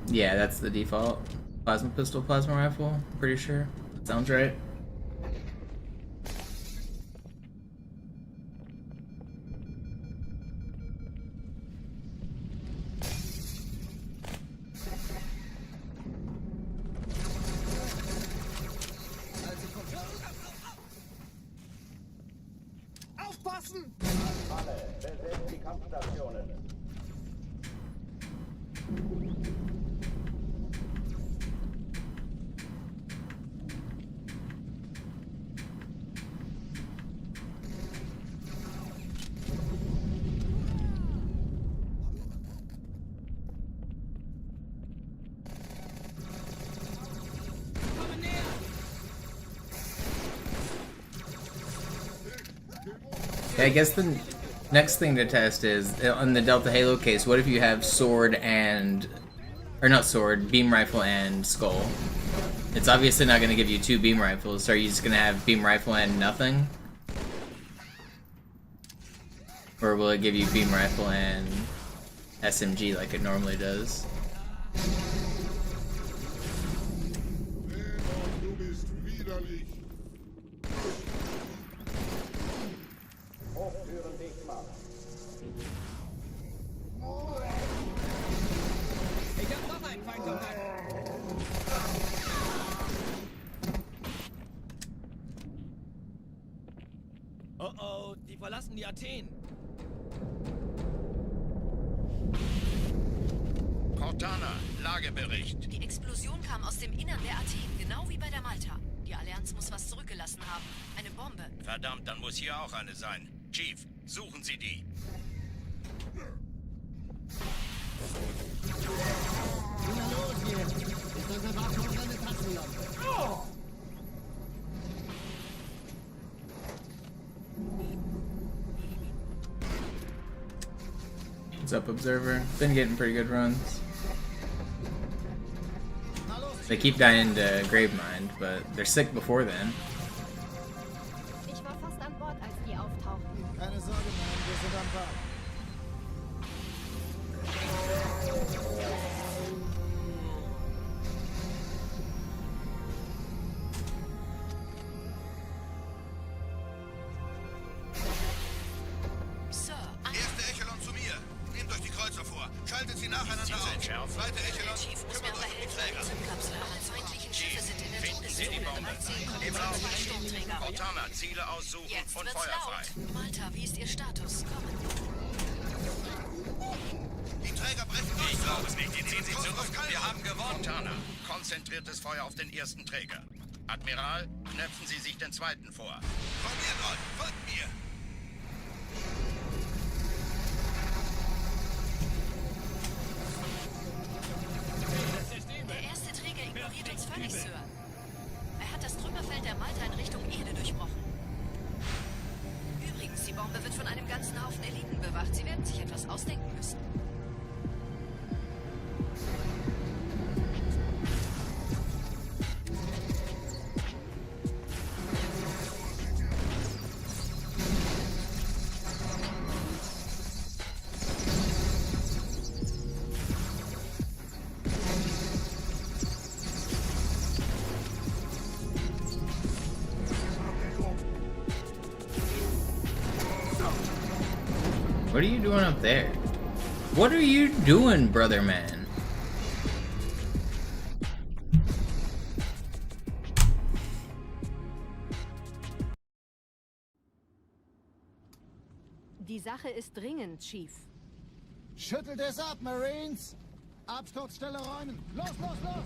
Yeah, that's the default. Plasma pistol, plasma rifle. Pretty sure. That sounds right. Aufpassen! Alle, besetzt die Kampfstationen. I guess the next thing to test is, in the Delta Halo case, what if you have sword and... Or not sword, beam rifle and skull? It's obviously not going to give you two beam rifles, so are you just going to have beam rifle and nothing? Or will it give you beam rifle and SMG like it normally does? Du bist widerlich. Hochtüren dicht machen. Ich hab noch einen Feindkontakt! Oh oh, die verlassen die Athen. Cortana, Lagebericht. Die Explosion kam aus dem Innern der Athen, genau wie bei der Malta. Die Allianz muss was zurückgelassen haben. Eine Bombe. Verdammt, dann muss hier auch eine sein. Chief, suchen Sie die. Na los hier! Ist unser Warthog eine Taschenlampe? Oh! What's up, Observer? Been getting pretty good runs. They keep dying to Gravemind, but they're sick before then. Ich war fast an Bord, als die auftauchten. Keine Sorge, Mann, wir sind am Ball. Sir, Erste Echelon zu mir. Nehmt euch die Kreuzer vor. Schaltet sie nacheinander auf. Zweite Echelon, Chief muss mir kümmert aber euch um die helfen. Träger. Die Zündkapsel aller feindlichen Schiffe sind in der Finden Sie die Todeszone. Bombe. 13,2 Sturmträger. Cortana, Ziele aussuchen Jetzt und wird's feuerfrei. laut. Malta, wie ist Ihr Status? Kommen. Die Träger brechen durch. Ich glaube es nicht. Die ziehen sich zurück. Wir haben gewonnen. Cortana, konzentriertes Feuer auf den ersten Träger. Admiral, knöpfen Sie sich den zweiten vor. Formiert euch. Folgt mir. Der erste Träger ignoriert uns völlig, Sir. Er hat das Trümmerfeld der Malta in Richtung Erde durchbrochen. Übrigens, die Bombe wird von einem ganzen Haufen Eliten bewacht. Sie werden sich etwas ausdenken müssen. What are you doing up there? What are you doing, brother man? Die Sache ist dringend, Chief. Schüttelt es ab, Marines! Absturzstelle räumen! Los, los, los!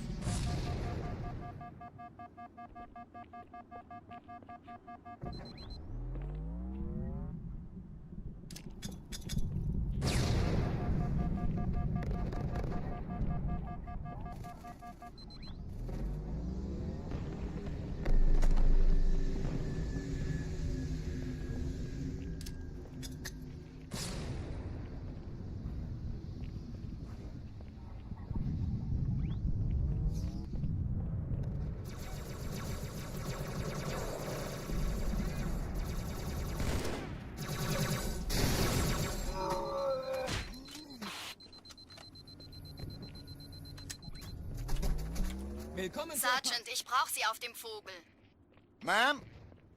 Willkommen, Sergeant, ich brauche Sie auf dem Vogel. Ma'am?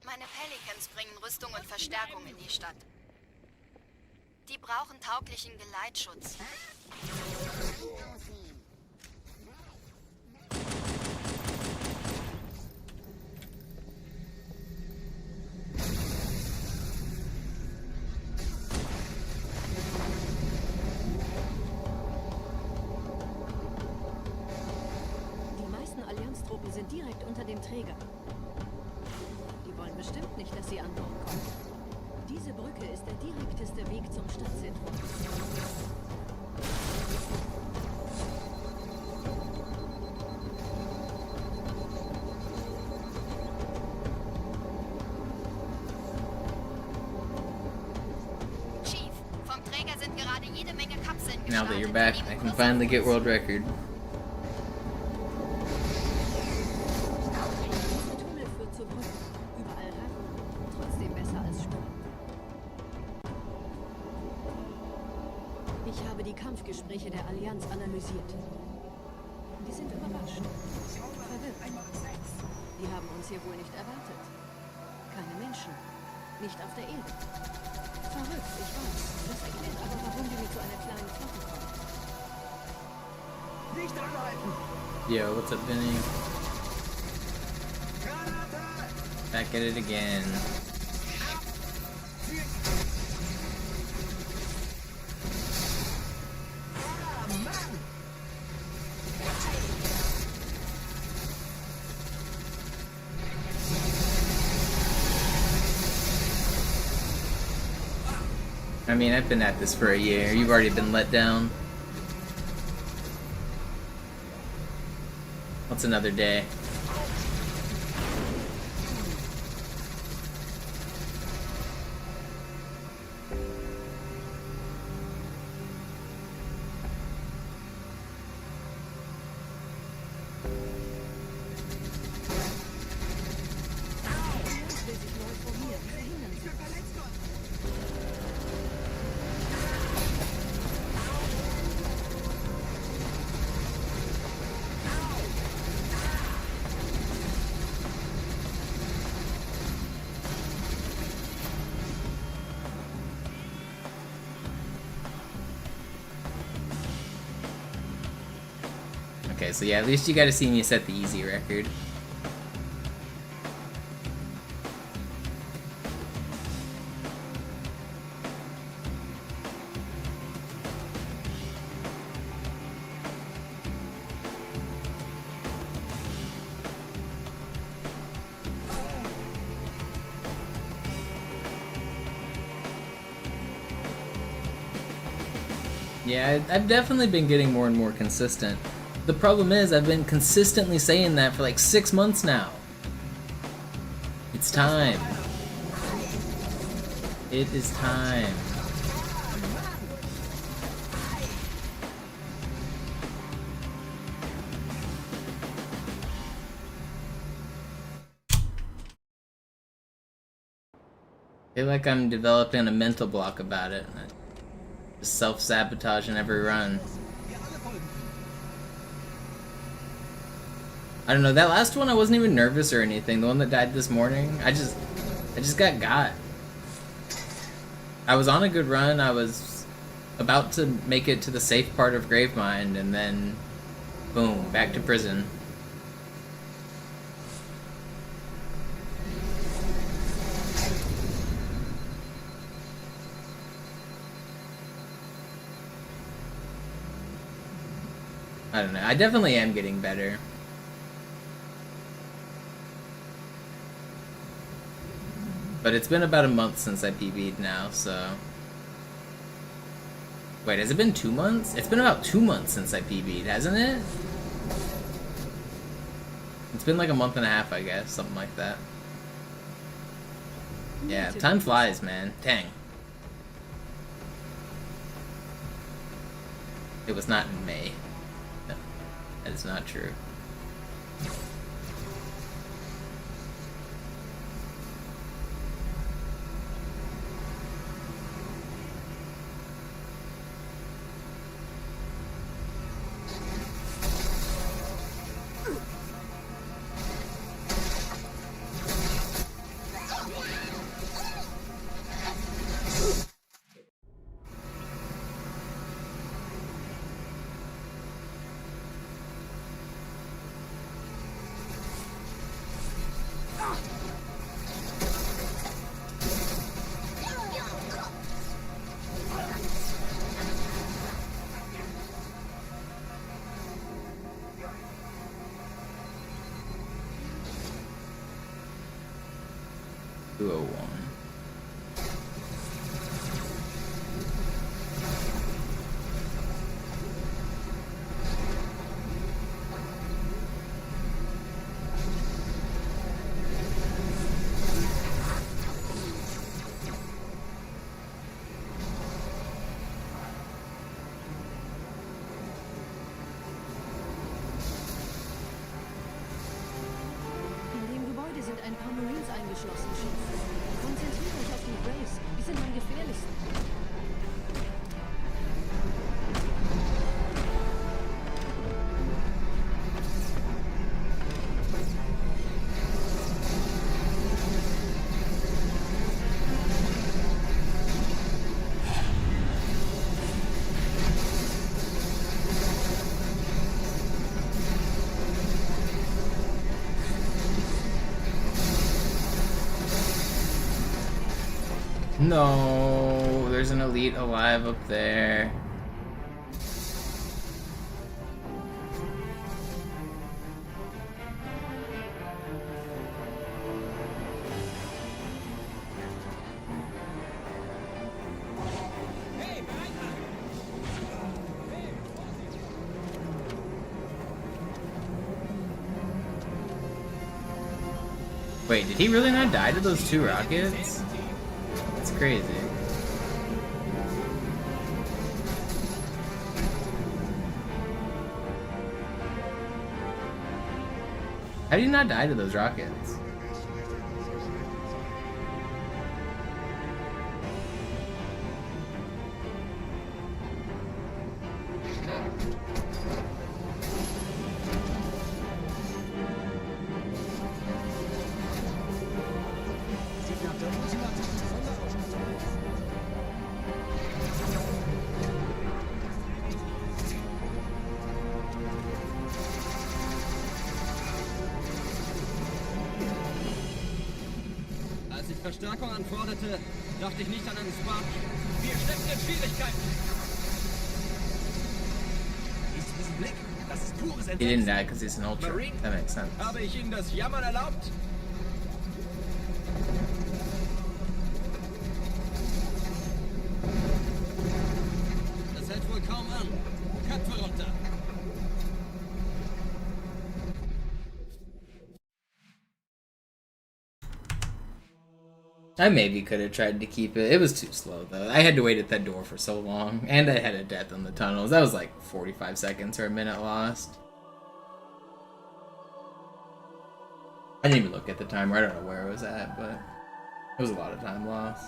Meine Pelicans bringen Rüstung und Verstärkung in die Stadt. Die brauchen tauglichen Geleitschutz. Die meisten Allianztruppen sind direkt unter dem Träger. Die wollen bestimmt nicht, dass sie an Bord kommen. Diese Brücke ist der direkteste Weg zum Stadtzentrum. Chief, vom Träger sind gerade jede Menge Kapseln Now that you're back, gestartet. I can finally get world record. Dieser Tunnel führt zur Brücke. Überall Ratten. Trotzdem besser als Sturm. Ich habe die Kampfgespräche der Allianz analysiert. Die sind überrascht. Verwirrt. Die haben uns hier wohl nicht erwartet. Keine Menschen. Nicht auf der Erde. Verrückt, ich weiß. Das erklärt aber, warum die mit so einer kleinen Flotte kommen. Nicht anhalten! Yo, what's up, Vinny? Back at it again. I mean, I've been at this for a year. You've already been let down. What's another day? Okay, so yeah, at least you got to see me set the easy record. Yeah, I've definitely been getting more and more consistent. The problem is, I've been consistently saying that for like 6 months now. It's time. It is time. I feel like I'm developing a mental block about it. Just self-sabotage in every run. I don't know, that last one I wasn't even nervous or anything. The one that died this morning, I just got. I was on a good run, I was about to make it to the safe part of Gravemind, and then boom, back to prison. I don't know, I definitely am getting better. But it's been about a month since I PB'd now, so... Wait, has it been 2 months? It's been about 2 months since I PB'd, hasn't it? It's been like a month and a half, I guess, something like that. Yeah, time flies, man. Dang. It was not in May. No, that is not true. 201. In dem Gebäude sind ein paar Marines eingeschlossen, Chief. Konzentriert euch auf die Graves. Die sind am gefährlichsten. No, there's an elite alive up there. Wait, did he really not die to those 2 rockets? That's crazy. How did he not die to those rockets? Als ich Verstärkung anforderte, dachte ich nicht an einen Spark. Wir stecken in Schwierigkeiten. Siehst du diesen Blick? Das ist pures He Entsetzen. didn't die because he's an ultra. Marine, That makes sense. habe ich Ihnen das Jammern erlaubt? Das hält wohl kaum an. Köpfe runter. I maybe could have tried to keep it. It was too slow though. I had to wait at that door for so long, and I had a death in the tunnels. That was like 45 seconds or a minute lost. I didn't even look at the timer. I don't know where it was at, but it was a lot of time lost.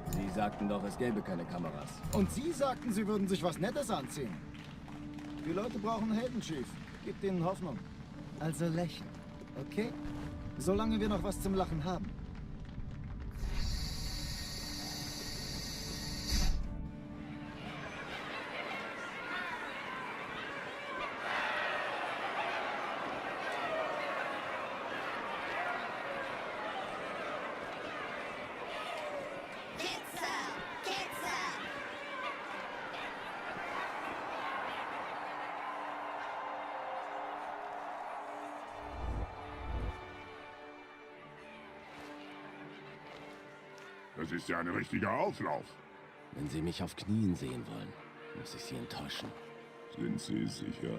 Sie sagten doch, es gäbe keine Kameras. Und Sie sagten, Sie würden sich was Nettes anziehen. Die Leute brauchen Helden, Chief. Gibt ihnen Hoffnung. Also lächeln, okay? Solange wir noch was zum Lachen haben. Das ist ja ein richtiger Auflauf. Wenn Sie mich auf Knien sehen wollen, muss ich Sie enttäuschen. Sind Sie sicher?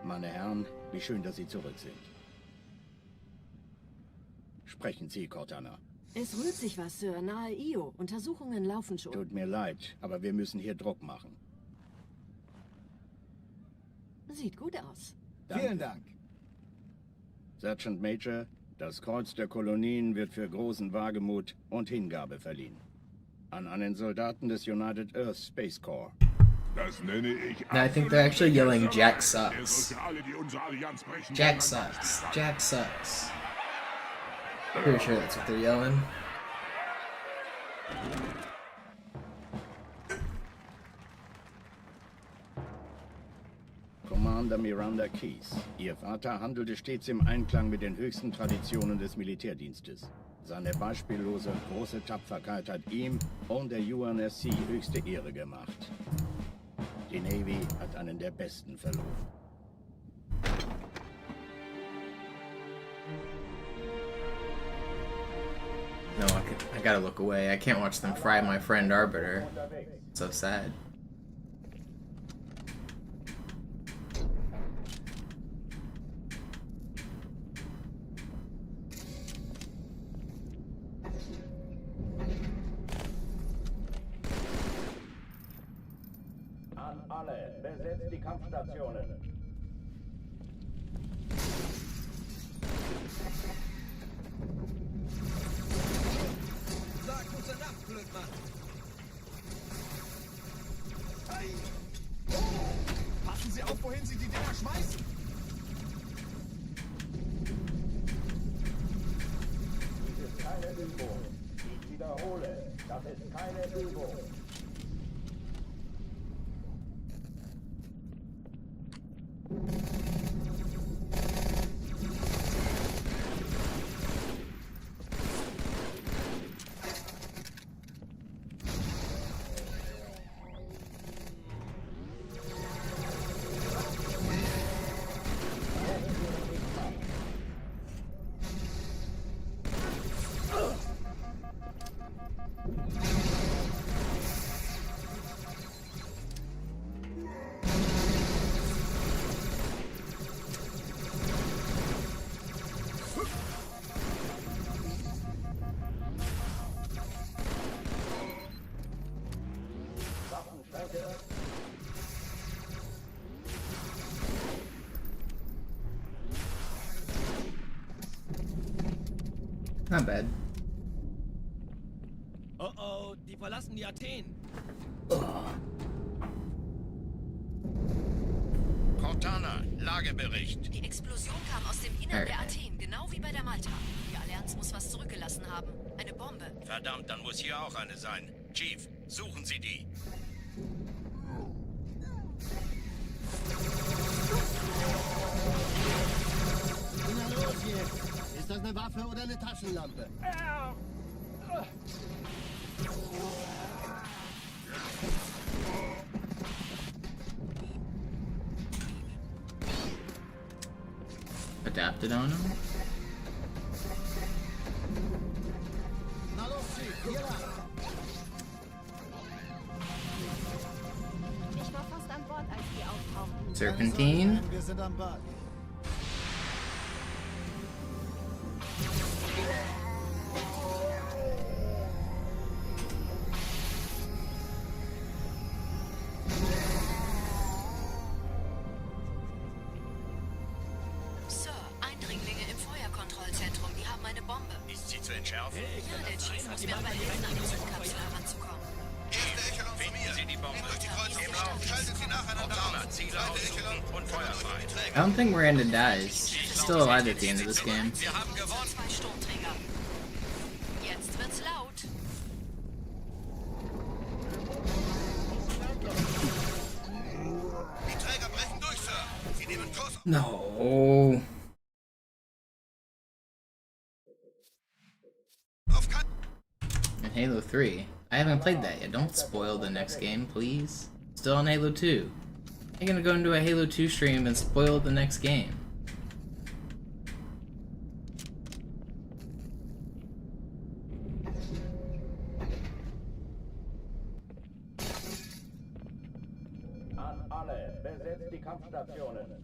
Meine Herren, wie schön, dass Sie zurück sind. Sprechen Sie, Cortana. Es rührt sich was, Sir. Nahe Io. Untersuchungen laufen schon. Tut mir leid, aber wir müssen hier Druck machen. Sieht gut aus. Danke. Vielen Dank. Sergeant Major, das Kreuz der Kolonien wird für großen Wagemut und Hingabe verliehen. An einen Soldaten des United Earth Space Corps. Das nenne ich... No, I think they're actually yelling Jack sucks. Er sollte alle, die unsere Allianz brechen, Jack sucks. Jack sucks. Pretty sure that's what they're yelling. Commander Miranda Keys. Ihr Vater handelte stets im Einklang mit den höchsten Traditionen des Militärdienstes. Seine beispiellose, große Tapferkeit hat ihm und der UNSC höchste Ehre gemacht. Die Navy hat einen der besten verloren. No, I gotta look away. I can't watch them fry my friend Arbiter. So sad. An alle, besetzt die Kampfstationen. Sag gute Nacht, Blödmann. Hey! Passen Sie auf, wohin Sie die Dinger schmeißen! Dies ist keine Übung. Ich wiederhole, das ist keine Übung. Not bad. Oh oh, die verlassen die Athen. Cortana, Lagebericht. Die Explosion kam aus dem Innern der Athen, genau wie bei der Malta. Die Allianz muss was zurückgelassen haben. Eine Bombe. Verdammt, dann muss hier auch eine sein. Chief, suchen Sie die. Na los jetzt! Ist das eine Waffe oder eine Taschenlampe? Adapted on him? Na los, Chief, hier lang! Ich war fast an Bord, als die auftauchten. Serpentine? Wir sind am Bad. Sir, Eindringlinge im Feuerkontrollzentrum. Die haben eine Bombe. Ist sie zu entschärfen? Ja, der Chief muss mir aber helfen, an die Zündkapsel heranzukommen. Finden Sie die Bombe. Im Lauf. Schaltet sie nacheinander auf. Ziele aussuchen und Feuer frei. I don't think Miranda dies. She's still alive at the end of this game. Wir haben gewonnen. 2 Sturmträger. Jetzt wird's laut. Die Träger brechen durch, Sir. Sie nehmen Kurs. No. And Halo 3. I haven't played that yet. Don't spoil the next game, please. Still on Halo 2. I'm gonna go into a Halo 2 stream and spoil the next game. An alle, besetzt die Kampfstationen.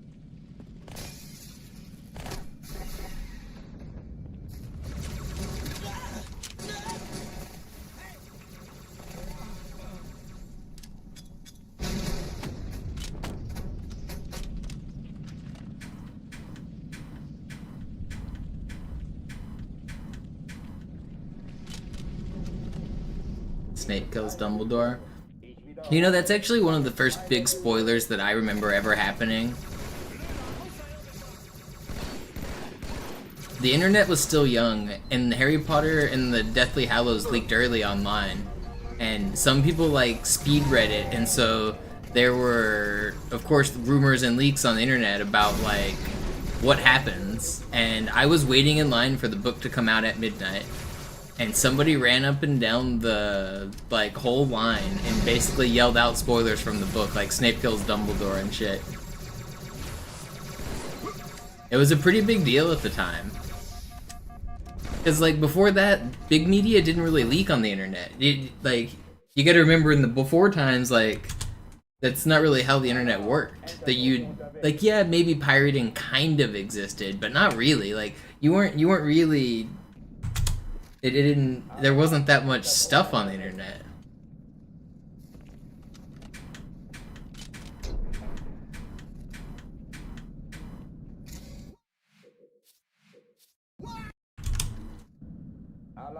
Snape kills Dumbledore. You know, that's actually one of the first big spoilers that I remember ever happening. The internet was still young, and Harry Potter and the Deathly Hallows leaked early online. And some people, like, speedread it, and so there were, of course, rumors and leaks on the internet about, like, what happens. And I was waiting in line for the book to come out at midnight. And somebody ran up and down the, like, whole line and basically yelled out spoilers from the book, like Snape kills Dumbledore and shit. It was a pretty big deal at the time. Because, like, before that, big media didn't really leak on the internet. Like, you gotta remember in the before times, like, that's not really how the internet worked. That you'd, like, yeah, maybe pirating kind of existed, but not really. Like, you weren't really... It didn't... There wasn't that much stuff on the internet.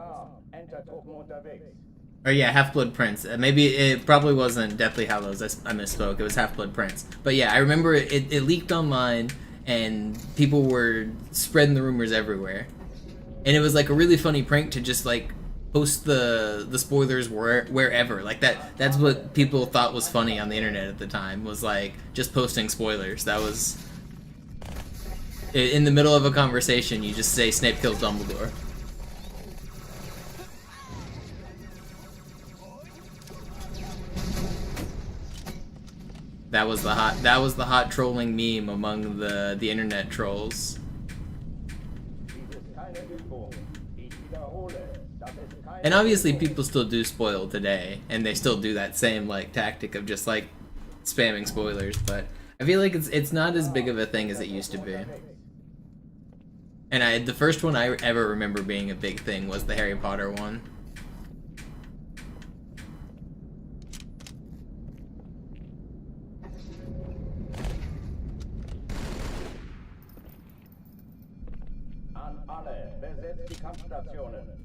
Alarm. Entertruppen unterwegs. Or yeah, Half-Blood Prince. Maybe it probably wasn't Deathly Hallows. I misspoke. It was Half-Blood Prince. But yeah, I remember it leaked online, and people were spreading the rumors everywhere. And it was like a really funny prank to just like post the spoilers wherever. Like that's what people thought was funny on the internet at the time, was like just posting spoilers. That was in the middle of a conversation, you just say Snape kills Dumbledore. That was the hot trolling meme among the internet trolls. And obviously people still do spoil today, and they still do that same like tactic of just like spamming spoilers, but I feel like it's not as big of a thing as it used to be. And the first one I ever remember being a big thing was the Harry Potter one. An alle, besetzt die Kampfstationen.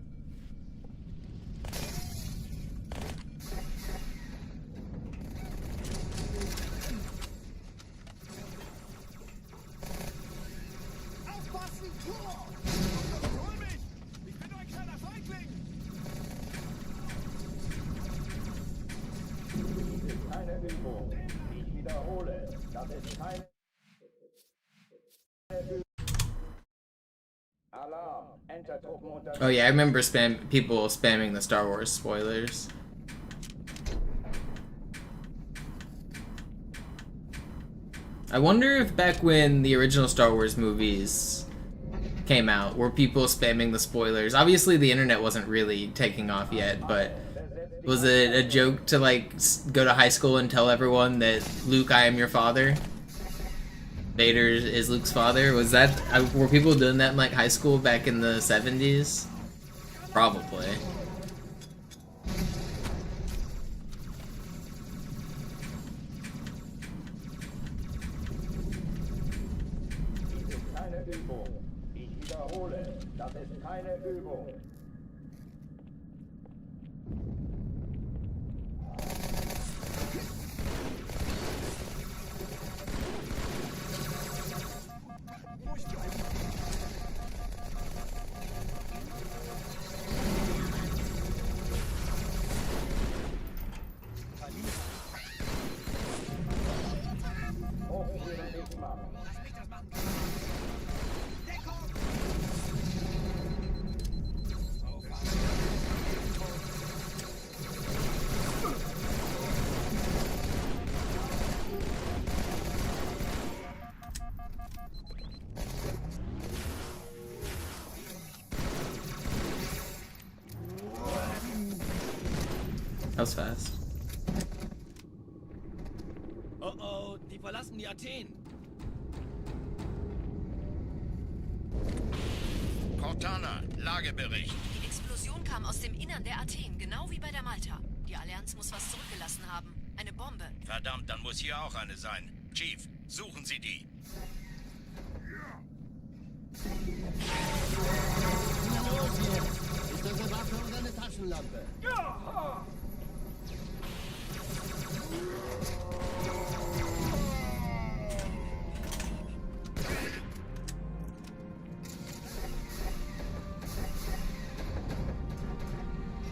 Oh yeah, I remember people spamming the Star Wars spoilers. I wonder if back when the original Star Wars movies came out, were people spamming the spoilers? Obviously the internet wasn't really taking off yet, but was it a joke to like go to high school and tell everyone that Luke, I am your father? Vader is Luke's father? Was that, were people doing that in like high school back in the 70s? Probably. That was fast. Oh oh, die verlassen die Athen. Cortana, Lagebericht. Die Explosion kam aus dem Innern der Athen, genau wie bei der Malta. Die Allianz muss was zurückgelassen haben. Eine Bombe. Verdammt, dann muss hier auch eine sein. Chief, suchen Sie die. Na los jetzt! Ist das eine Waffe oder eine Taschenlampe? Ja!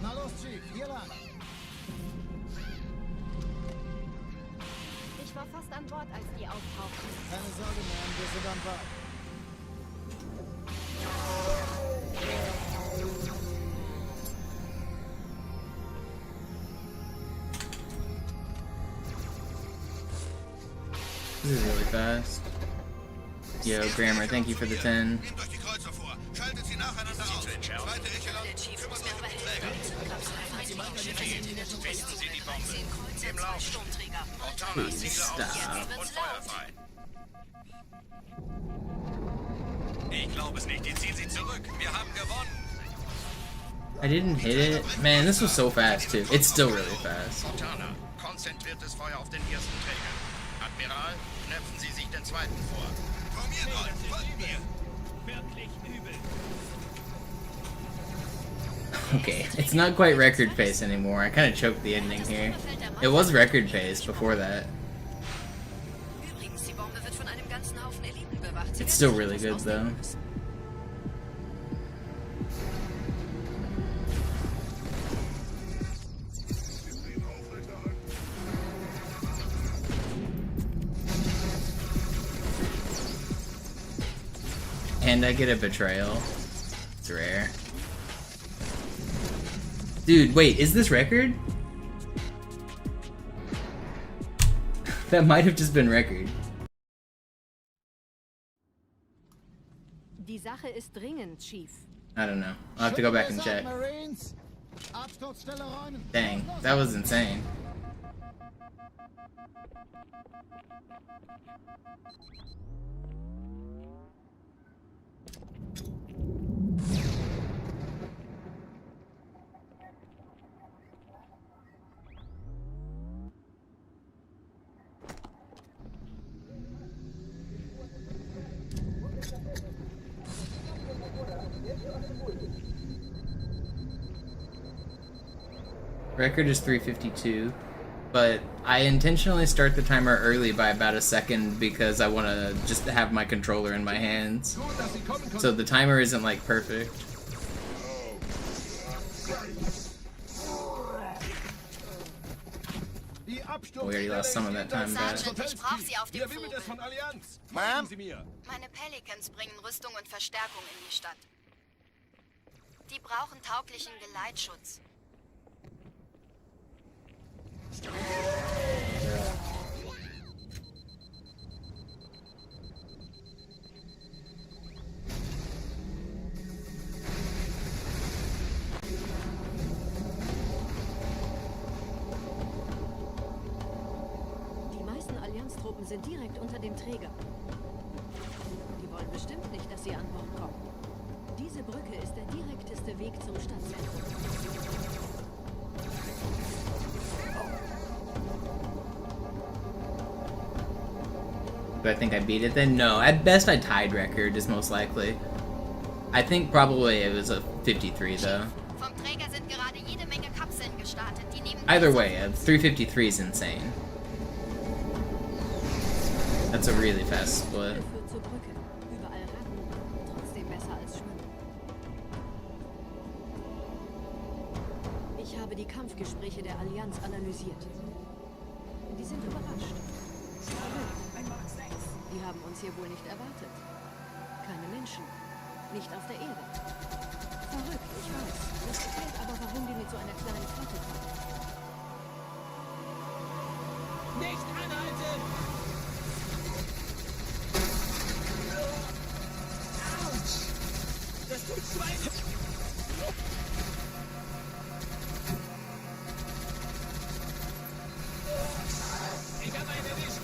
Na los, Chief, hier lang! Ich war fast an Bord, als die auftauchten. Keine Sorge, Mann, wir sind am Bord. This is really fast. Yo, Grammar, thank you for the 10. Nehmt euch die Kreuzer vor. Schaltet sie nacheinander aus. Zweite Echelon, kümmert euch um die Träger. Fechten Sie die Bombe. Im Lauf. Cortana, Ziele auf und Feuer frei. Ich glaube es nicht. Die ziehen sie zurück. Wir haben gewonnen. I didn't hit it. Man, this was so fast too. It's still really fast. Cortana, konzentriertes Feuer auf den ersten Träger. Admiral, knöpfen Sie sich den zweiten vor. Formiert euch, folgt mir! Wirklich übel. Okay, it's not quite record pace anymore. I kind of choked the ending here. It was record pace before that. Übrigens, die Bombe wird von einem ganzen Haufen Eliten bewacht. It's still really good though. And I get a betrayal. It's rare. Dude, wait, is this record? That might have just been record. Die Sache ist dringend, Chief. I don't know. I'll have to go back and check. Dang, that was insane. Record is 3:52, but I intentionally start the timer early by about a second because I want to just have my controller in my hands. So the timer isn't like perfect. We already lost some of that time back. Sergeant, ich brauch sie auf dem Vogel. Ma'am? Meine Pelicans bringen Rüstung und Verstärkung in die Stadt. Die brauchen tauglichen Geleitschutz. Die meisten Allianztruppen sind direkt unter dem Träger. Die wollen bestimmt nicht, dass sie an Bord kommen. Diese Brücke ist der direkteste Weg zum Stadtzentrum. Do I think I beat it then? No, at best I tied record is most likely. I think probably it was a 53 though. Vom Träger sind gerade jede Menge Kapseln gestartet, die neben Either way, 353 is insane. That's a really fast split. Führt zur Brücke. Überall Ratten. Trotzdem besser als Schwimmen. Ich habe die Kampfgespräche der Allianz analysiert. Die sind überrascht. Die haben uns hier wohl nicht erwartet. Keine Menschen. Nicht auf der Erde. Verrückt, ich weiß. Das erklärt aber, warum die mit so einer kleinen Flotte kommen. Nicht anhalten! Autsch! Das tut Schweine! Ich habe einen erwischt!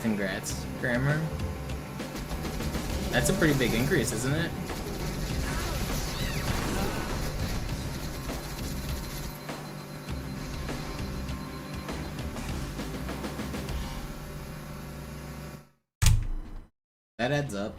Congrats, Grammar. That's a pretty big increase, isn't it? That adds up.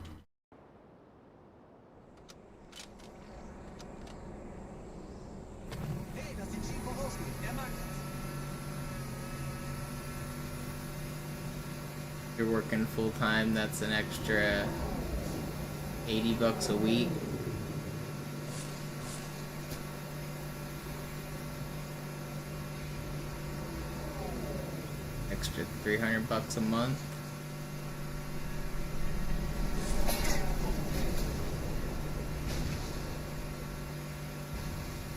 If you're working full time, that's an extra $80 a week. Extra $300 a month.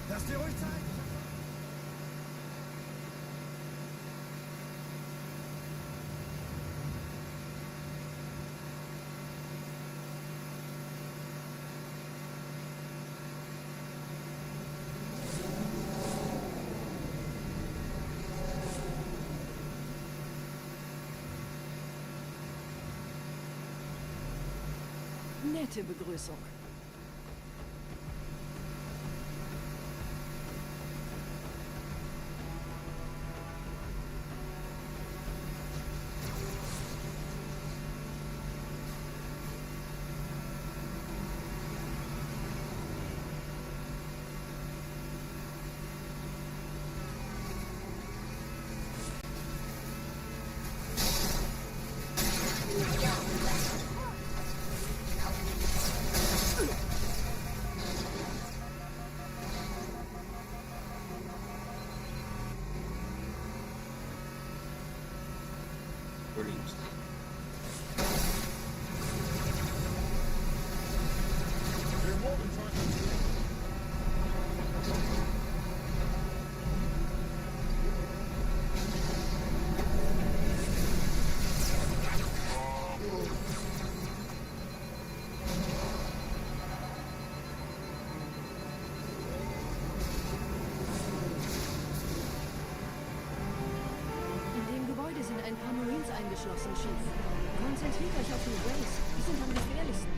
Lass dir ruhig Zeit. Nette Begrüßung. Ein paar Marines eingeschlossen, Chief. Konzentriert euch auf die Ways. Die sind am gefährlichsten.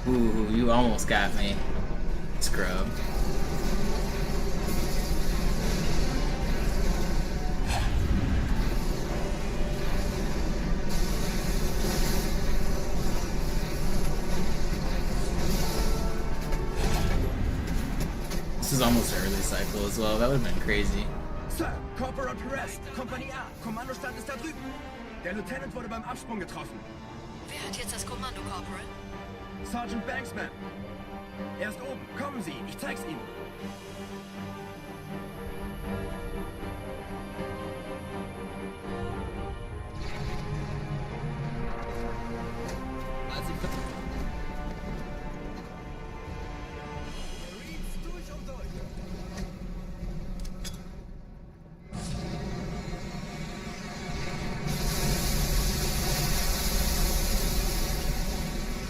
Ooh, you almost got me, scrub. This is almost an early cycle as well. That would have been crazy. Sir, Corporal Perez, Kompanie A. Kommandostand ist da drüben. Der Lieutenant wurde beim Absprung getroffen. Wer hat jetzt das Kommando, Corporal? Sergeant Banksman. Er ist oben. Kommen Sie, ich zeig's Ihnen.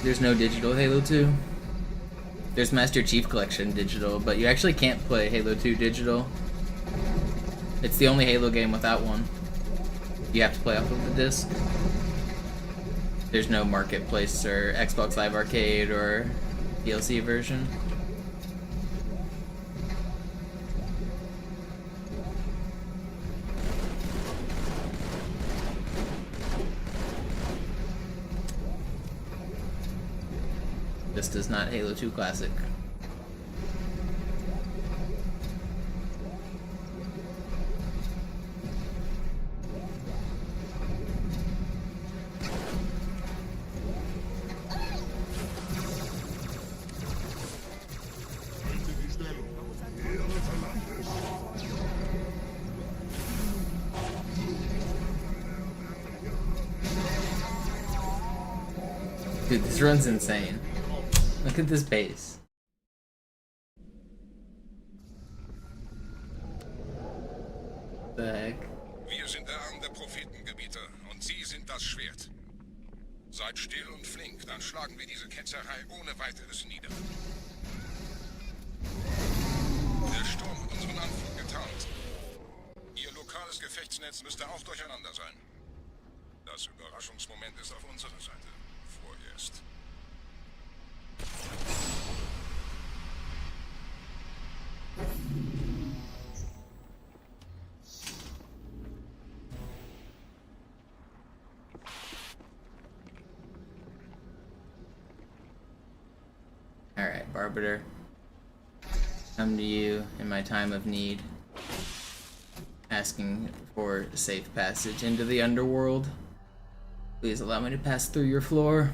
There's no digital Halo 2. There's Master Chief Collection digital, but you actually can't play Halo 2 digital. It's the only Halo game without one. You have to play off of the disc. There's no Marketplace or Xbox Live Arcade or DLC version. This is not Halo 2 Classic. Dude, this run's insane. Look at this base. The heck? Wir sind der Arm der Prophetengebieter und Sie sind das Schwert. Seid still und flink, dann schlagen wir diese Ketzerei ohne weiteres nieder. Der Sturm hat unseren Anflug getarnt. Ihr lokales Gefechtsnetz müsste auch durcheinander sein. Das Überraschungsmoment ist auf unserer Seite. Vorerst. Arbiter. Come to you in my time of need, asking for safe passage into the underworld. Please allow me to pass through your floor.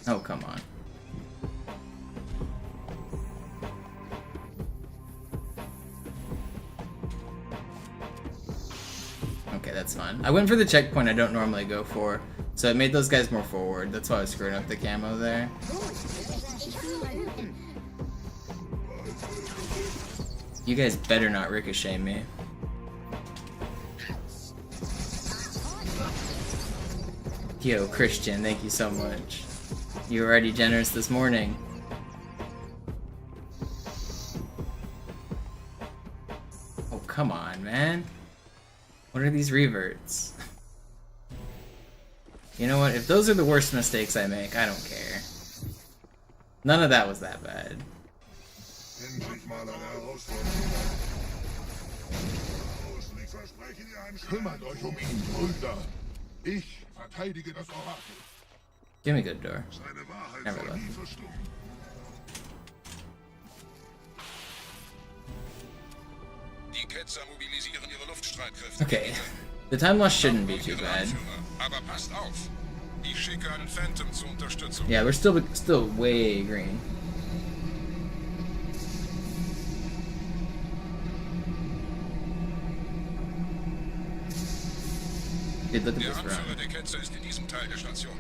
Oh, come on. Okay, that's fine. I went for the checkpoint I don't normally go for, so it made those guys more forward. That's why I was screwing up the camo there. You guys better not ricochet me. Yo, Christian, thank you so much. You were already generous this morning. Oh, come on, man. What are these reverts? You know what? If those are the worst mistakes I make, I don't care. None of that was that bad. Kümmert euch ihn, Brüder. Ich verteidige das Orakel. Give me good door. Never left. Die Ketzer mobilisieren ihre Luftstreitkräfte. Okay, the time loss shouldn't be too bad. Aber passt auf. Ich schicke einen Phantom zur Unterstützung. Yeah, we're still way green. Dude, look at this run. Der Ketzer ist in diesem Teil der Station.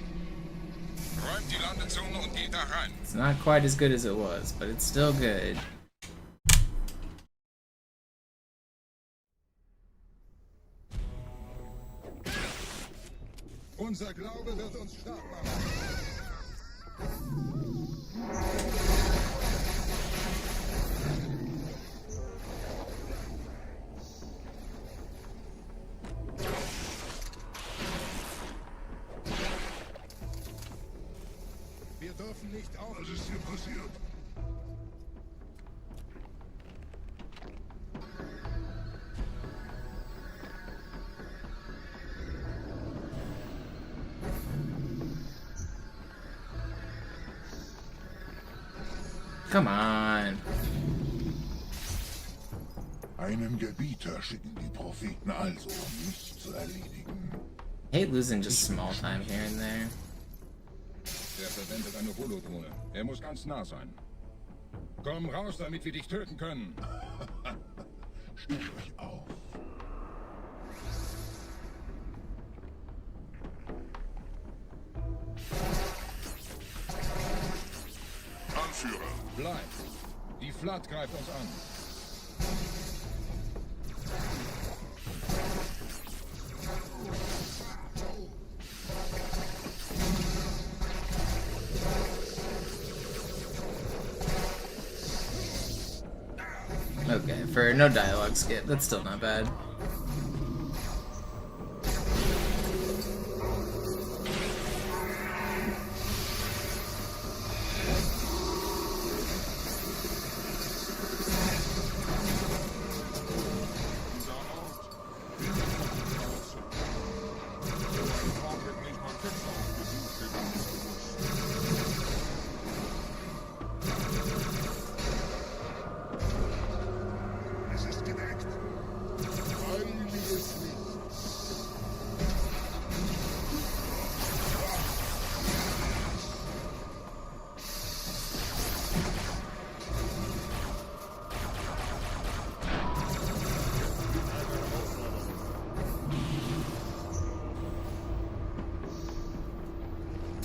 Räumt die Landezone und geht da rein. It's not quite as good as it was, but it's still good. Unser Glaube wird uns stark machen. Wir dürfen nicht auf. Was ist hier passiert? Come on. Einen Gebieter schicken die Propheten also, um mich zu erledigen. Hate losing just small time here and there. Er verwendet eine Holodrohne. Er muss ganz nah sein. Komm raus, damit wir dich töten können. Stellt euch auf. Anführer. Bleib. Die Flat greift uns an. Okay, for no dialogue skip, that's still not bad.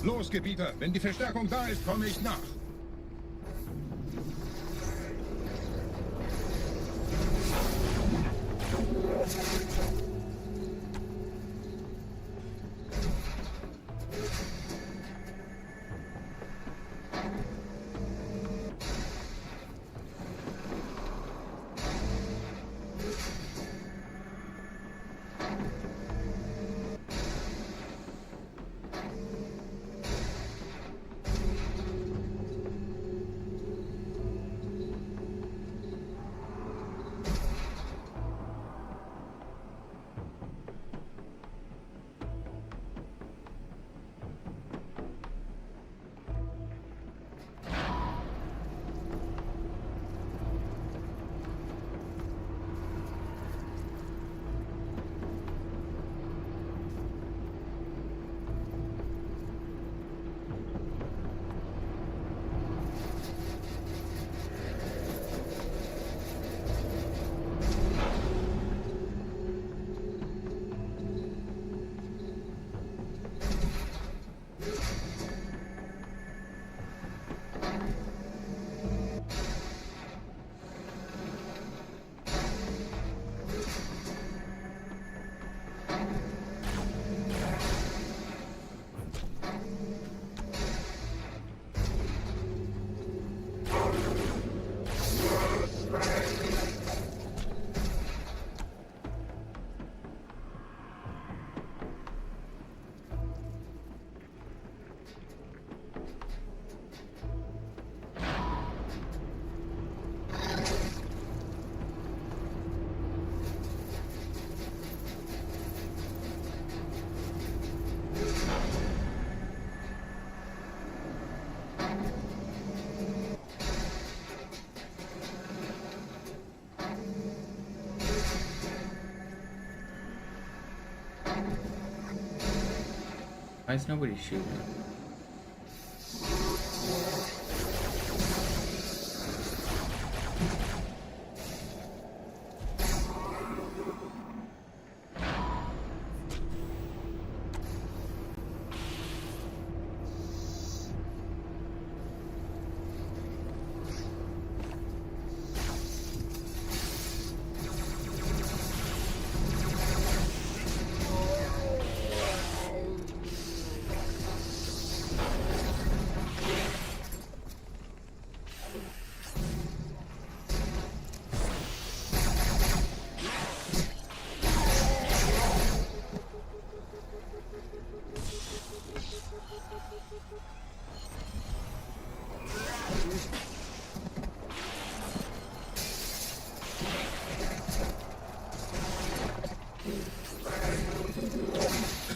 Los, Gebieter, wenn die Verstärkung da ist, komme ich nach. Why is nobody shooting?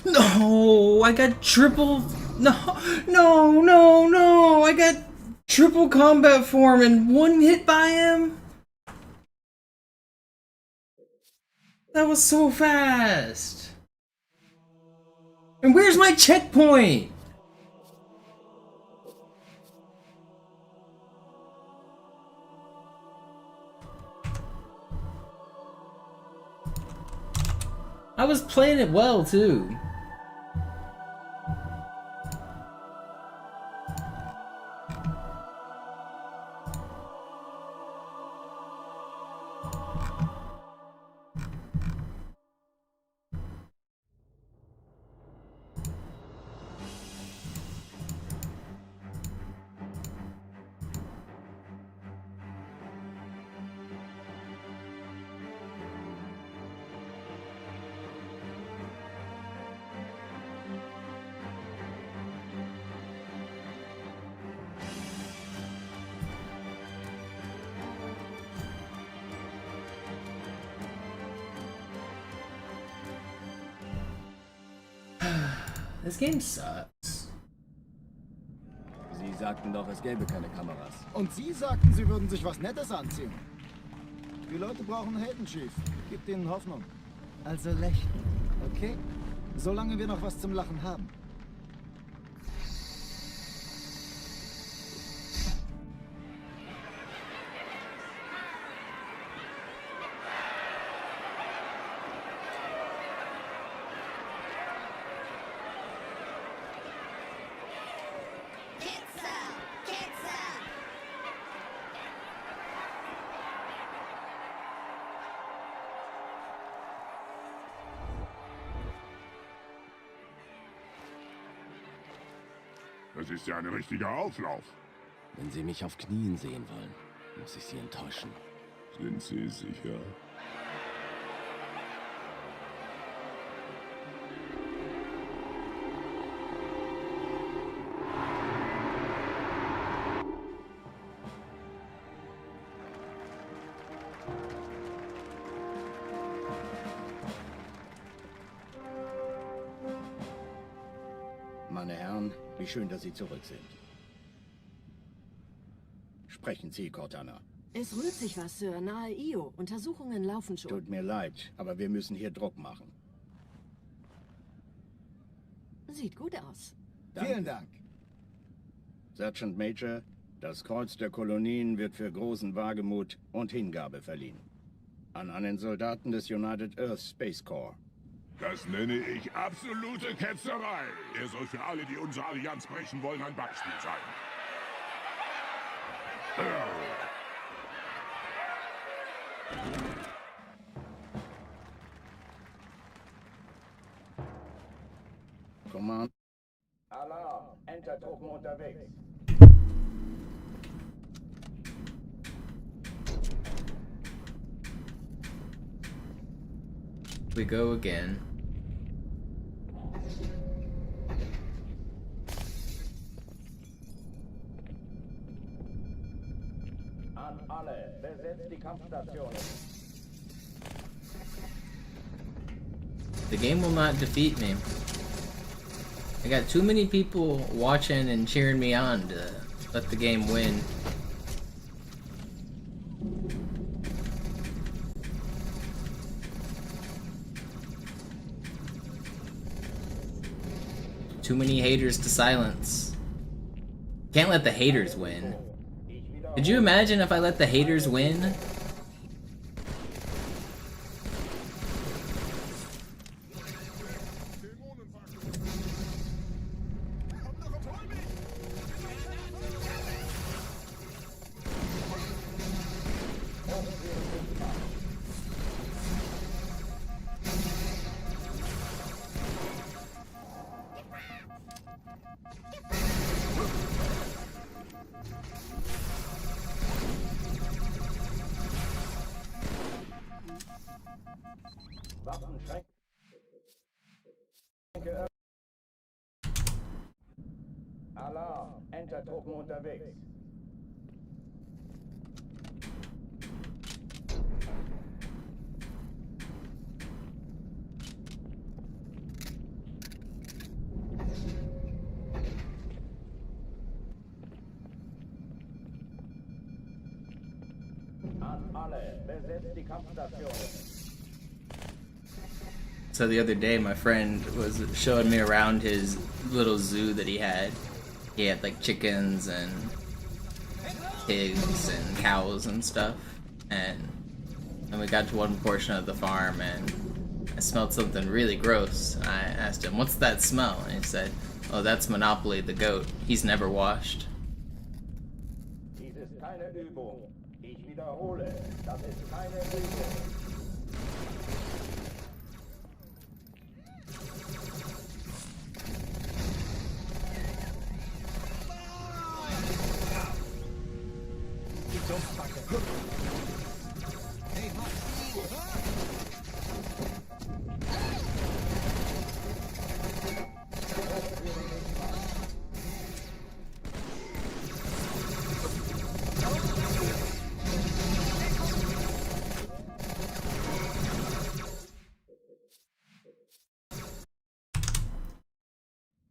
No, I got triple. No! I got triple combat form and one hit by him. That was so fast. And where's my checkpoint? I was playing it well too. This game sucks. Sie sagten doch, es gäbe keine Kameras. Und Sie sagten, Sie würden sich was Nettes anziehen. Die Leute brauchen Helden, Chief. Gibt ihnen Hoffnung. Also lächeln, okay? Solange wir noch was zum Lachen haben. Das ist ja ein richtiger Auflauf. Wenn Sie mich auf Knien sehen wollen, muss ich Sie enttäuschen. Sind Sie sicher? Meine Herren, wie schön, dass Sie zurück sind. Sprechen Sie, Cortana. Es rührt sich was, Sir, nahe Io. Untersuchungen laufen schon. Tut mir leid, aber wir müssen hier Druck machen. Sieht gut aus. Danke. Vielen Dank. Sergeant Major, das Kreuz der Kolonien wird für großen Wagemut und Hingabe verliehen. An einen Soldaten des United Earth Space Corps. Das nenne ich absolute Ketzerei. Er soll für alle, die unsere Allianz brechen wollen, ein Beispiel sein. Command. Alarm! Entertruppen unterwegs. We go again. An alle, besetzt die Kampfstationen. The game will not defeat me. I got too many people watching and cheering me on to let the game win. Too many haters to silence. Can't let the haters win. Could you imagine if I let the haters win? Alarm, Entertruppen unterwegs. An alle, besetzt die Kampfstation. So the other day, my friend was showing me around his little zoo that he had. He had like chickens and pigs and cows and stuff. And we got to one portion of the farm and I smelled something really gross. I asked him, "What's that smell?" And he said, "Oh, that's Monopoly the goat. He's never washed." Dies ist keine Übung. Ich wiederhole, das ist keine Übung.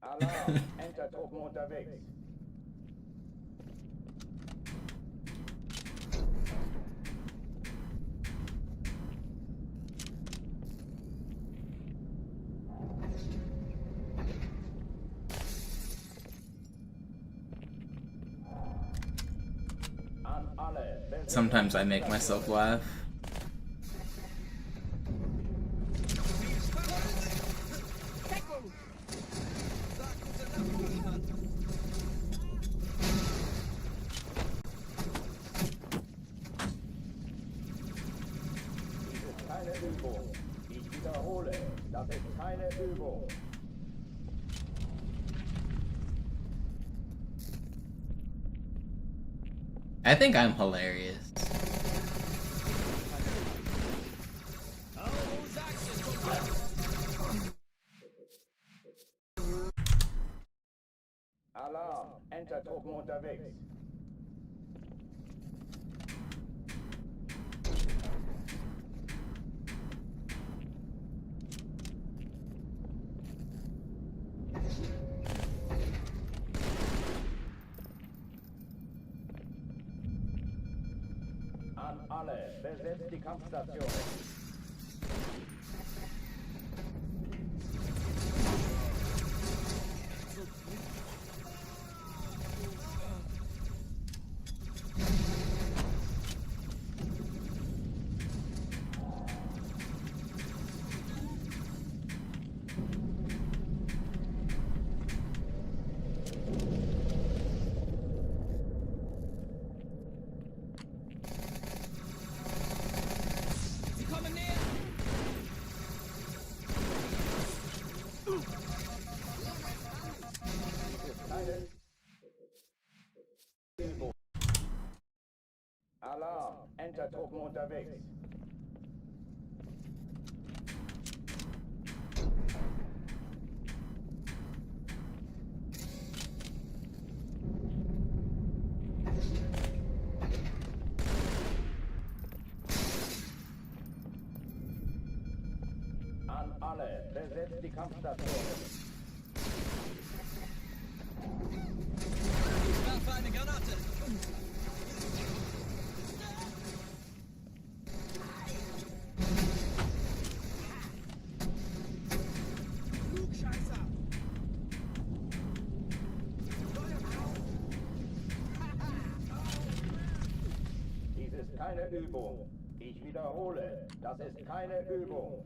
Alarm, Entertruppen unterwegs. Sometimes I make myself laugh. Keine Übung. Ich wiederhole, das ist keine Übung. I think I'm hilarious. Alarm, Entertruppen unterwegs. An alle, besetzt die Kampfstation. Alarm, Entertruppen unterwegs. An alle, besetzt die Kampfstation. Ich werfe eine Granate. keine Übung. Ich wiederhole, das ist keine Übung.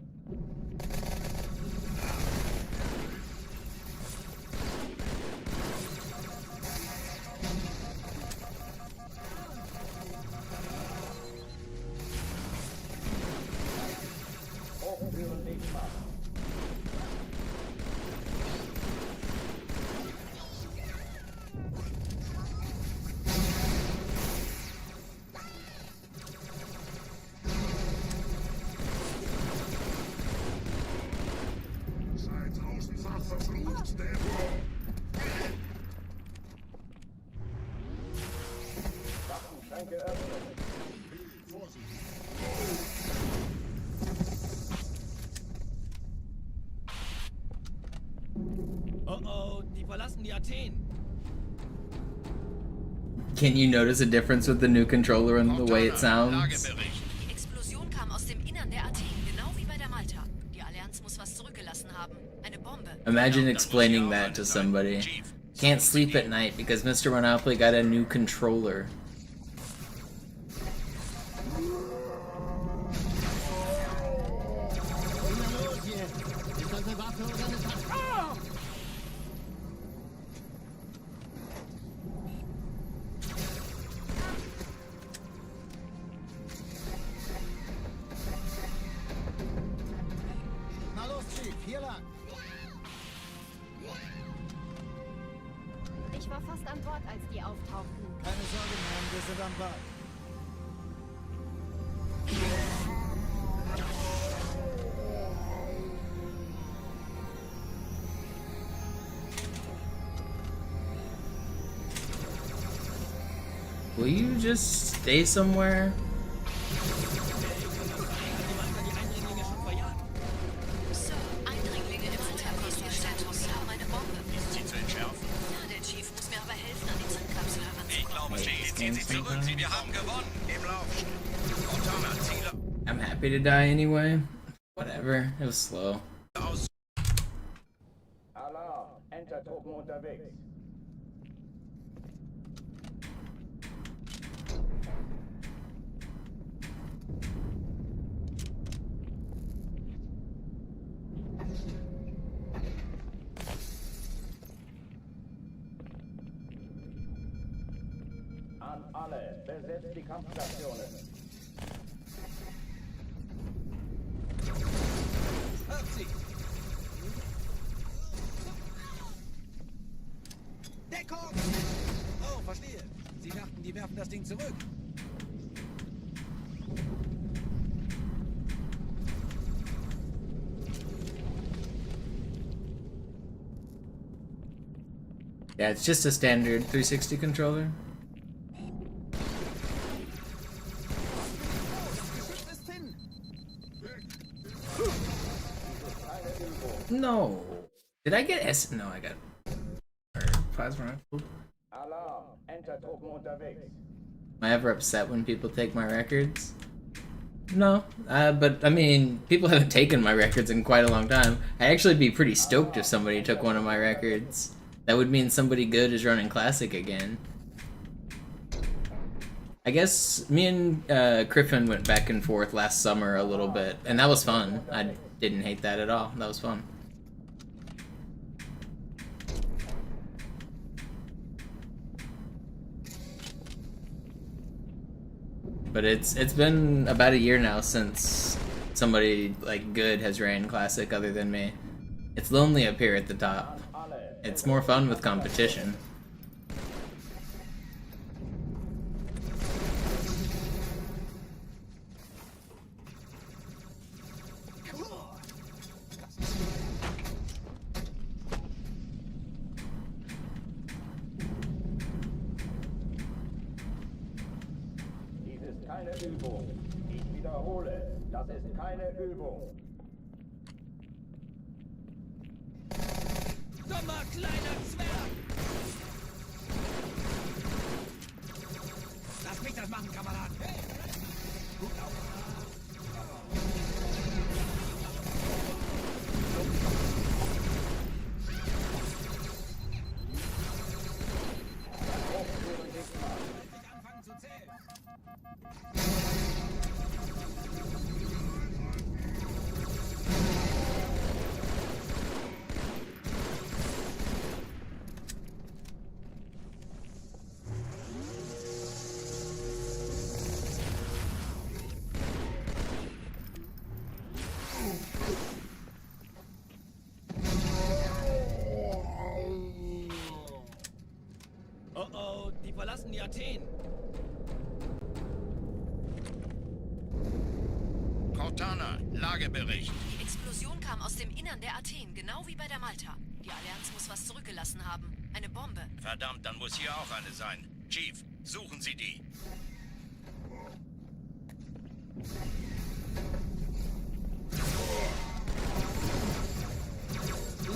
Hochführen nicht machen. Waffenschränke öffnen. Oh oh, die verlassen die Athen. Can you notice a difference with the new controller and the way it sounds? Die Explosion kam aus dem Innern der Athen, genau wie bei der Malta. Die Allianz muss was zurückgelassen haben. Eine Bombe. Imagine explaining that to somebody. Can't sleep at night because MisterMonopoli got a new controller. Na los, Chief, hier lang. Ich war fast an Bord, als die auftauchten. Keine Sorge, Mann, wir sind am Ball. Will you just stay somewhere? Sir, Eindringlinge im Unterkosmos-Status haben eine Bombe. Ist sie zu entschärfen? Ja, der Chief muss mir aber helfen, an die Zündkapsel heranzukommen. Ich glaube, Sie ziehen sich zurück. Wir haben gewonnen. Im Lauf. Cortana, Ziele. I'm happy to die anyway. Whatever, it was slow. Alarm, Entertruppen unterwegs. An alle, besetzt die Kampfstationen. Hört sie! Deckung! Oh, verstehe. Sie dachten, die werfen das Ding zurück. Yeah, it's just a standard 360 controller. No. Did I get S? No, I got plasma rifle. Alarm, Entertruppen unterwegs. Am I ever upset when people take my records? No, but I mean, people haven't taken my records in quite a long time. I'd actually be pretty stoked if somebody took one of my records. That would mean somebody good is running Classic again. I guess me and Griffin went back and forth last summer a little bit, and that was fun. I didn't hate that at all. That was fun. But it's been about a year now since somebody like good has ran Classic other than me. It's lonely up here at the top. It's more fun with competition. Dies ist keine Übung. Ich wiederhole, das ist keine Übung. Dummer kleiner Zwerg! Lass mich das machen, Kamerad! Hey. Gut auf. Anfangen zu zählen. Athen. Cortana, Lagebericht. Die Explosion kam aus dem Innern der Athen, genau wie bei der Malta. Die Allianz muss was zurückgelassen haben. Eine Bombe. Verdammt, dann muss hier auch eine sein. Chief, suchen Sie die.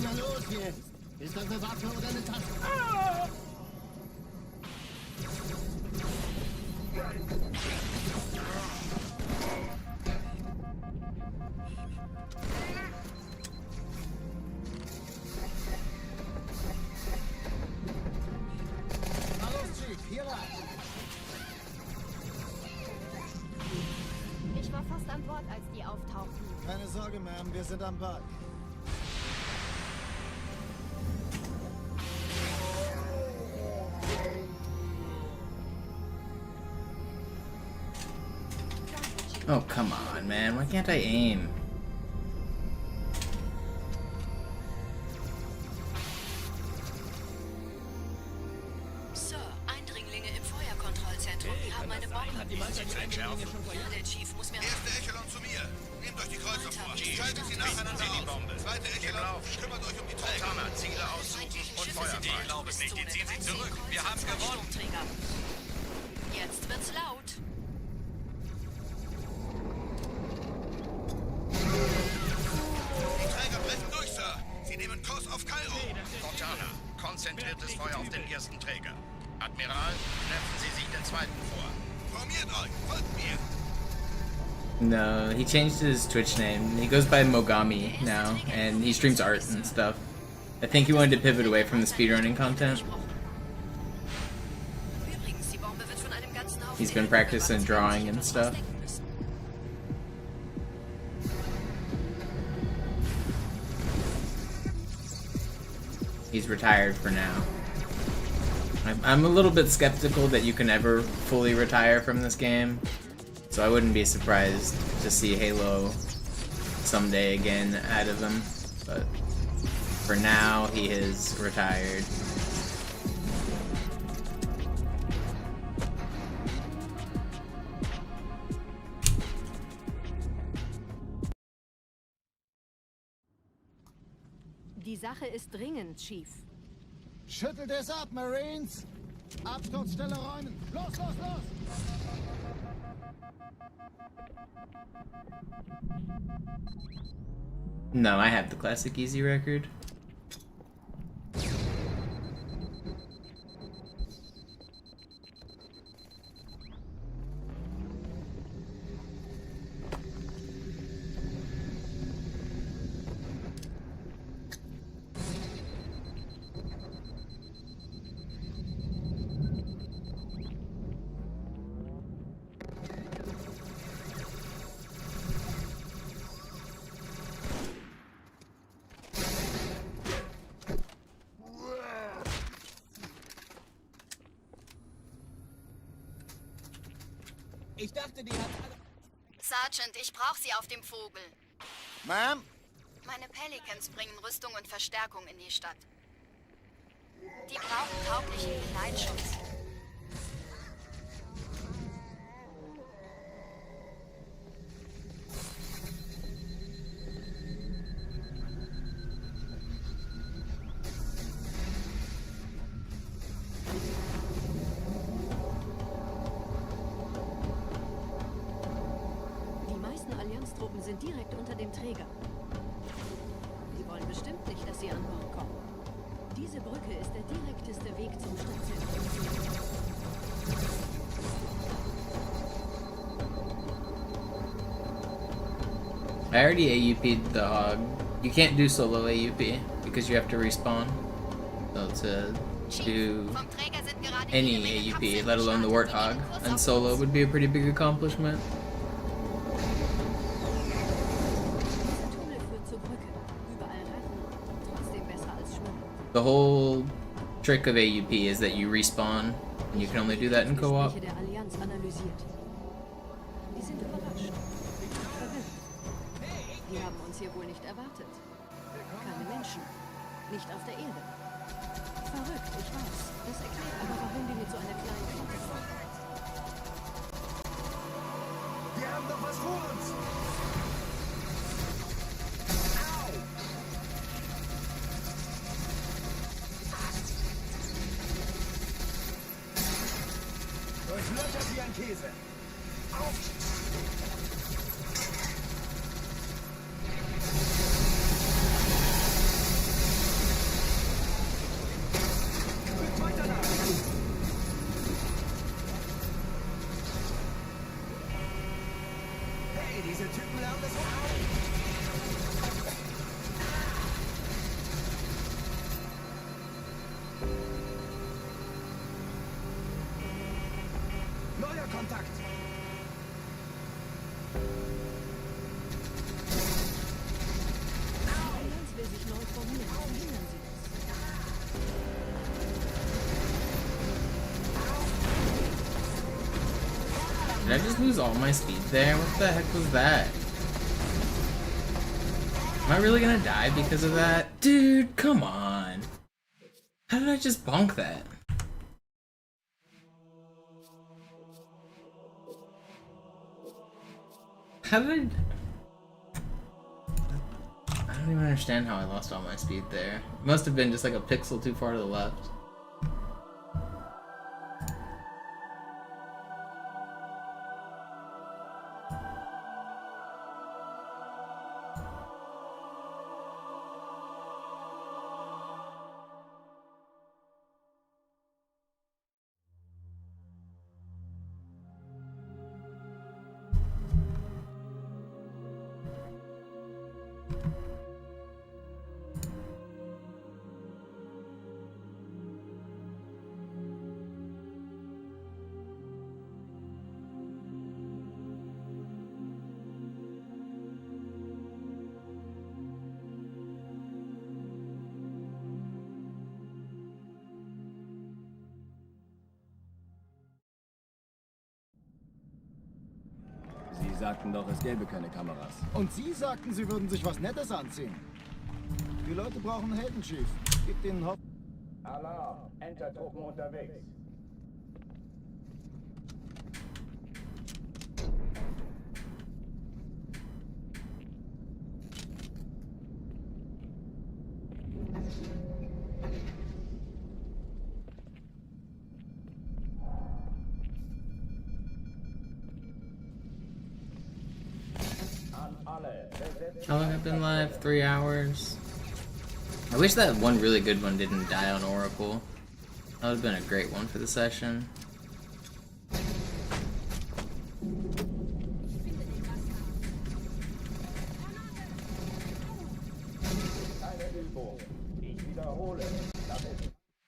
Na los jetzt! Ist das eine Waffe oder eine Taste? Na los, Chief, hier rein. Ich war fast an Bord, als die auftauchten. Keine Sorge, Ma'am, wir sind am Ball. Oh, come on, man. Why can't I aim? Sir, Eindringlinge im Feuerkontrollzentrum. Die haben eine Bombe. Hat die Mannschaft die Eindringlinge schon Ja, der Chief muss mir... Erste Echelon zu mir. Nehmt euch die Kreuzer vor. Schaltet sie nacheinander die aus. Bombe. Zweite Echelon, kümmert euch um die Träger. Cortana, Ziele aussuchen und Feuer Die fahren. glaube ich nicht, die ziehen sich zurück. Wir haben gewonnen. Jetzt wird's laut. Die Träger brechen durch, Sir. Sie nehmen Kurs auf Kairo. Cortana, konzentriertes Feuer auf den ersten Träger. Admiral, knöpfen Sie sich den zweiten vor. Formiert euch, folgt mir. No, he changed his Twitch name. He goes by Mogami now, and he streams art and stuff. I think he wanted to pivot away from the speedrunning content. Übrigens, die Bombe wird von einem ganzen Haufen... He's been practicing drawing and stuff. He's retired for now. I'm a little bit skeptical that you can ever fully retire from this game, so I wouldn't be surprised to see Halo someday again out of him, but for now he is retired. Die Sache ist dringend, Chief. Schüttelt es ab, Marines! Absturzstelle räumen! Los, los, los! No, I have the classic easy record. Ich dachte, die hat... Sergeant, ich brauche Sie auf dem Vogel. Ma'am? Meine Pelicans bringen Rüstung und Verstärkung in die Stadt. Die brauchen tauglichen Geleitschutz. Die meisten Allianztruppen sind direkt unter dem Träger. Sie wollen bestimmt nicht, dass sie an Bord kommen. Diese Brücke ist der direkteste Weg zum Stadtzentrum. I already AUP'd the Hog. You can't do solo AUP because you have to respawn. So to do any AUP, let alone the Warthog, and solo would be a pretty big accomplishment. The whole trick of AUP is that you respawn, and you can only do that in co-op. Die sind überrascht. Verwirrt. Die haben uns hier wohl nicht erwartet. Keine Menschen. Nicht auf der Erde. Verrückt, ich weiß. Das erklärt aber, warum die mit so einer kleinen Flotte kommen. Wir haben doch was vor uns! Au! Durchlöchert wie ein Käse. Auf! Rückt weiter nach! Hey, diese Typen lernen das Neuer Kontakt! Die Allianz will sich neu formieren. Verhindern Sie das. Did I just lose all my speed there? What the heck was that? Am I really gonna die because of that? Dude, come on. How did I just bonk that? How did I don't even understand how I lost all my speed there. It must have been just like a pixel too far to the left. Sie sagten doch, es gäbe keine Kameras. Und Sie sagten, Sie würden sich was Nettes anziehen. Die Leute brauchen Helden, Chief. Gibt ihnen Hoffnung. Alarm! Entertruppen unterwegs. How long have I been live? 3 hours. I wish that one really good one didn't die on Oracle. That would have been a great one for the session.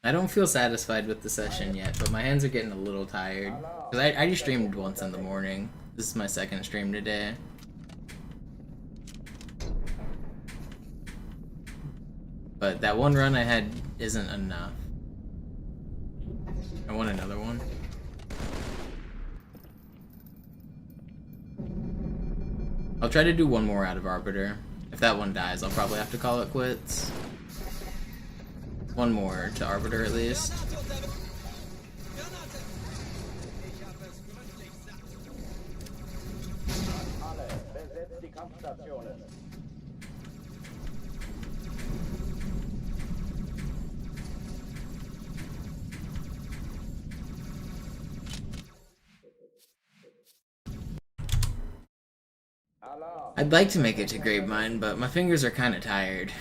I don't feel satisfied with the session yet, but my hands are getting a little tired. Because I just streamed once in the morning. This is my second stream today. But that one run I had isn't enough. I want another one. I'll try to do one more out of Arbiter. If that one dies, I'll probably have to call it quits. One more to Arbiter at least. I'd like to make it to Gravemind, but my fingers are kind of tired.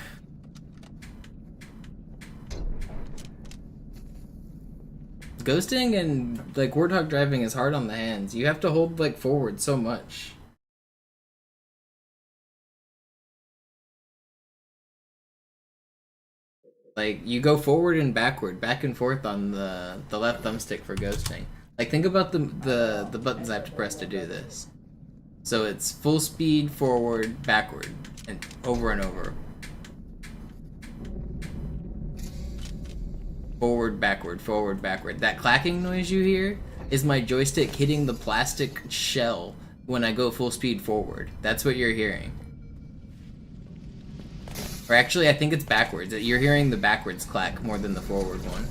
Ghosting and like Warthog driving is hard on the hands. You have to hold like forward so much. Like you go forward and backward, back and forth on the left thumbstick for ghosting. Like think about the buttons I have to press to do this. So it's full speed, forward, backward, and over and over. Forward, backward, forward, backward. That clacking noise you hear is my joystick hitting the plastic shell when I go full speed forward. That's what you're hearing. Or actually, I think it's backwards. You're hearing the backwards clack more than the forward one.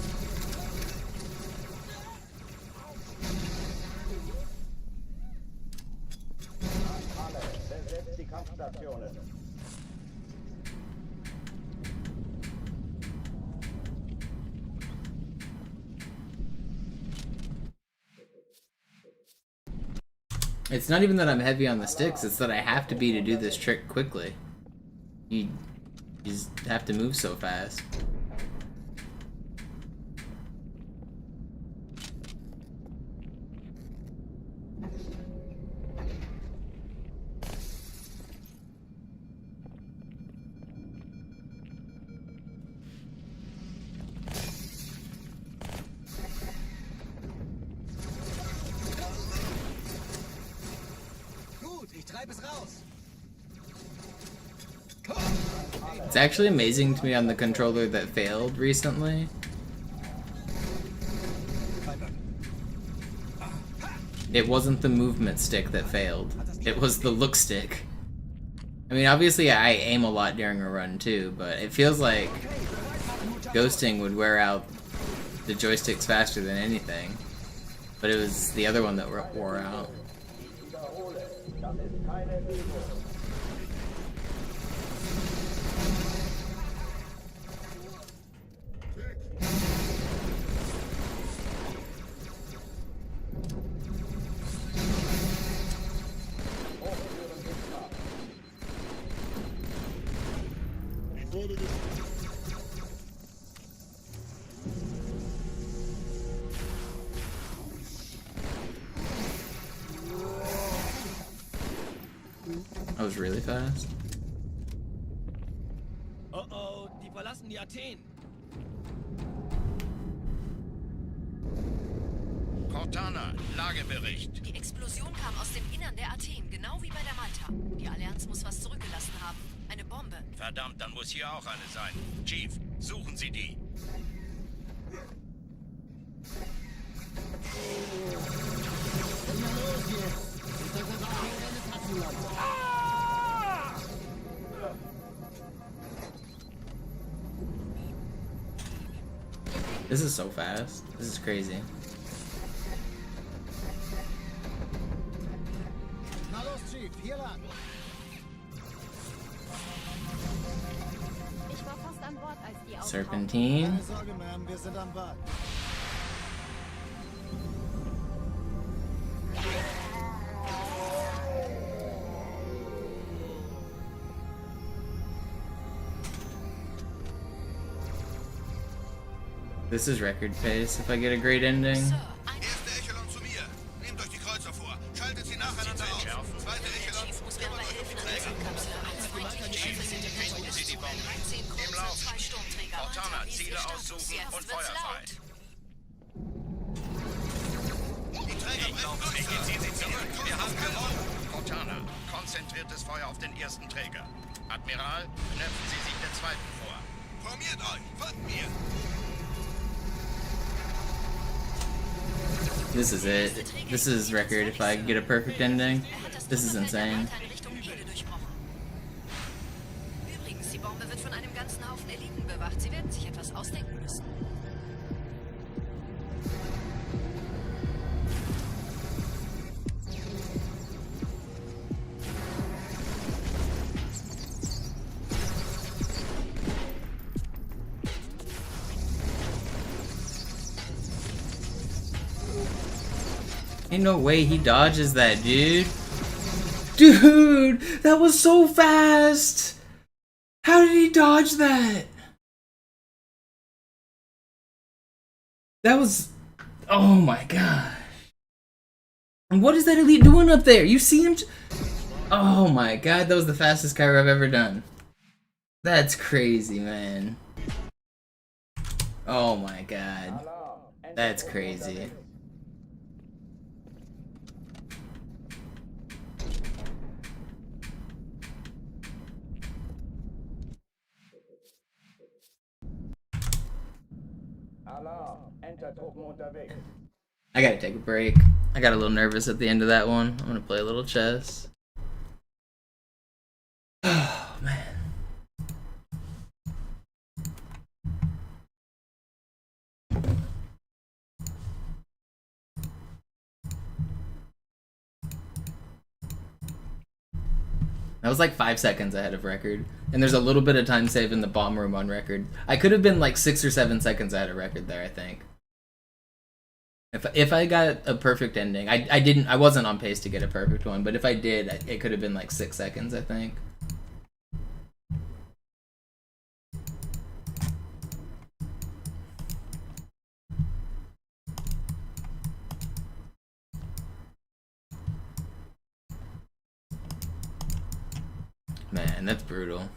It's not even that I'm heavy on the sticks, it's that I have to be to do this trick quickly. You just have to move so fast. It's actually amazing to me on the controller that failed recently. It wasn't the movement stick that failed. It was the look stick. I mean, obviously I aim a lot during a run too, but it feels like ghosting would wear out the joysticks faster than anything. But it was the other one that wore out. That was really fast. Oh, die verlassen die Athen. Cortana, Lagebericht. Die Explosion kam aus dem Innern der Athen, genau wie bei der Malta. Die Allianz muss was zurückgelassen haben. Eine Bombe. Verdammt, dann muss hier auch eine sein. Chief, suchen Sie die. This is so fast. This is crazy. Na los, Chief, hier lang. Ich war fast an Bord, als die Serpentine. Keine Sorge, Ma'am, wir sind am Bad. This is record pace if I get a great ending. Erste Echelon zu mir. Nehmt euch die Kreuzer vor. Schaltet sie nacheinander aus. Zweite Echelon, kümmert euch um die Träger. Finden Sie die Bombe. Im Lauf. Cortana, Ziele aussuchen und Feuer frei. Die Träger brechen durch. Ziehen Sie zurück. Wir haben gewonnen. Cortana, konzentriertes Feuer auf den ersten Träger. Admiral, knöpfen Sie sich den zweiten vor. Formiert euch. Folgt mir. This is it. This is record if I get a perfect ending. This is insane. Übrigens, die Bombe wird von einem ganzen Haufen Eliten bewacht. Sie werden sich etwas ausdenken müssen. Ain't no way he dodges that, dude. Dude, that was so fast. How did he dodge that? That was... Oh my god. And what is that elite doing up there? You see him? Oh my god, that was the fastest Cairo I've ever done. That's crazy, man. Oh my god. That's crazy. I gotta take a break. I got a little nervous at the end of that one. I'm gonna play a little chess. Oh, man. That was like 5 seconds ahead of record. And there's a little bit of time save in the bomb room on record. I could have been like 6 or 7 seconds ahead of record there, I think. If I got a perfect ending, I wasn't on pace to get a perfect one, but if I did, it could have been like 6 seconds, I think. Man, that's brutal.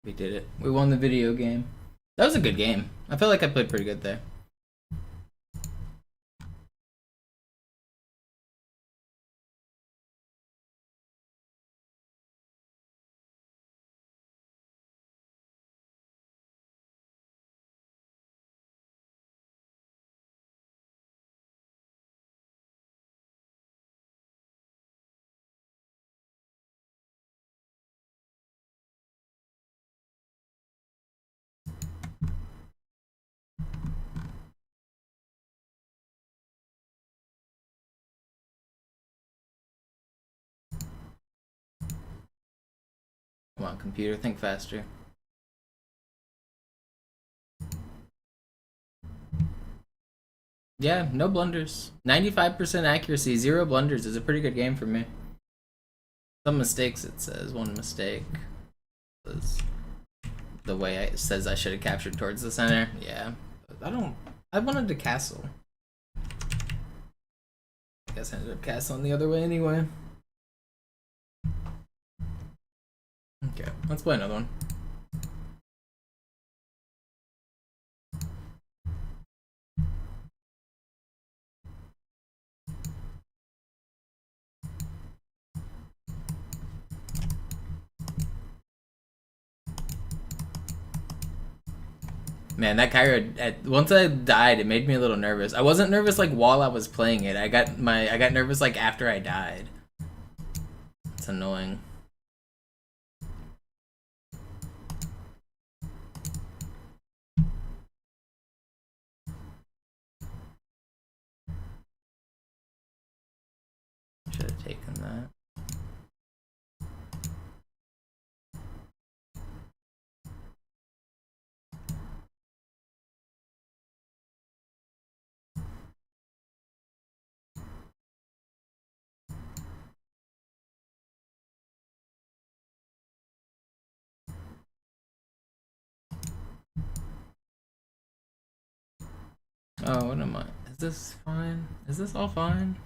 We did it. We won the video game. That was a good game. I feel like I played pretty good there. Come on, computer, think faster. Yeah, no blunders. 95% accuracy, 0 blunders is a pretty good game for me. Some mistakes, it says. One mistake was the way it says I should have captured towards the center. Yeah. I wanted to castle. I guess I ended up castling the other way anyway. Okay, let's play another one. Man, that Cairo, once I died, it made me a little nervous. I wasn't nervous like while I was playing it. I got nervous like after I died. It's annoying. Should have taken that. Oh, what am I? Is this fine? Is this all fine?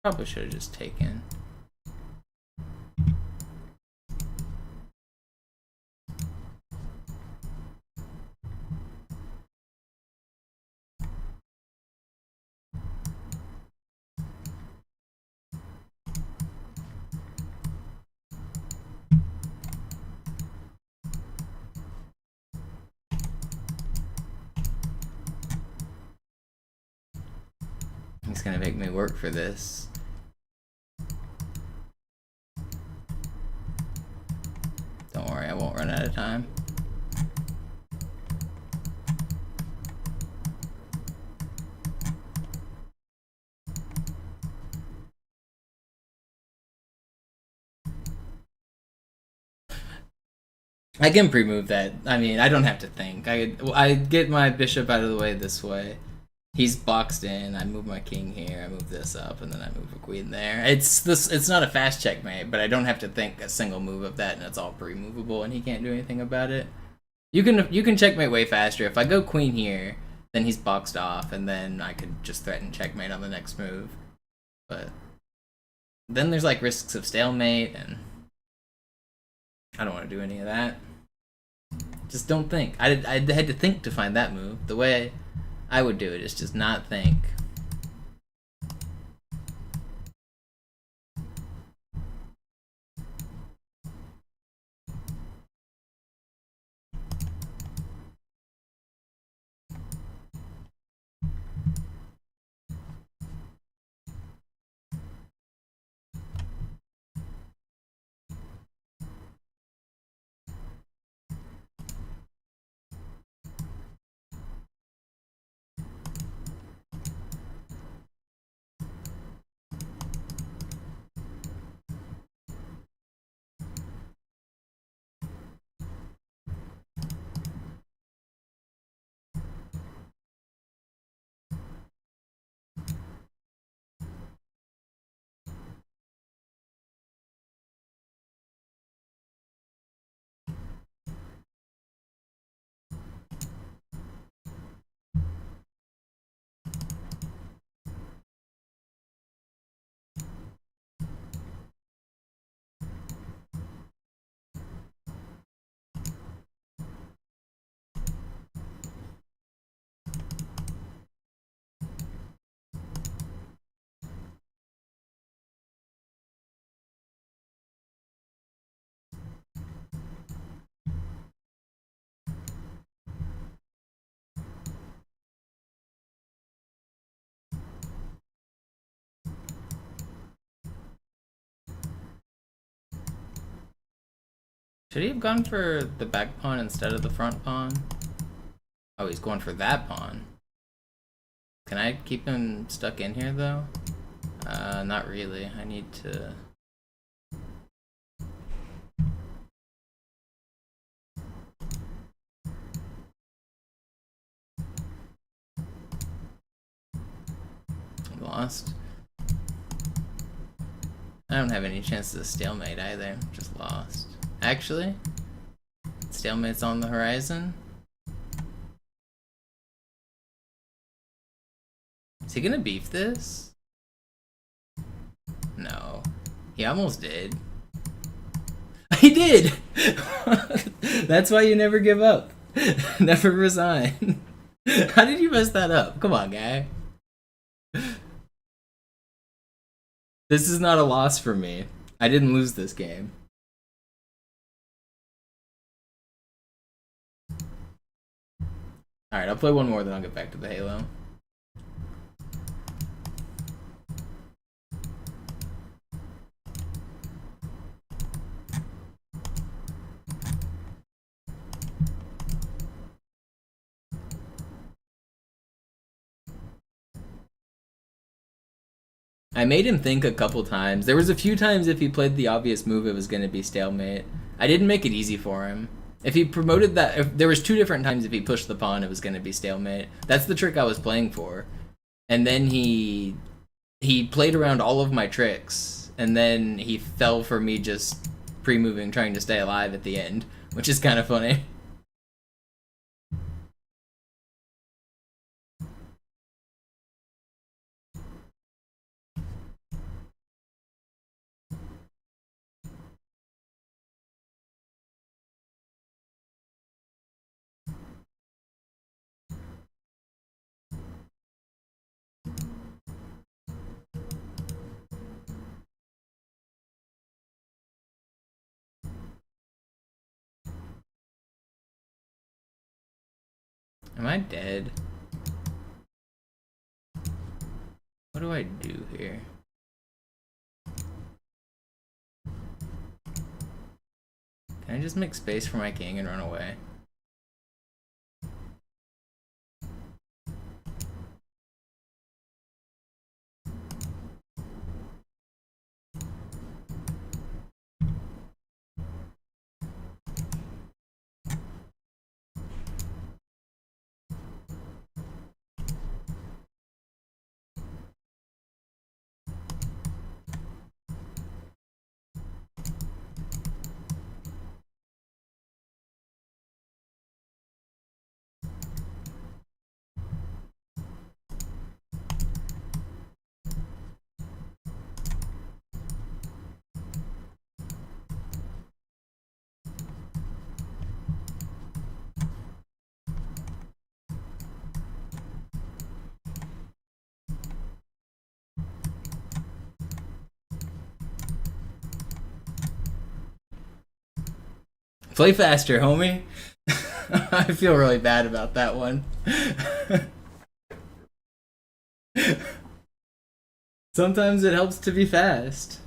Probably should have just taken. He's gonna make me work for this. Don't worry, I won't run out of time. I can pre-move that. I mean, I don't have to think. I get my bishop out of the way this way. He's boxed in. I move my king here. I move this up, and then I move a queen there. It's not a fast checkmate, but I don't have to think a single move of that, and it's all pre-movable, and he can't do anything about it. You can checkmate way faster. If I go queen here, then he's boxed off, and then I could just threaten checkmate on the next move. But then there's like risks of stalemate, and I don't want to do any of that. Just don't think. I had to think to find that move. The way I would do it is just not think. Should he have gone for the back pawn instead of the front pawn? Oh, he's going for that pawn. Can I keep him stuck in here, though? Not really. I need to... Lost. I don't have any chances of stalemate either. Just lost. Actually, stalemate's on the horizon. Is he gonna beef this? No. He almost did. He did! That's why you never give up. Never resign. How did you mess that up? Come on, guy. This is not a loss for me. I didn't lose this game. Alright, I'll play one more, then I'll get back to the Halo. I made him think a couple times. There was a few times if he played the obvious move, it was going to be stalemate. I didn't make it easy for him. If he promoted that, if there was two different times if he pushed the pawn, it was going to be stalemate. That's the trick I was playing for. And then he played around all of my tricks, and then he fell for me just pre-moving, trying to stay alive at the end, which is kind of funny. Am I dead? What do I do here? Can I just make space for my king and run away? Play faster, homie. I feel really bad about that one. Sometimes it helps to be fast.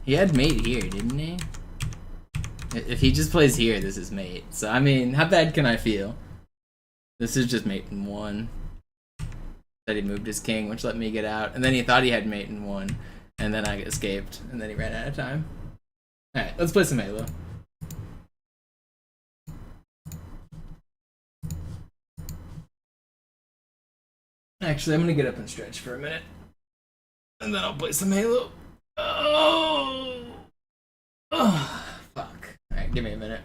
He had mate here, didn't he? If he just plays here, this is mate. So, I mean, how bad can I feel? This is just mate in 1. That he moved his king, which let me get out. And then he thought he had mate in 1. And then I escaped. And then he ran out of time. Alright, let's play some Halo. Actually, I'm gonna get up and stretch for a minute. And then I'll play some Halo. Oh! Oh, fuck. Alright, give me a minute.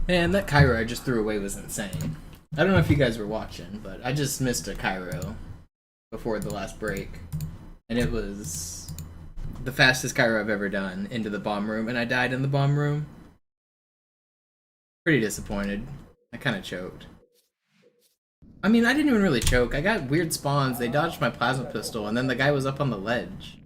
Man, that Cairo I just threw away was insane. I don't know if you guys were watching, but I just missed a Cairo before the last break. And it was the fastest Cairo I've ever done into the bomb room, and I died in the bomb room. Pretty disappointed. I kind of choked. I mean, I didn't even really choke. I got weird spawns. They dodged my plasma pistol, and then the guy was up on the ledge.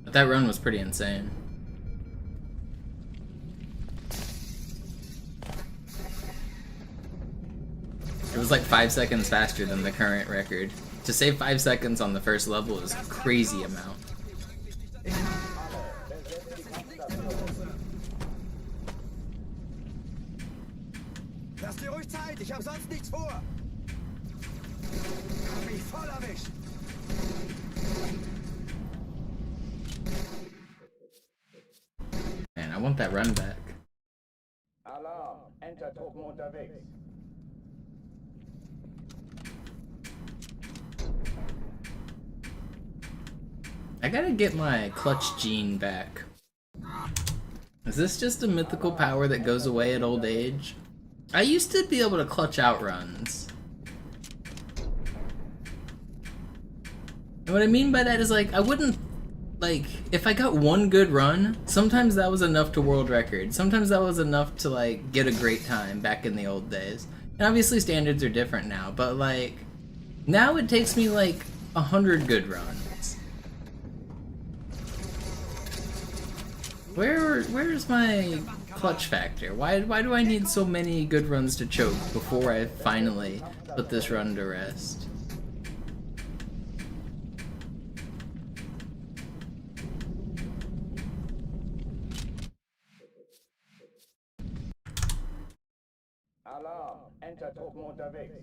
But that run was pretty insane. It was like 5 seconds faster than the current record. To save 5 seconds on the first level is a crazy amount. Lass dir ruhig Zeit, ich hab sonst nichts vor. Hab mich voll erwischt. Man, I want that run back. Alarm, Enter-Truppen unterwegs. I gotta get my clutch gene back. Is this just a mythical power that goes away at old age? I used to be able to clutch out runs. And what I mean by that is, like, I wouldn't, like, if I got one good run, sometimes that was enough to world record. Sometimes that was enough to, like, get a great time back in the old days. And obviously standards are different now, but, like, now it takes me, like, 100 good runs. Where's my clutch factor? Why do I need so many good runs to choke before I finally put this run to rest? Alarm, Enter-Truppen unterwegs.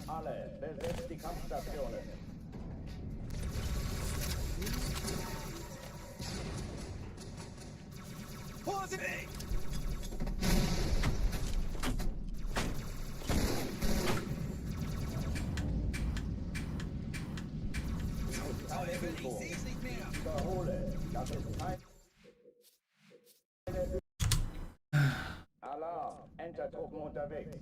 Alle, besetzt die Kampfstationen. Vorsicht! Ich seh's nicht mehr. Wiederhole, das ist kein... Alarm, Enter-Truppen unterwegs.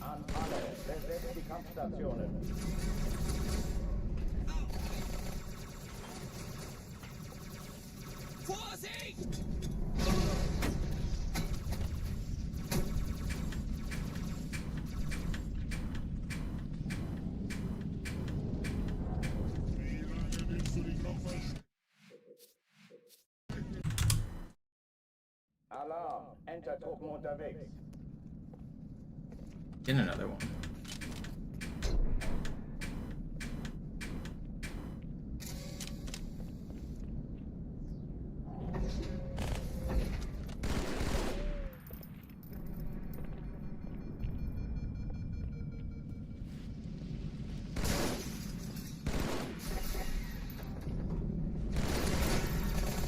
An alle, besetzt die Kampfstationen. Vorsicht! Alarm, Enter-Truppen unterwegs. Get another one.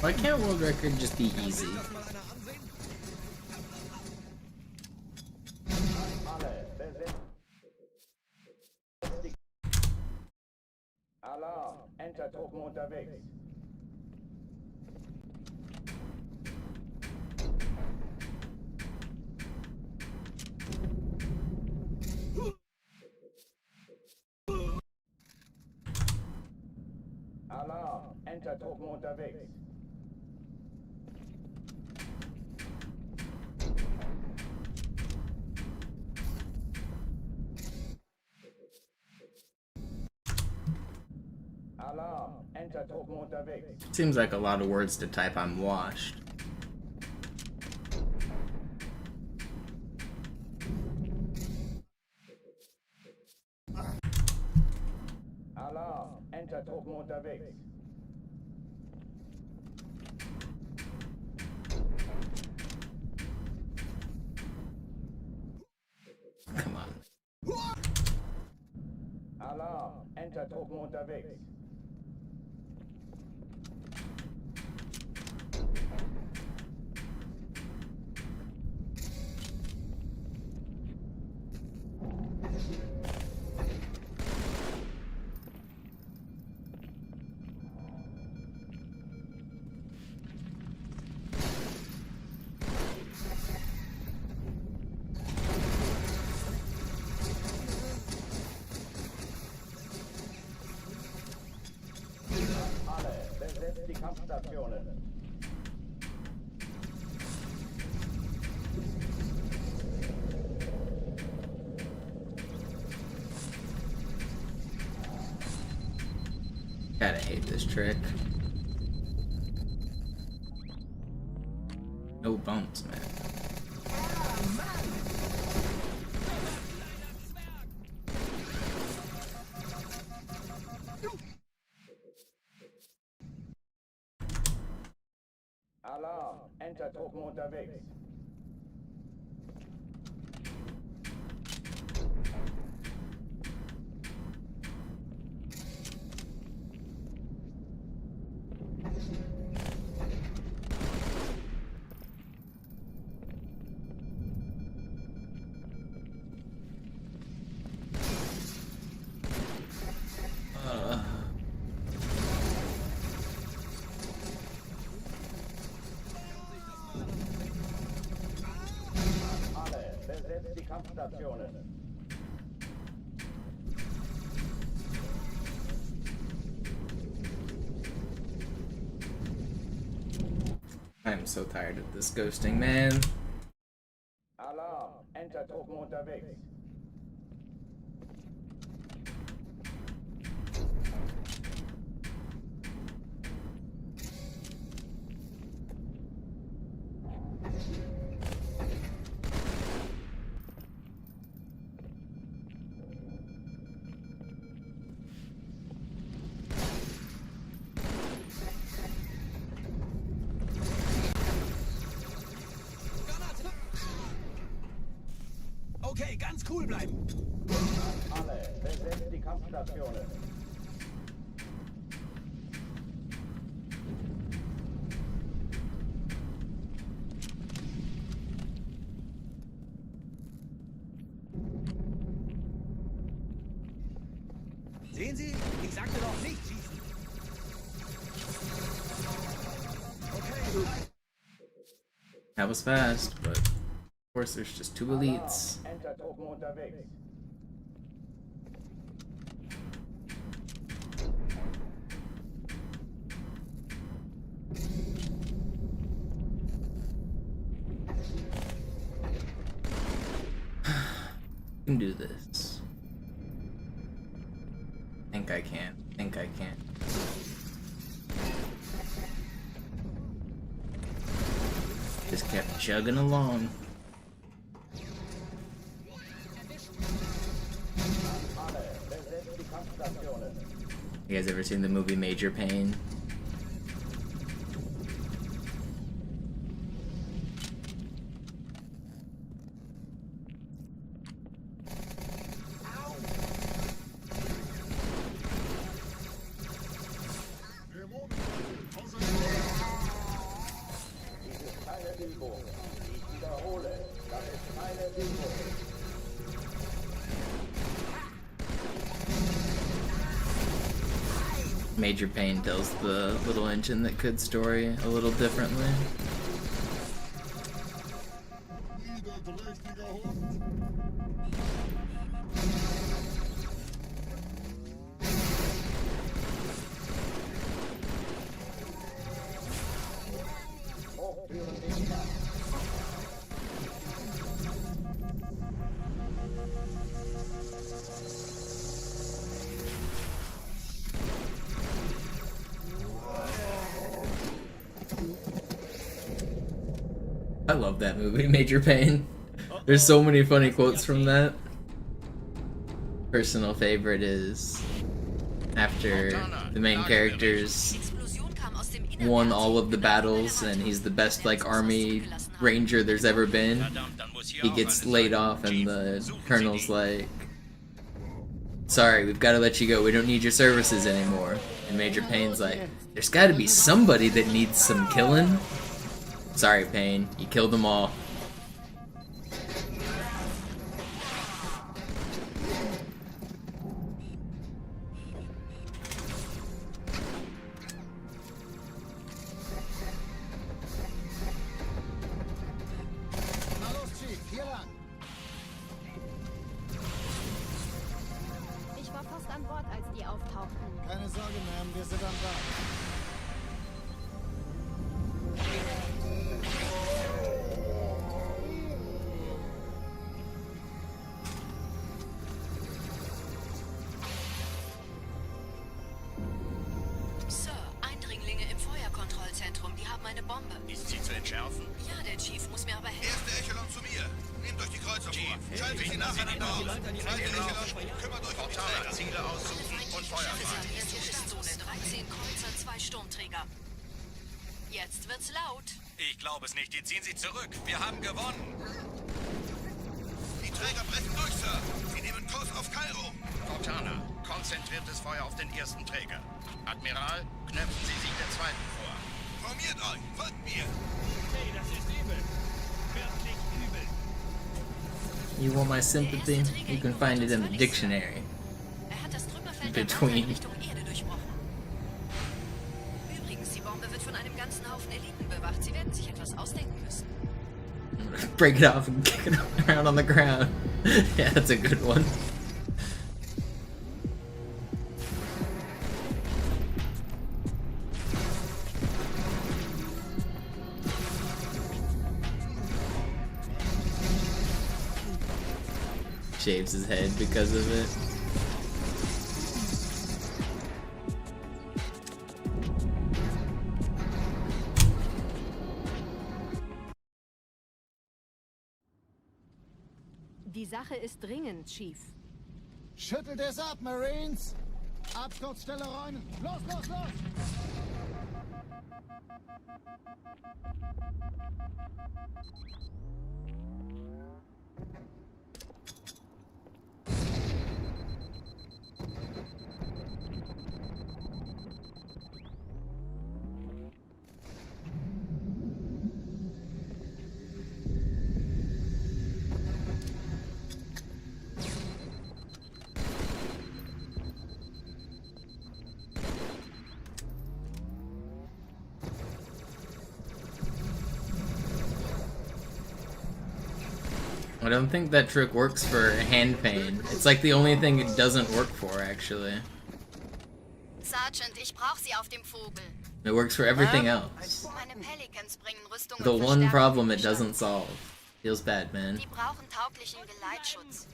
Why can't world record just be easy? Alarm, Enter-Truppen unterwegs. Alarm, Enter-Truppen unterwegs. Alarm, Entertruppen unterwegs. Seems like a lot of words to type. I'm washed. Alarm, Entertruppen unterwegs. Come on. Alarm, Entertruppen unterwegs. Besetzt die Kampfstationen. Gotta hate this trick. No bumps, man. Alarm, Entertruppen unterwegs. Besetzt die Kampfstationen. I'm so tired of this ghosting, man. Alarm, Entertruppen unterwegs. Okay, ganz cool bleiben. Alle, besetzt die Kampfstationen. Sehen Sie? Ich sagte doch nicht schießen. Okay. That was fast, but of course there's just two elites. Entertruppen unterwegs. Can do this. Think I can. Think I can. Just kept chugging along. You guys ever seen the movie Major Pain? Major Pain tells the little engine that could story a little differently. I love that movie, Major Payne. There's so many funny quotes from that. Personal favorite is after the main characters won all of the battles and he's the best like army ranger there's ever been. He gets laid off and the colonel's like, sorry, we've got to let you go. We don't need your services anymore. And Major Payne's like, there's got to be somebody that needs some killing. Sorry, Payne. You killed them all. Ich war fast an Bord, als die auftauchten. Keine Sorge, Ma'am, wir sind am Bord. Sir, Eindringlinge im Feuerkontrollzentrum, die haben eine Bombe. Ist sie zu entschärfen? Ja, der Chief muss mir aber helfen. Erste Echelon zu mir. Nehmt euch die Kreuzer vor. Schaltet sie nacheinander aus. Zweite Echelon, kümmert euch um die Portale, Träger. Ziele aussuchen und Feuer Schiffe fahren. sind in der Zuschnittszone. 13 Kreuzer, 2 Sturmträger. Jetzt wird's laut. Ich glaube es nicht. Die ziehen sich zurück. Wir haben gewonnen. Die Träger brechen durch, Sir. Sie nehmen Kurs auf Kairo. Cortana, konzentriertes Feuer auf den ersten Träger. Admiral, knöpfen Sie sich den zweiten vor. Formiert euch. Folgt mir. Hey, das ist übel. Wirklich übel. You want my sympathy? You can find it in the dictionary. Er hat das Trümmerfeld der Between. Wand in Richtung Erde durchbrochen. Übrigens, die Bombe wird von einem ganzen Haufen Eliten bewacht. Sie werden sich etwas ausdenken müssen. Break it off and kick it around on the ground. Yeah, that's a good one. Shaves his head because of it. Die Sache ist dringend, Chief. Schüttelt es ab, Marines! Absturzstelle räumen! Los, los, los! I don't think that trick works for hand pain. It's like the only thing it doesn't work for, actually. Sergeant, ich brauch Sie auf dem Vogel. It works for everything else. Meine Pelicans bringen Rüstung The und one Verstärkung problem in it die Stadt. doesn't solve. Feels bad, man. Die brauchen tauglichen Geleitschutz.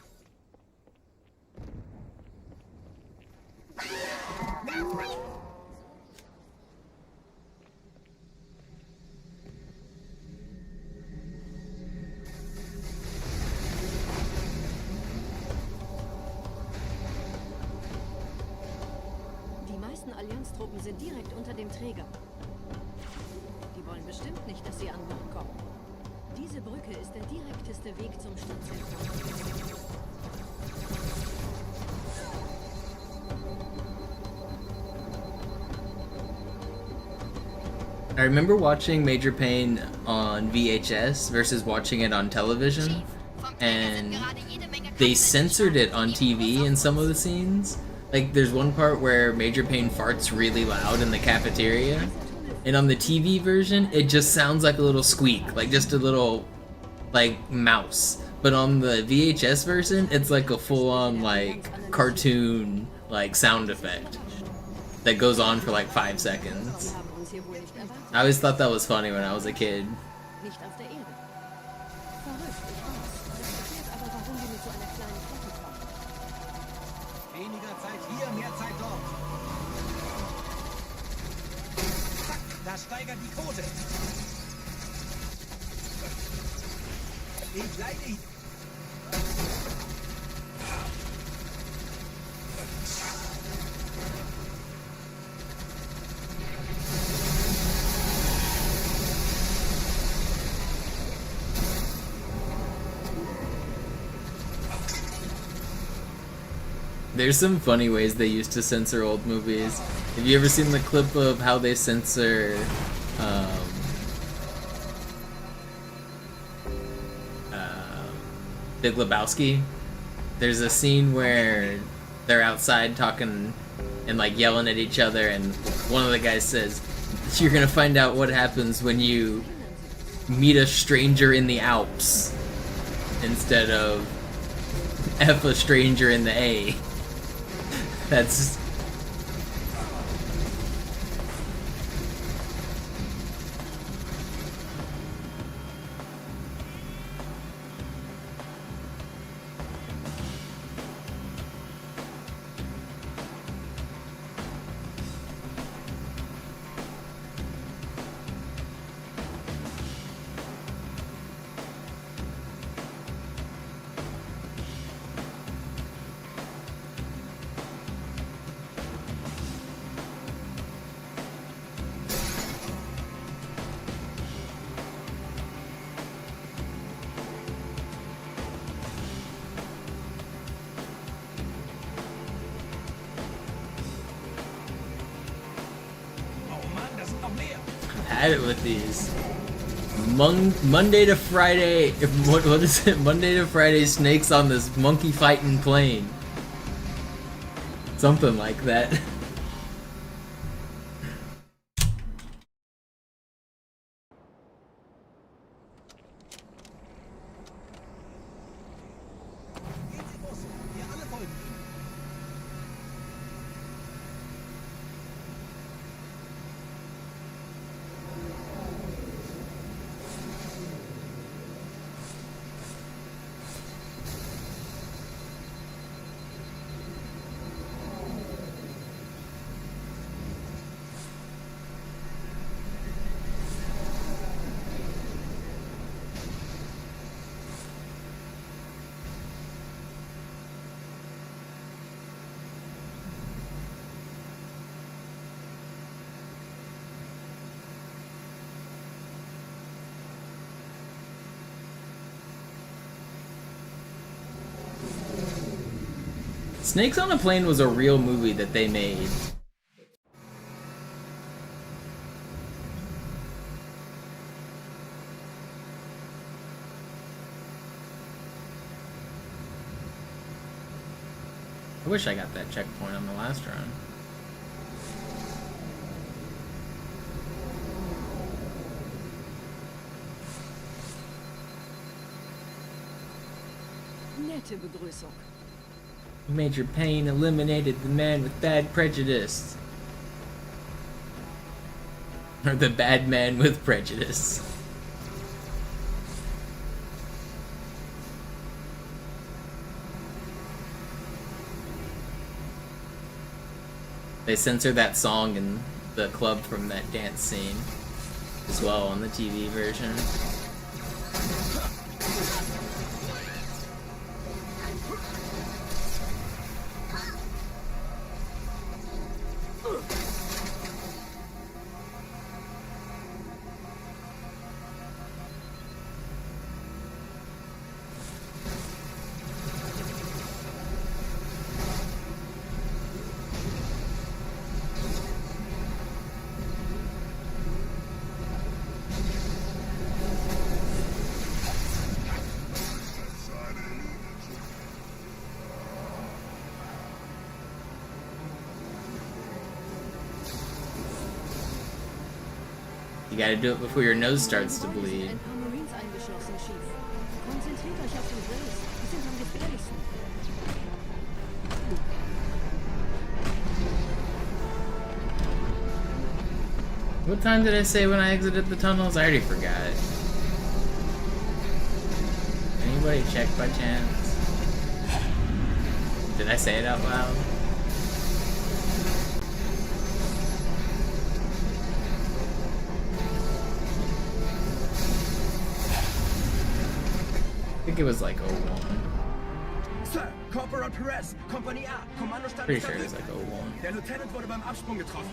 Die meisten Allianztruppen sind direkt unter dem Träger. Die wollen bestimmt nicht, dass sie an Bord kommen. Diese Brücke ist der direkteste Weg zum Stadtzentrum. I remember watching Major Payne on VHS versus watching it on television, and they censored it on TV in some of the scenes. Like, there's one part where Major Payne farts really loud in the cafeteria, and on the TV version, it just sounds like a little squeak, like just a little, like, mouse. But on the VHS version, it's like a full-on, like, cartoon, like, sound effect that goes on for like 5 seconds. I always thought that was funny when I was a kid. Nicht auf der Erde. Verrückt, ich weiß. Das erklärt aber, warum wir mit so einer kleinen Flotte kommen. Weniger Zeit hier, mehr Zeit dort. Zack, das steigert die Quote. Ich leih dich. There's some funny ways they used to censor old movies. Have you ever seen the clip of how they censor Big Lebowski? There's a scene where they're outside talking and like yelling at each other, and one of the guys says, "You're gonna find out what happens when you meet a stranger in the Alps," instead of F a stranger in the A. That's... had it with these. Monday to Friday, what is it? Monday to Friday snakes on this monkey fighting plane. Something like that. Snakes on a Plane was a real movie that they made. I wish I got that checkpoint on the last run. Nette Begrüßung. Major Payne eliminated the man with bad prejudice. Or the bad man with prejudice. They censor that song in the club from that dance scene as well on the TV version. You gotta do it before your nose starts to bleed. What time did I say when I exited the tunnels? I already forgot. Anybody check by chance? Did I say it out loud? think it was like 01. Sir, Corporal Perez, Kompanie A, Kommandostand Pretty ist sure da it was drüben. like 01. Der Lieutenant wurde beim Absprung getroffen.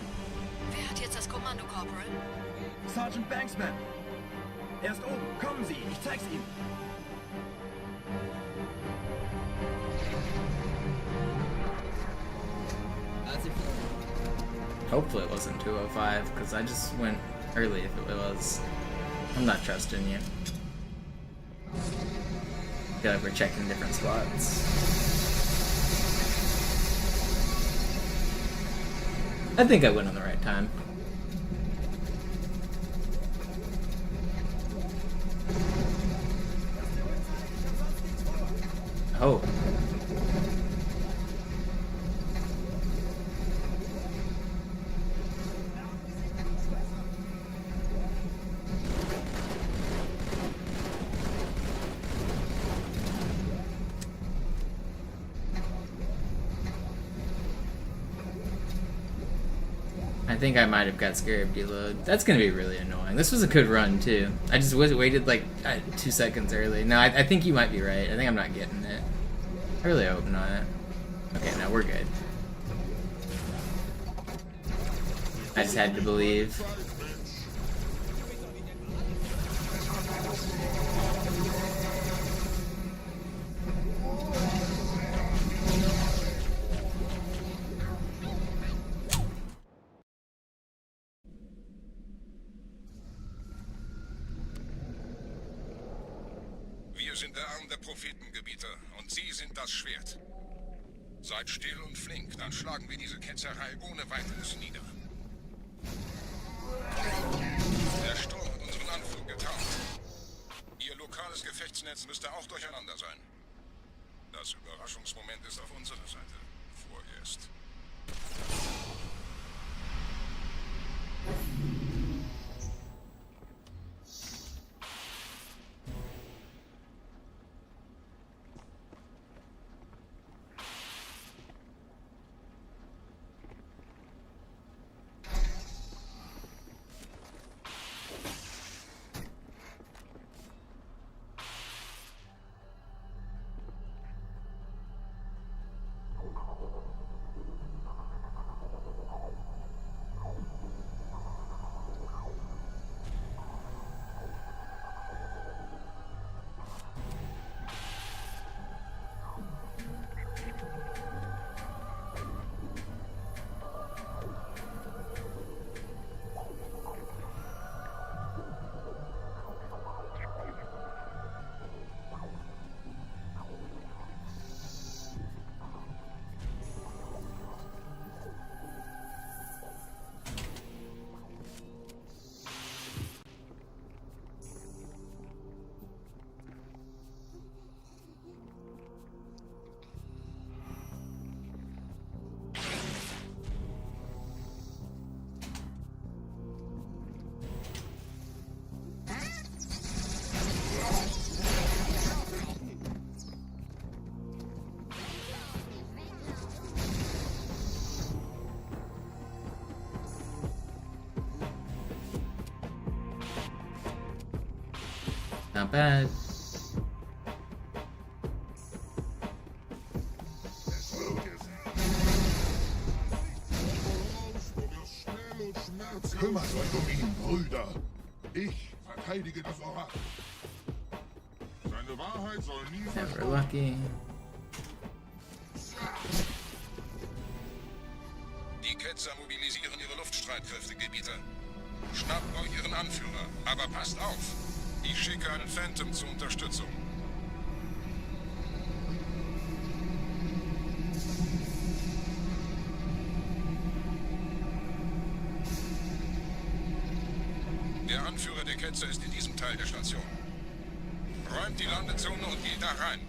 Wer hat jetzt das Kommando, Corporal? Sergeant Banksman. Er ist oben. Kommen Sie, ich zeig's Ihnen. Hopefully it wasn't 205, because I just went early if it was. I'm not trusting you. I feel like we're checking different spots. I think I went on the right time. Oh. I think I might have got scared of deload. That's gonna be really annoying. This was a good run too. I just waited like 2 seconds early. No, I think you might be right. I think I'm not getting it. I really hope not. Okay, no, we're good. I just had to believe. Wir sind der Arm der Prophetengebieter und Sie sind das Schwert. Seid still und flink, dann schlagen wir diese Ketzerei ohne weiteres nieder. Der Sturm hat unseren Anflug getarnt. Ihr lokales Gefechtsnetz müsste auch durcheinander sein. Das Überraschungsmoment ist auf unserer Seite. Vorerst. Not bad. Kümmert euch ihn, Brüder. Ich verteidige das Orakel. Seine Wahrheit soll nie Never lucky. Die Ketzer mobilisieren ihre Luftstreitkräfte, Gebieter. Schnappt euch ihren Anführer, aber passt auf. Ich schicke einen Phantom zur Unterstützung. Der Anführer der Ketzer ist in diesem Teil der Station. Räumt die Landezone und geht da rein.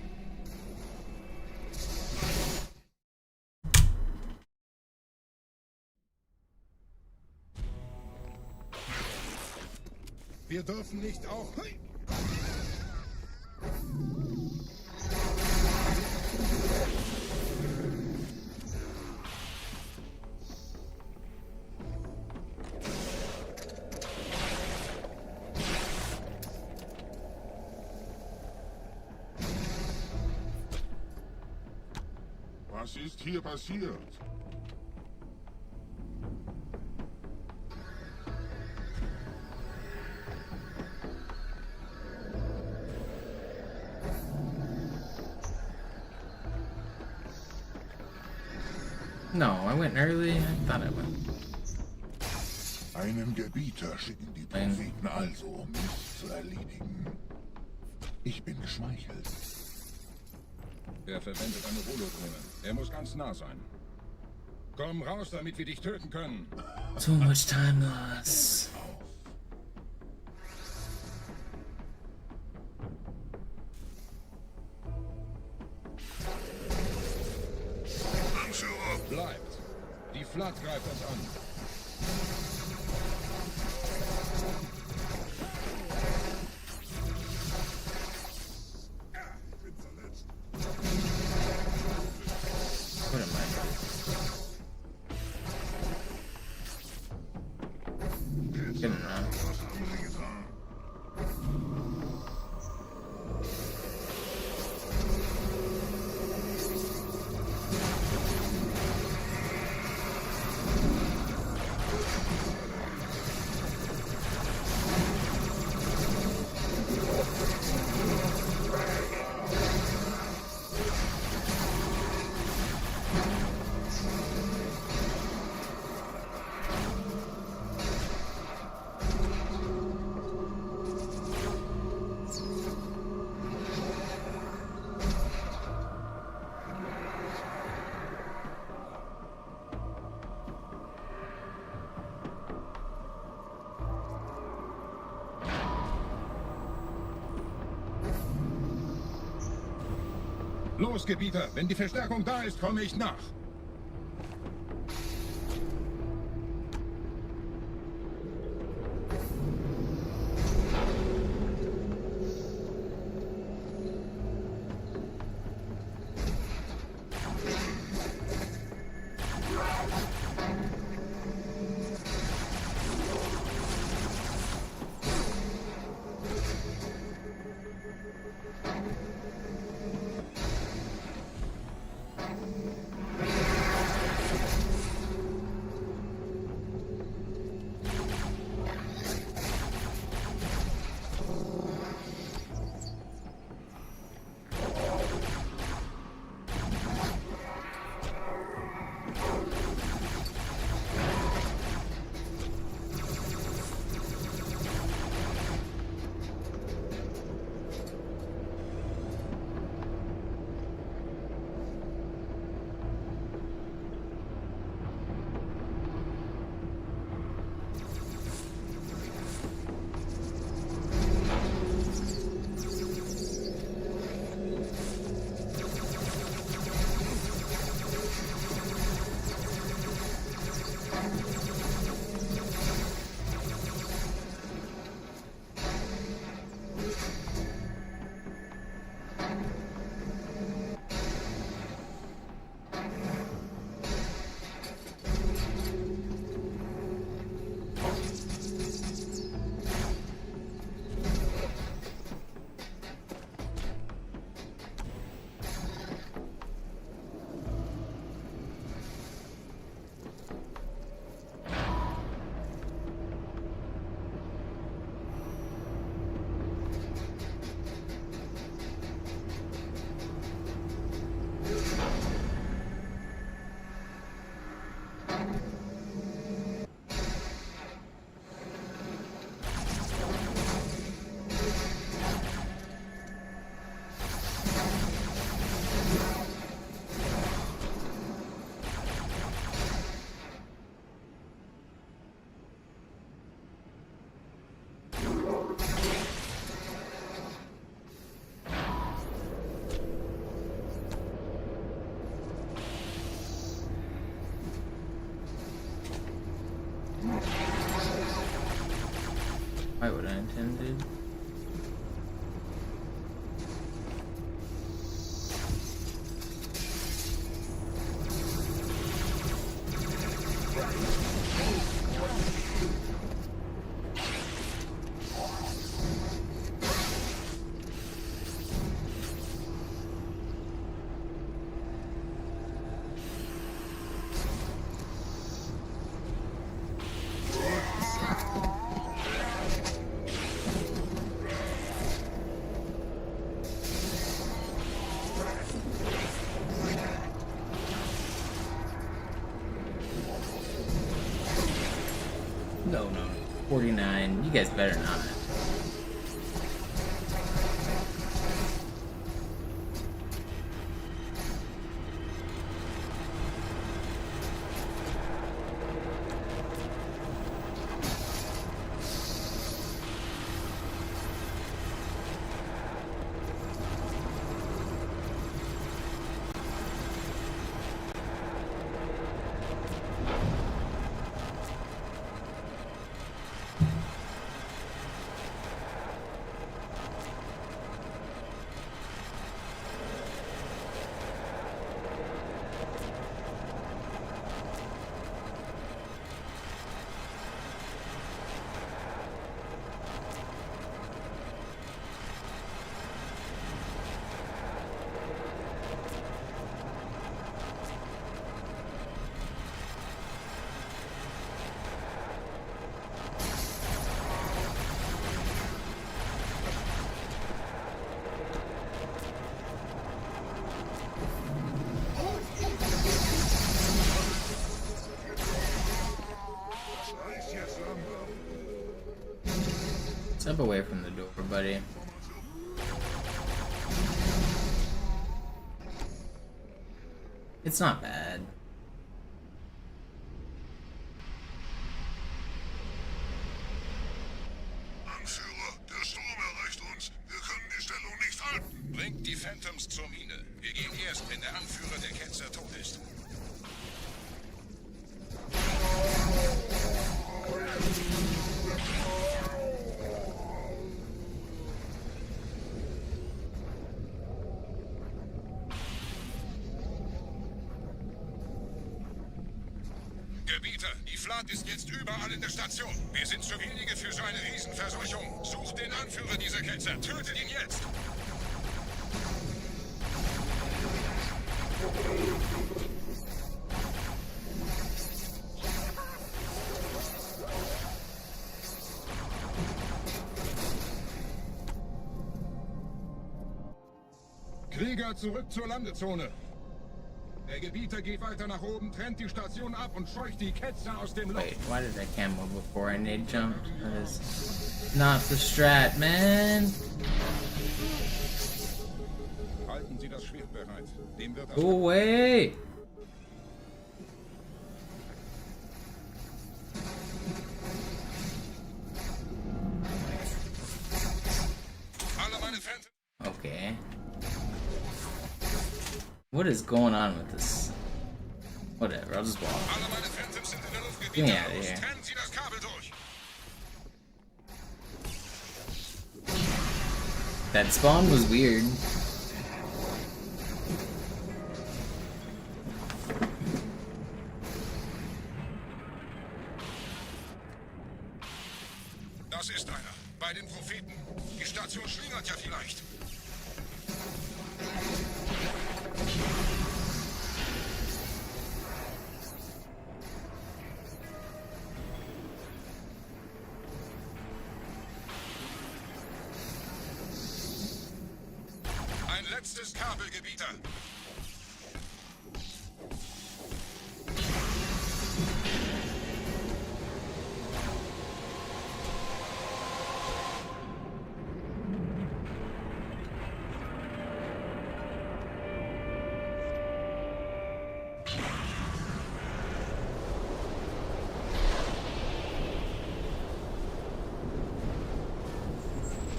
Wir dürfen nicht auch... Was ist hier passiert? No, I went early. I thought I went. Einen Gebieter schicken die Propheten also, um mich zu erledigen. Ich bin geschmeichelt. Er verwendet eine Holodrohne. Er muss ganz nah sein. Komm raus, damit wir dich töten können. Too much time loss. Bleibt. Die Flat greift uns an. What am I? Good enough. Los, Gebieter! Wenn die Verstärkung da ist, komme ich nach. Why would I intended? No. 49. You guys better not. Step away from the door, buddy. It's not bad. Anführer, der Sturm erreicht uns. Wir können die Stellung nicht halten. Bringt die Phantoms zur Mine. Wir gehen erst, wenn der Anführer der Ketzer tot ist. Gebieter, die Flat ist jetzt überall in der Station. Wir sind zu wenige für so eine Riesenverseuchung. Sucht den Anführer dieser Ketzer. Tötet ihn jetzt! Krieger, zurück zur Landezone. Der Gebieter geht weiter nach oben, trennt die Station ab und scheucht die Ketzer aus dem Loch. Wait, why did I camo before I nade jumped? That is not the strat, man. Halten Sie das Schwert bereit. Dem wird Go away. Okay. What is going on with this? Whatever, I'll just walk. Get me out of here. That spawn was weird. Das ist einer. Bei den Propheten. Die Station schlingert ja vielleicht. Ein letztes Kabelgebieter.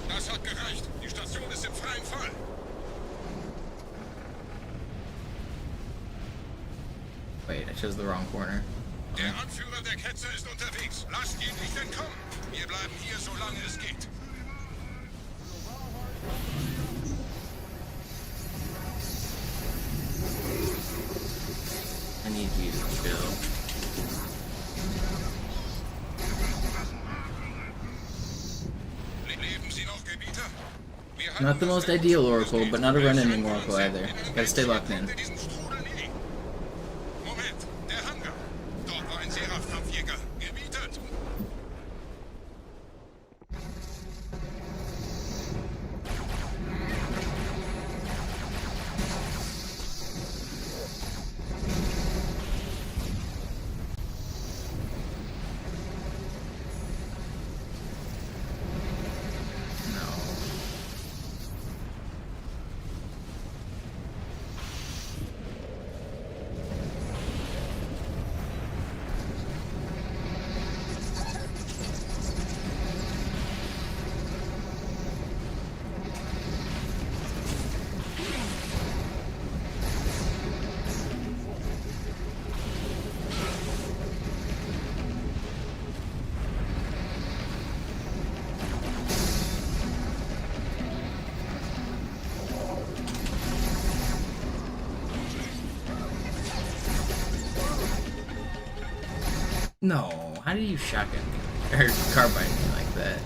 Das hat gereicht. Die Station ist im freien Fall. Wait, I chose the wrong corner. Der Anführer der Ketzer ist unterwegs. Lasst ihn nicht entkommen. Wir bleiben hier, solange es geht. I need you to chill. Leben Sie noch, Gebieter? Not the most ideal Oracle, but not a run-ending Oracle either. Gotta stay locked in. Moment, der Hangar. Dort war ein Seraph-Kampfjäger. Gemietet. No, how do you shotgun me? Or carbine me like that?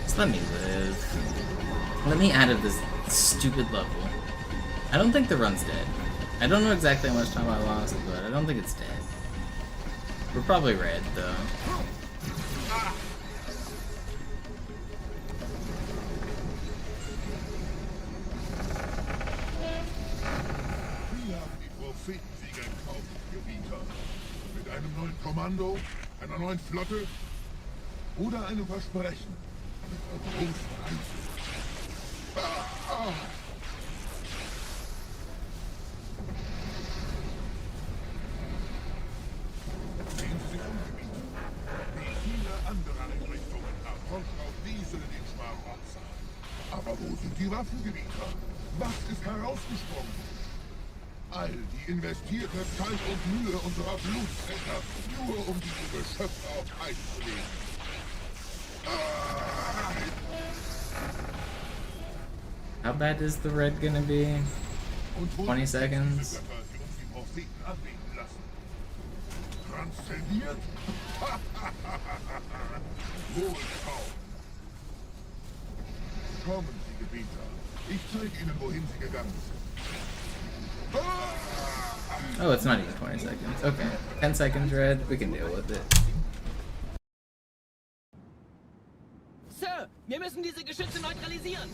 Just let me live. Let me out of this stupid level. I don't think the run's dead. I don't know exactly how much time I lost, but I don't think it's dead. We're probably red, though. Wir haben die Prophetensieger im Kauf, Gebieter. Mit einem neuen Kommando, einer neuen Flotte oder einem Versprechen. Mit einer großen Einsicht. Sehen Sie sich um, Gebieter. Wie viele andere Einrichtungen erforscht auch diese den Schmarotz. Aber wo sind die Waffengebieter? Was ist herausgesprungen? All die investierte Zeit und Mühe unserer Blutväter, nur um diese Geschöpfe auf Eis zu legen. How bad is the red gonna be? 20 seconds? Transzendiert? Wohl kaum. Kommen Sie, Gebieter. Ich zeige Ihnen, wohin Sie gegangen sind. Oh, it's not even 20 seconds. Okay. 10 seconds red, we can deal with it. Sir, wir müssen diese Geschütze neutralisieren.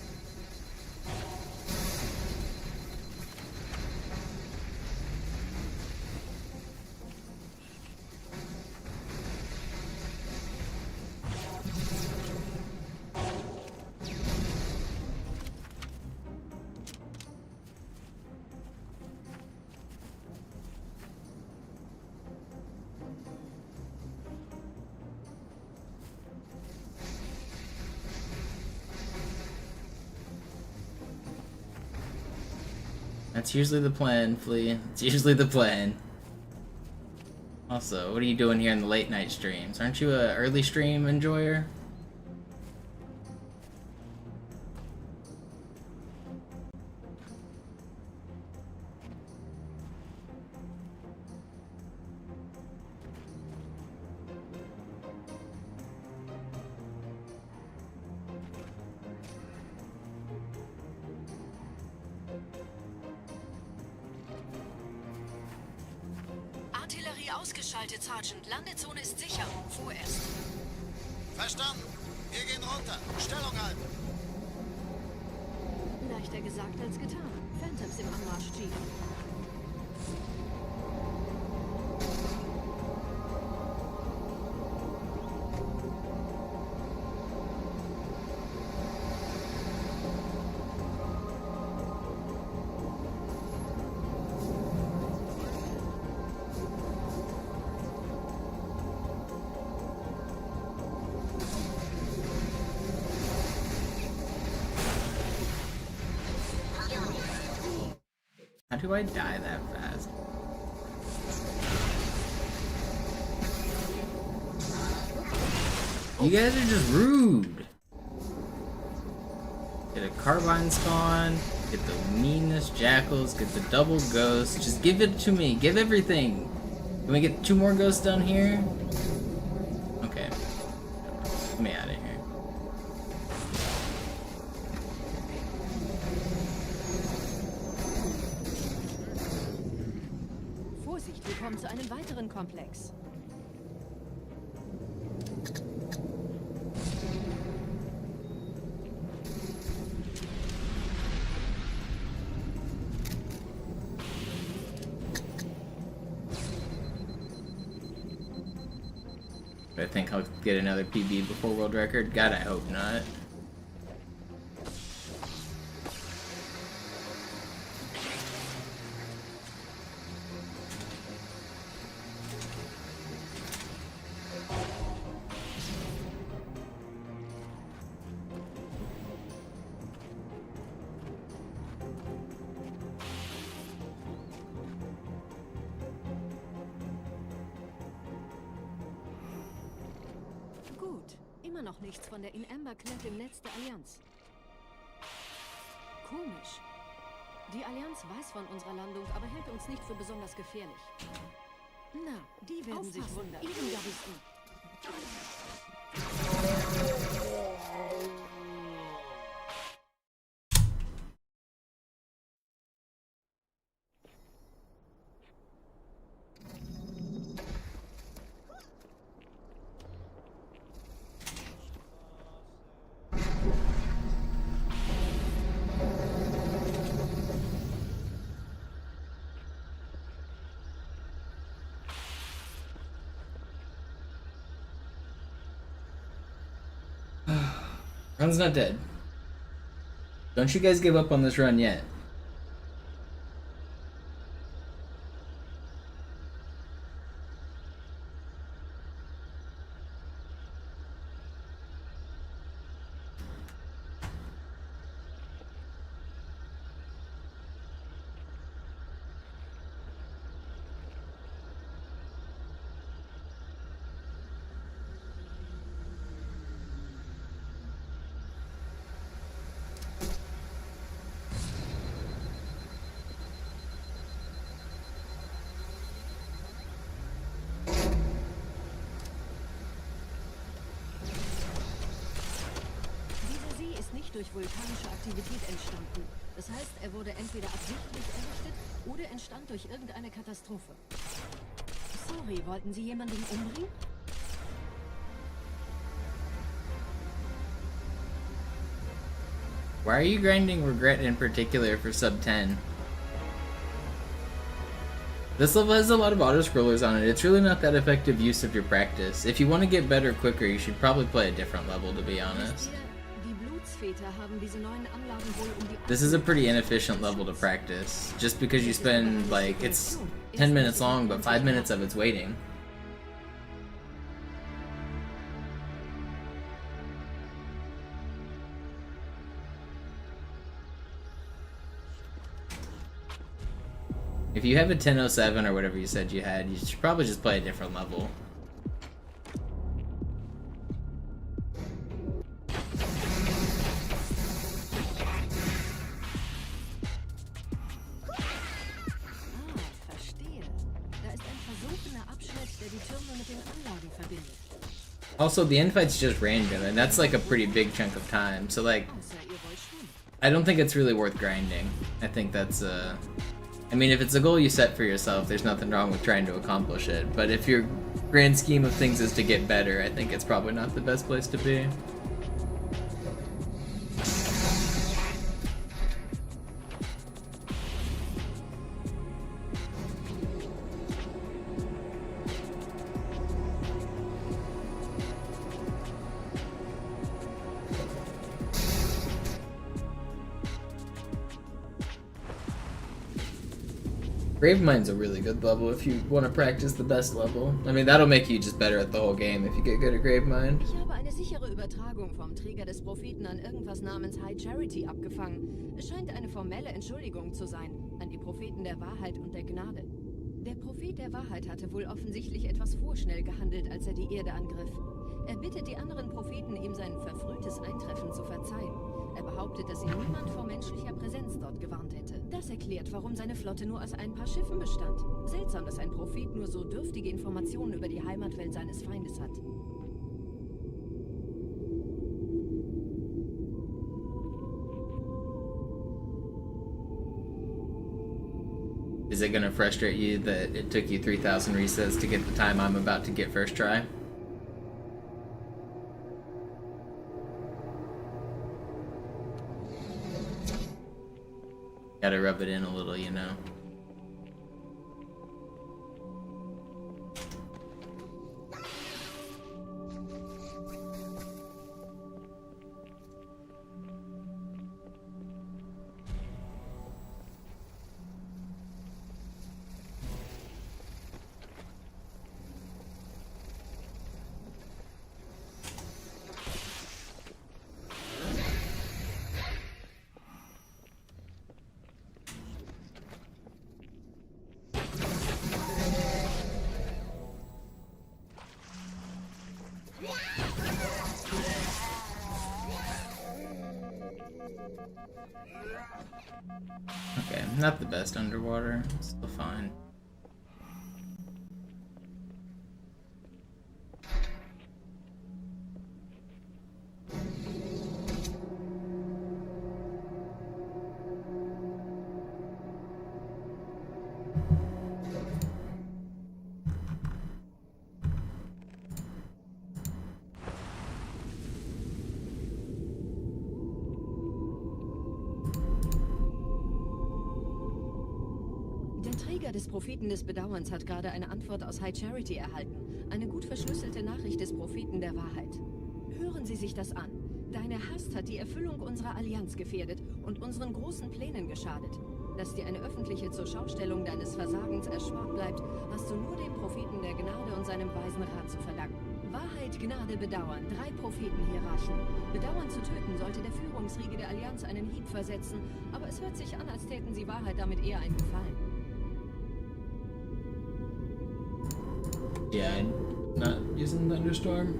That's usually the plan, Flea. It's usually the plan. Also, what are you doing here in the late night streams? Aren't you a early stream enjoyer? Artillerie ausgeschaltet, Sergeant. Landezone ist sicher. Vorerst. Verstanden. Wir gehen runter. Stellung halten. Leichter gesagt als getan. Phantoms im Anmarsch, Chief. How do I die that fast? You guys are just rude. Get a carbine spawn, get the meanest jackals, get the double ghosts. Just give it to me. Give everything. Can we get 2 more ghosts down here? Okay. Get me out of here. Vorsicht, wir kommen zu einem weiteren Komplex. I think I'll get another PB before world record. God, I hope not. Gut. Immer noch nichts von der In Amber Clef im Netz der Allianz. Komisch. Die Allianz weiß von unserer Landung, aber hält uns nicht für besonders gefährlich. Na, die werden sich wundern. Ehrengardisten. Run's not dead. Don't you guys give up on this run yet. Durch vulkanische Aktivität entstanden. Das heißt, er wurde entweder absichtlich errichtet oder entstand durch irgendeine Katastrophe. Sorry, wollten Sie jemanden umbringen? Why are you grinding regret in particular for sub 10? This level has a lot of auto-scrollers on it. It's really not that effective use of your practice. If you want to get better quicker, you should probably play a different level, to be honest. This is a pretty inefficient level to practice, just because you spend, like, it's 10 minutes long, but 5 minutes of it's waiting. If you have a 1007 or whatever you said you had, you should probably just play a different level. Also, the end fight's just random, and that's like a pretty big chunk of time, so like, I don't think it's really worth grinding. I think that's, I mean, if it's a goal you set for yourself, there's nothing wrong with trying to accomplish it, but if your grand scheme of things is to get better, I think it's probably not the best place to be. Gravemind's a really good level if you want to practice the best level. I mean, that'll make you just better at the whole game if you get good at Gravemind. Ich habe eine sichere Übertragung vom Träger des Propheten an irgendwas namens High Charity abgefangen. Es scheint eine formelle Entschuldigung zu sein, an die Propheten der Wahrheit und der Gnade. Der Prophet der Wahrheit hatte wohl offensichtlich etwas vorschnell gehandelt, als er die Erde angriff. Er bittet die anderen Propheten, ihm sein verfrühtes Eintreffen zu verzeihen. Er behauptet, dass ihn niemand vor menschlicher Präsenz dort gewarnt hätte. Das erklärt, warum seine Flotte nur aus ein paar Schiffen bestand. Seltsam, dass ein Prophet nur so dürftige Informationen über die Heimatwelt seines Feindes hat. Is it gonna frustrate you that it took you 3,000 resets to get the time I'm about to get first try? Gotta rub it in a little, you know. Okay, not the best underwater. Still fine. Der Träger des Propheten des Bedauerns hat gerade eine Antwort aus High Charity erhalten. Eine gut verschlüsselte Nachricht des Propheten der Wahrheit. Hören Sie sich das an. Deine Hast hat die Erfüllung unserer Allianz gefährdet und unseren großen Plänen geschadet. Dass dir eine öffentliche Zurschaustellung deines Versagens erspart bleibt, hast du nur dem Propheten der Gnade und seinem weisen Rat zu verdanken. Wahrheit, Gnade, Bedauern. 3 Prophetenhierarchen. Bedauern zu töten sollte der Führungsriege der Allianz einen Hieb versetzen, aber es hört sich an, als täten sie Wahrheit damit eher einen Gefallen. Yeah, not using Thunderstorm.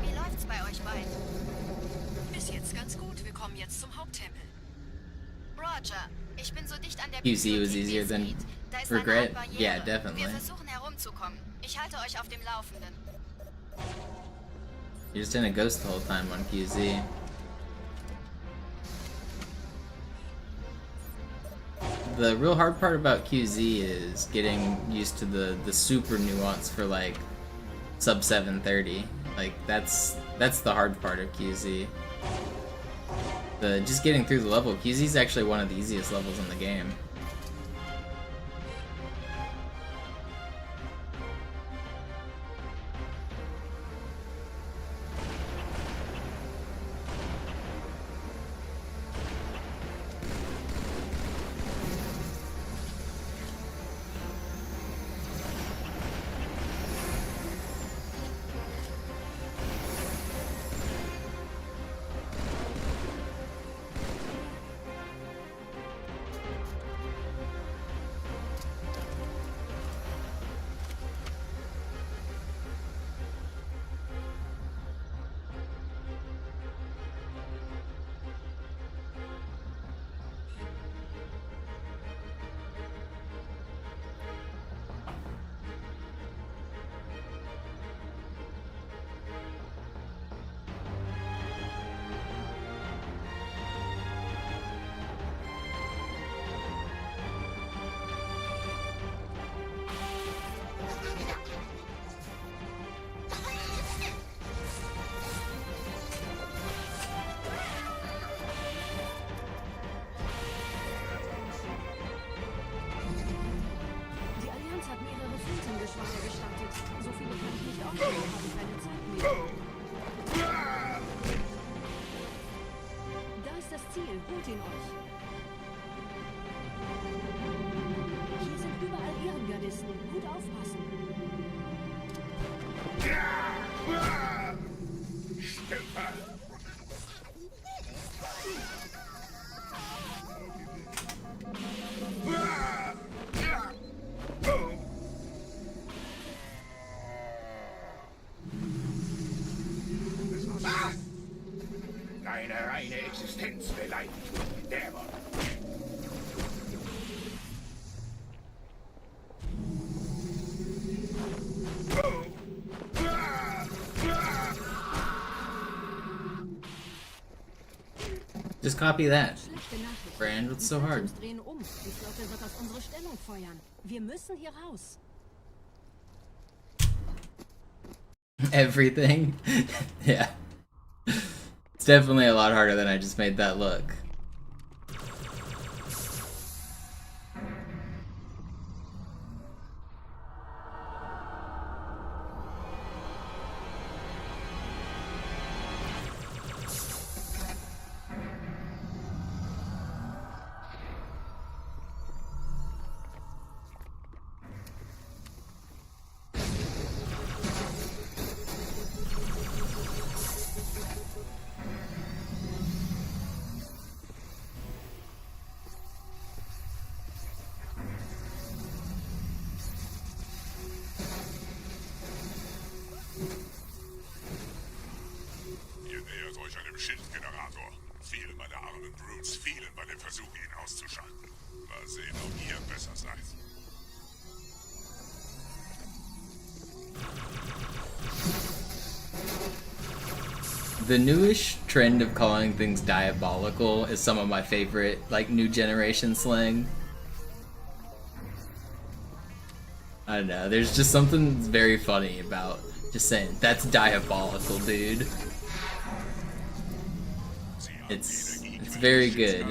Wie läuft's bei euch beiden? Bis jetzt ganz gut. Wir kommen jetzt zum Haupttempel. Roger, ich bin so dicht an der QC was easier than Bibliothek. Da ist regret. eine Art Barriere. Yeah, definitely. Wir versuchen herumzukommen. Ich halte euch auf dem Laufenden. You're just in a ghost the whole time on QZ. The real hard part about QZ is getting used to the super nuance for like sub 730. Like that's the hard part of QZ. Just getting through the level. QZ is actually one of the easiest levels in the game. So viele kann ich nicht aufnehmen, habe ich keine Zeit mehr. Da ist das Ziel, holt ihn euch. Hier sind überall Ehrengardisten. Gut aufpassen. Deine reine Existenz beleidigt, Dämon. Just copy that. Brand, what's so hard? Drehen um. Die Flotte wird auf unsere Stellung feuern. Wir müssen hier raus. Everything. Yeah. definitely a lot harder than I just made that look. Ihr nähert euch einem Schildgenerator. Viele meiner armen Brutes fielen bei dem Versuch, ihn auszuschalten. Mal sehen, ob ihr besser seid. The newish trend of calling things diabolical is some of my favorite, like, new generation slang. I don't know, there's just something very funny about just saying, that's diabolical, dude. It's very good.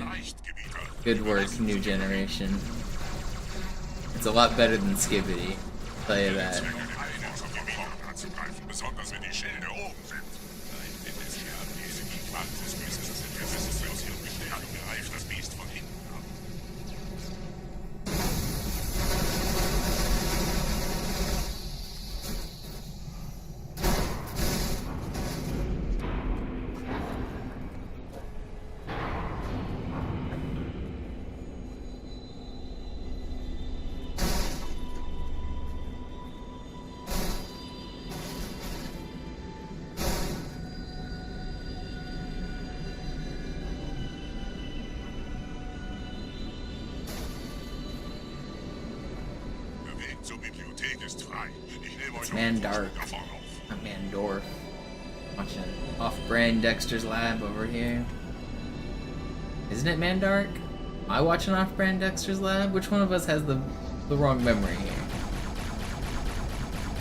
Good work, new generation. It's a lot better than Skibbity, I'll tell you that. Besonders wenn die Schilde oben sind. Nein, denn es sterben diese Gigantes, bis es sind aus ihrem Gestell und greift das Biest von hinten ab. It's Mandark, not Mandorf. Watching off-brand Dexter's Lab over here. Isn't it Mandark? Am I watching off-brand Dexter's Lab? Which one of us has the wrong memory here?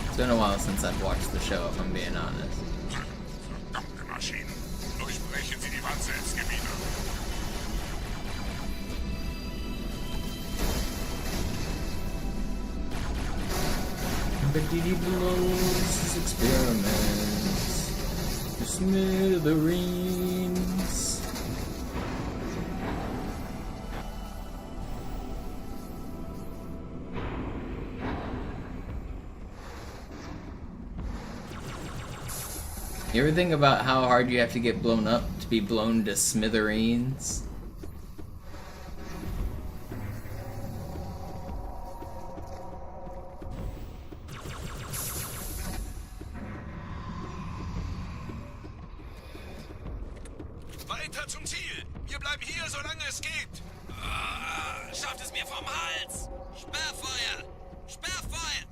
It's been a while since I've watched the show, if I'm being honest. Verdammte Maschinen. Durchbrechen Sie die Wandselbstgebiete. But did he blows his experiments to smithereens? You ever think about how hard you have to get blown up to be blown to smithereens? Weiter zum Ziel! Wir bleiben hier, solange es geht! Ah, schafft es mir vom Hals! Sperrfeuer! Sperrfeuer!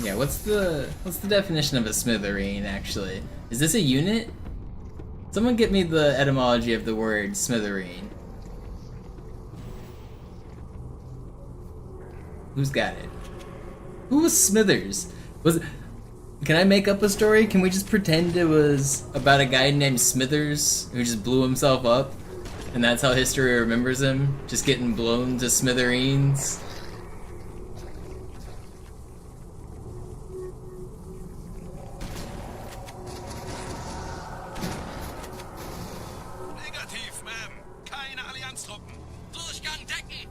Yeah, what's the definition of a smithereen, actually? Is this a unit? Someone get me the etymology of the word smithereen. Who's got it? Who was Smithers? Was it... Can I make up a story? Can we just pretend it was about a guy named Smithers who just blew himself up? And that's how history remembers him? Just getting blown to smithereens? Negativ, Ma'am. Keine Allianztruppen. Durchgang decken!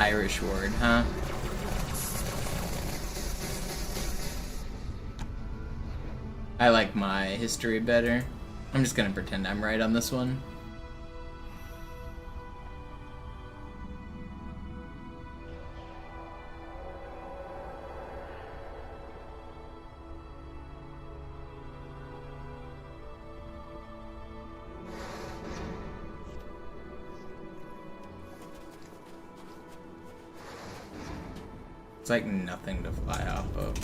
Irish word, huh? I like my history better. I'm just gonna pretend I'm right on this one. It's like nothing to fly off of.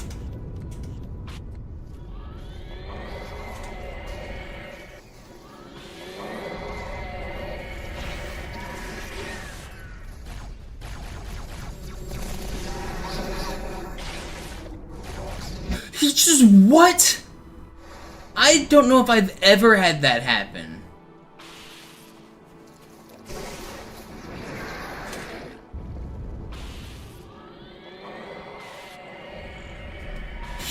He just, what? I don't know if I've ever had that happen.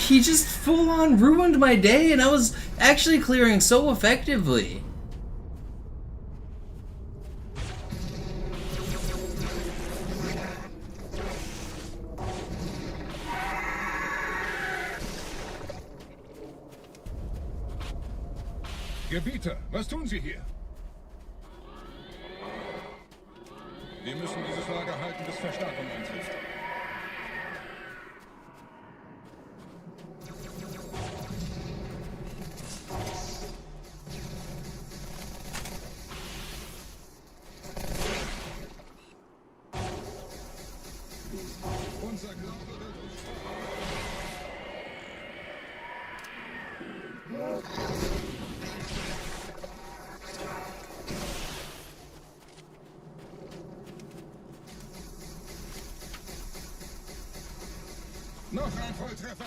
He just full on ruined my day, and I was actually clearing so effectively. Gebieter, was tun Sie hier? Wir müssen dieses Lager halten, bis Verstärkung eintrifft. Unser Glaube wird uns noch ein Volltreffer.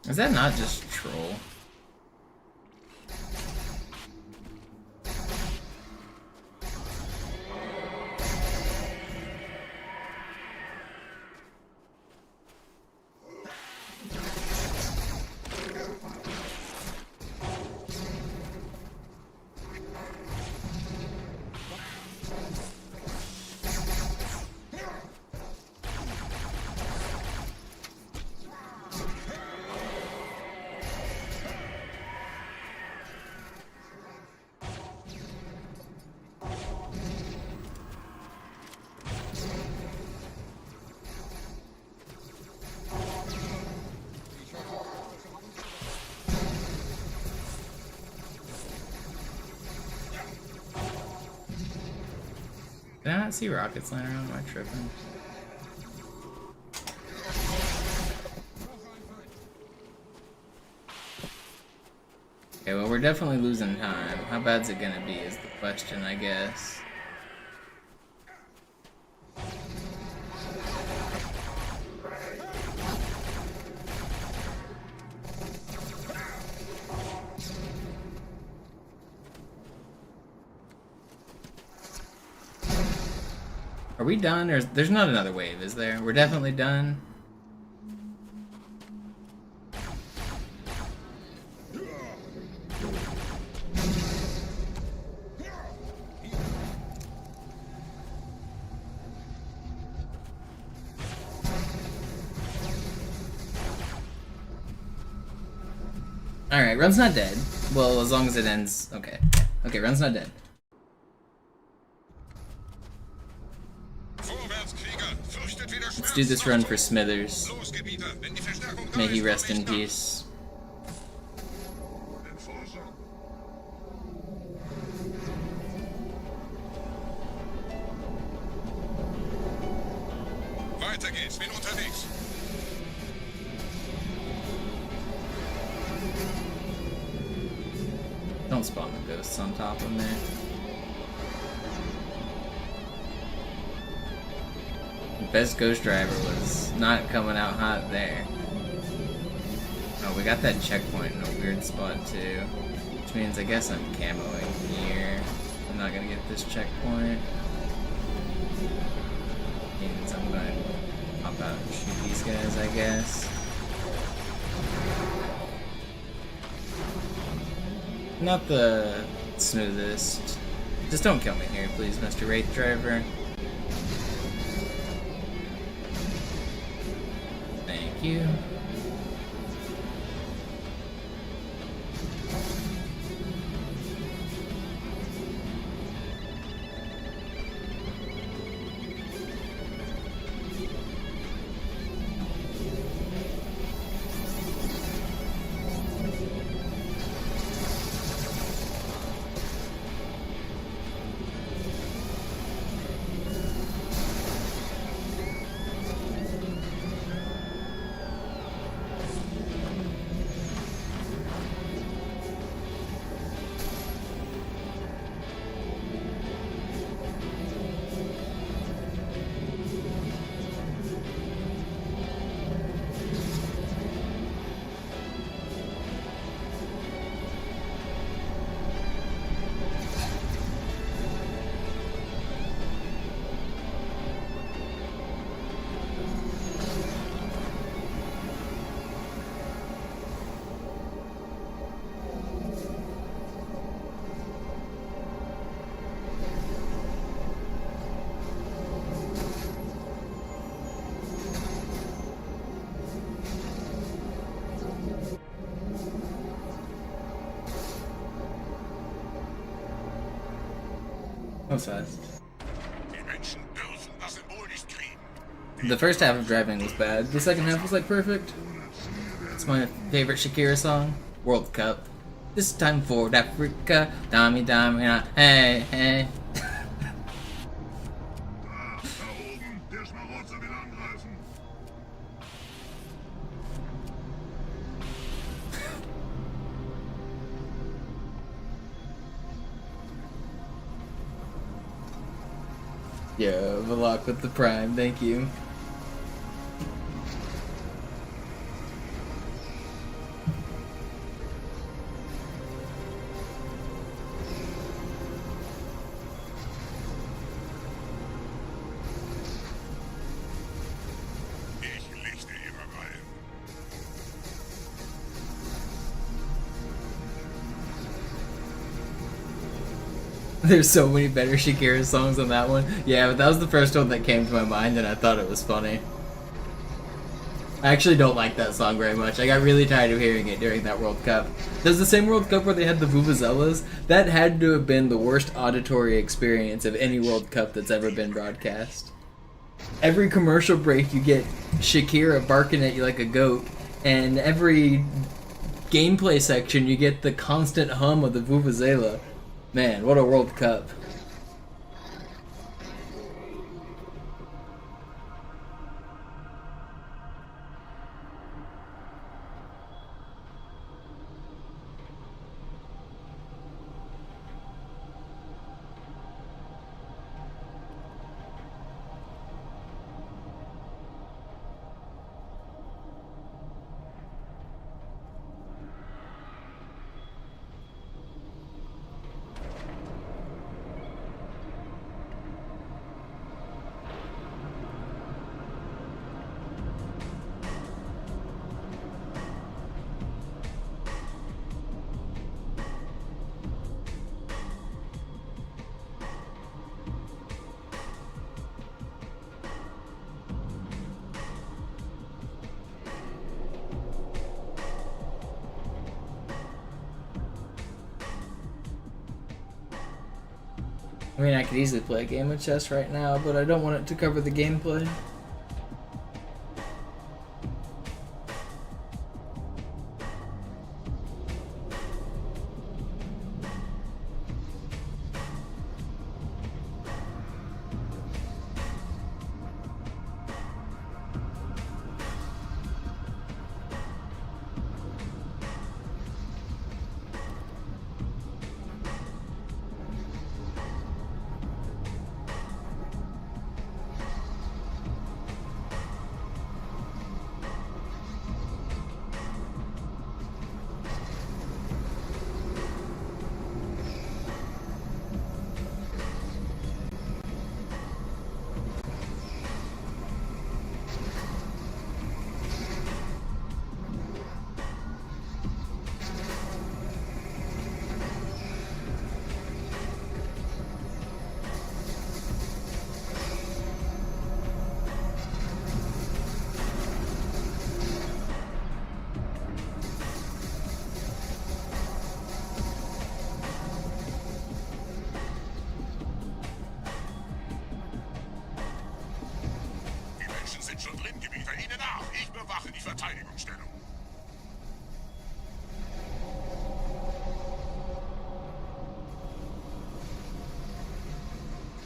Is that not just troll? Did I not see rockets lying around? Am I tripping? Okay, well, we're definitely losing time. How bad's it gonna be is the question, I guess. Are we done? Or there's not another wave, is there? We're definitely done. Alright, Run's not dead. Well, as long as it ends... Okay. Okay, Run's not dead. Let's do this run for Smithers. May he rest in peace. Weiter geht's, bin unterwegs. Don't spawn the ghosts on top of me. The best ghost driver was not coming out hot there. Oh, we got that checkpoint in a weird spot too. Which means I guess I'm camoing here. I'm not gonna get this checkpoint. Means I'm gonna hop out and shoot these guys, I guess. Not the smoothest. Just don't kill me here, please, Mr. Wraith Driver. Thank you. That was fast. The first half of driving was bad. The second half was like perfect. It's my favorite Shakira song. World Cup. This time for Africa. Dami dami. Hey, hey. Yo, Valak with the Prime, thank you. There's so many better Shakira songs than that one. Yeah, but that was the first one that came to my mind and I thought it was funny. I actually don't like that song very much. I got really tired of hearing it during that World Cup. There's the same World Cup where they had the Vuvuzelas. That had to have been the worst auditory experience of any World Cup that's ever been broadcast. Every commercial break you get Shakira barking at you like a goat, and every gameplay section you get the constant hum of the Vuvuzela. Man, what a World Cup. I mean, I could easily play a game of chess right now, but I don't want it to cover the gameplay.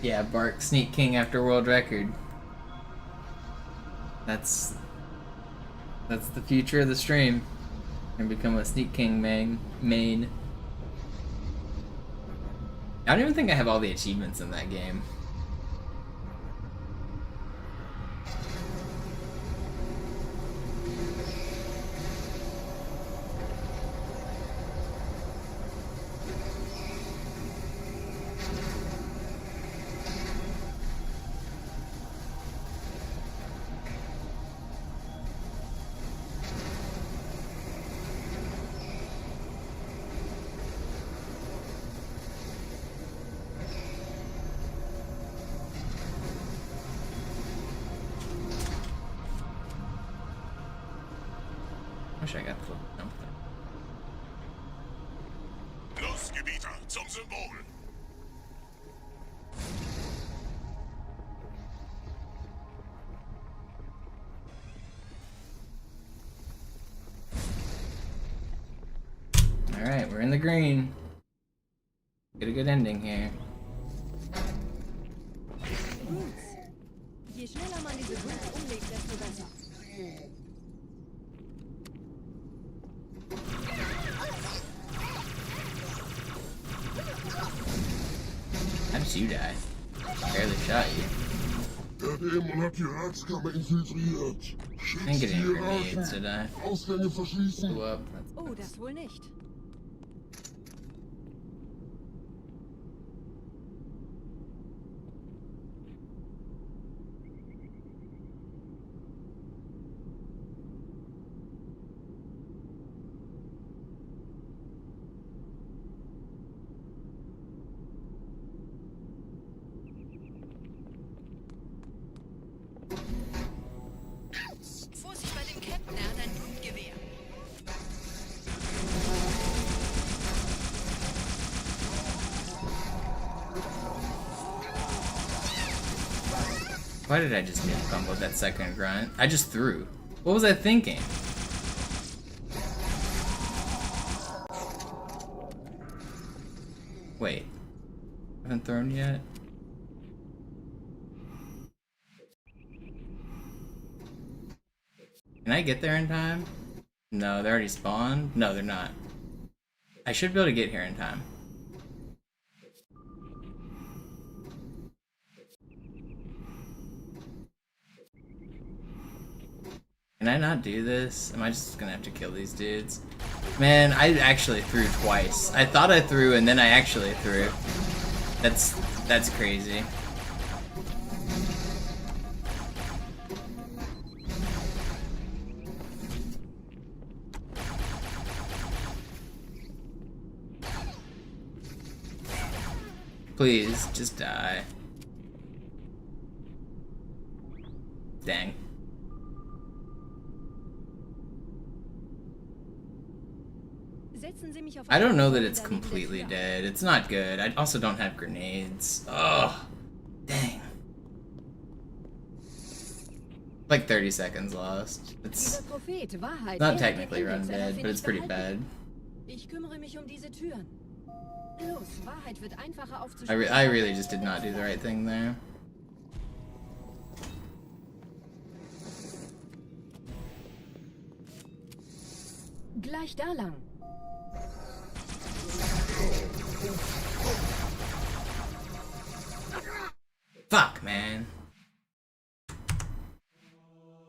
Yeah, Bark Sneak King after world record. That's the future of the stream. And become a Sneak King main. I don't even think I have all the achievements in that game. Wish I got the something. Los, Gebieter, zum Symbol! Alright, we're in the green. Get a good ending here. Je schneller man diese Brücke umlegt, desto besser. How did you die? Barely shot you. Der Dämon hat die Ratskammer infiltriert. I didn't get any grenades, did I? Ausgänge verschließen. Blew up. Oh, das wohl nicht. Vorsicht bei dem Captain, er hat ein Blutgewehr. Why did I just get comboed that second grunt? I just threw. What was I thinking? Wait. I haven't thrown yet? Can I get there in time? No, they're already spawned? No, they're not. I should be able to get here in time. Can I not do this? Am I just gonna have to kill these dudes? Man, I actually threw twice. I thought I threw and then I actually threw. That's crazy. Please, just die. Dang. I don't know that it's completely dead. It's not good. I also don't have grenades. Ugh. Dang. Like 30 seconds lost. It's not technically run dead, but it's pretty bad. I really just did not do the right thing there. Gleich da lang. Fuck, man.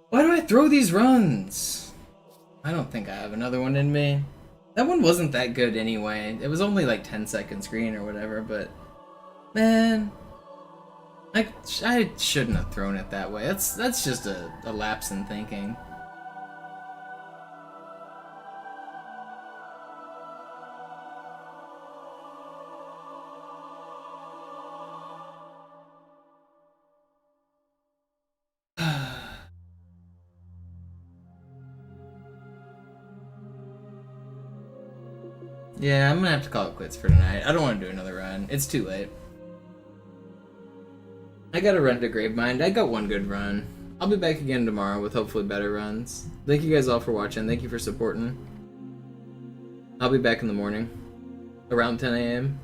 Why do I throw these runs? I don't think I have another one in me. That one wasn't that good anyway. It was only like 10 seconds green or whatever, but man, I shouldn't have thrown it that way. That's just a lapse in thinking. Yeah, I'm gonna have to call it quits for tonight. I don't want to do another run. It's too late. I gotta run to Gravemind. I got one good run. I'll be back again tomorrow with hopefully better runs. Thank you guys all for watching. Thank you for supporting. I'll be back in the morning. Around 10 a.m.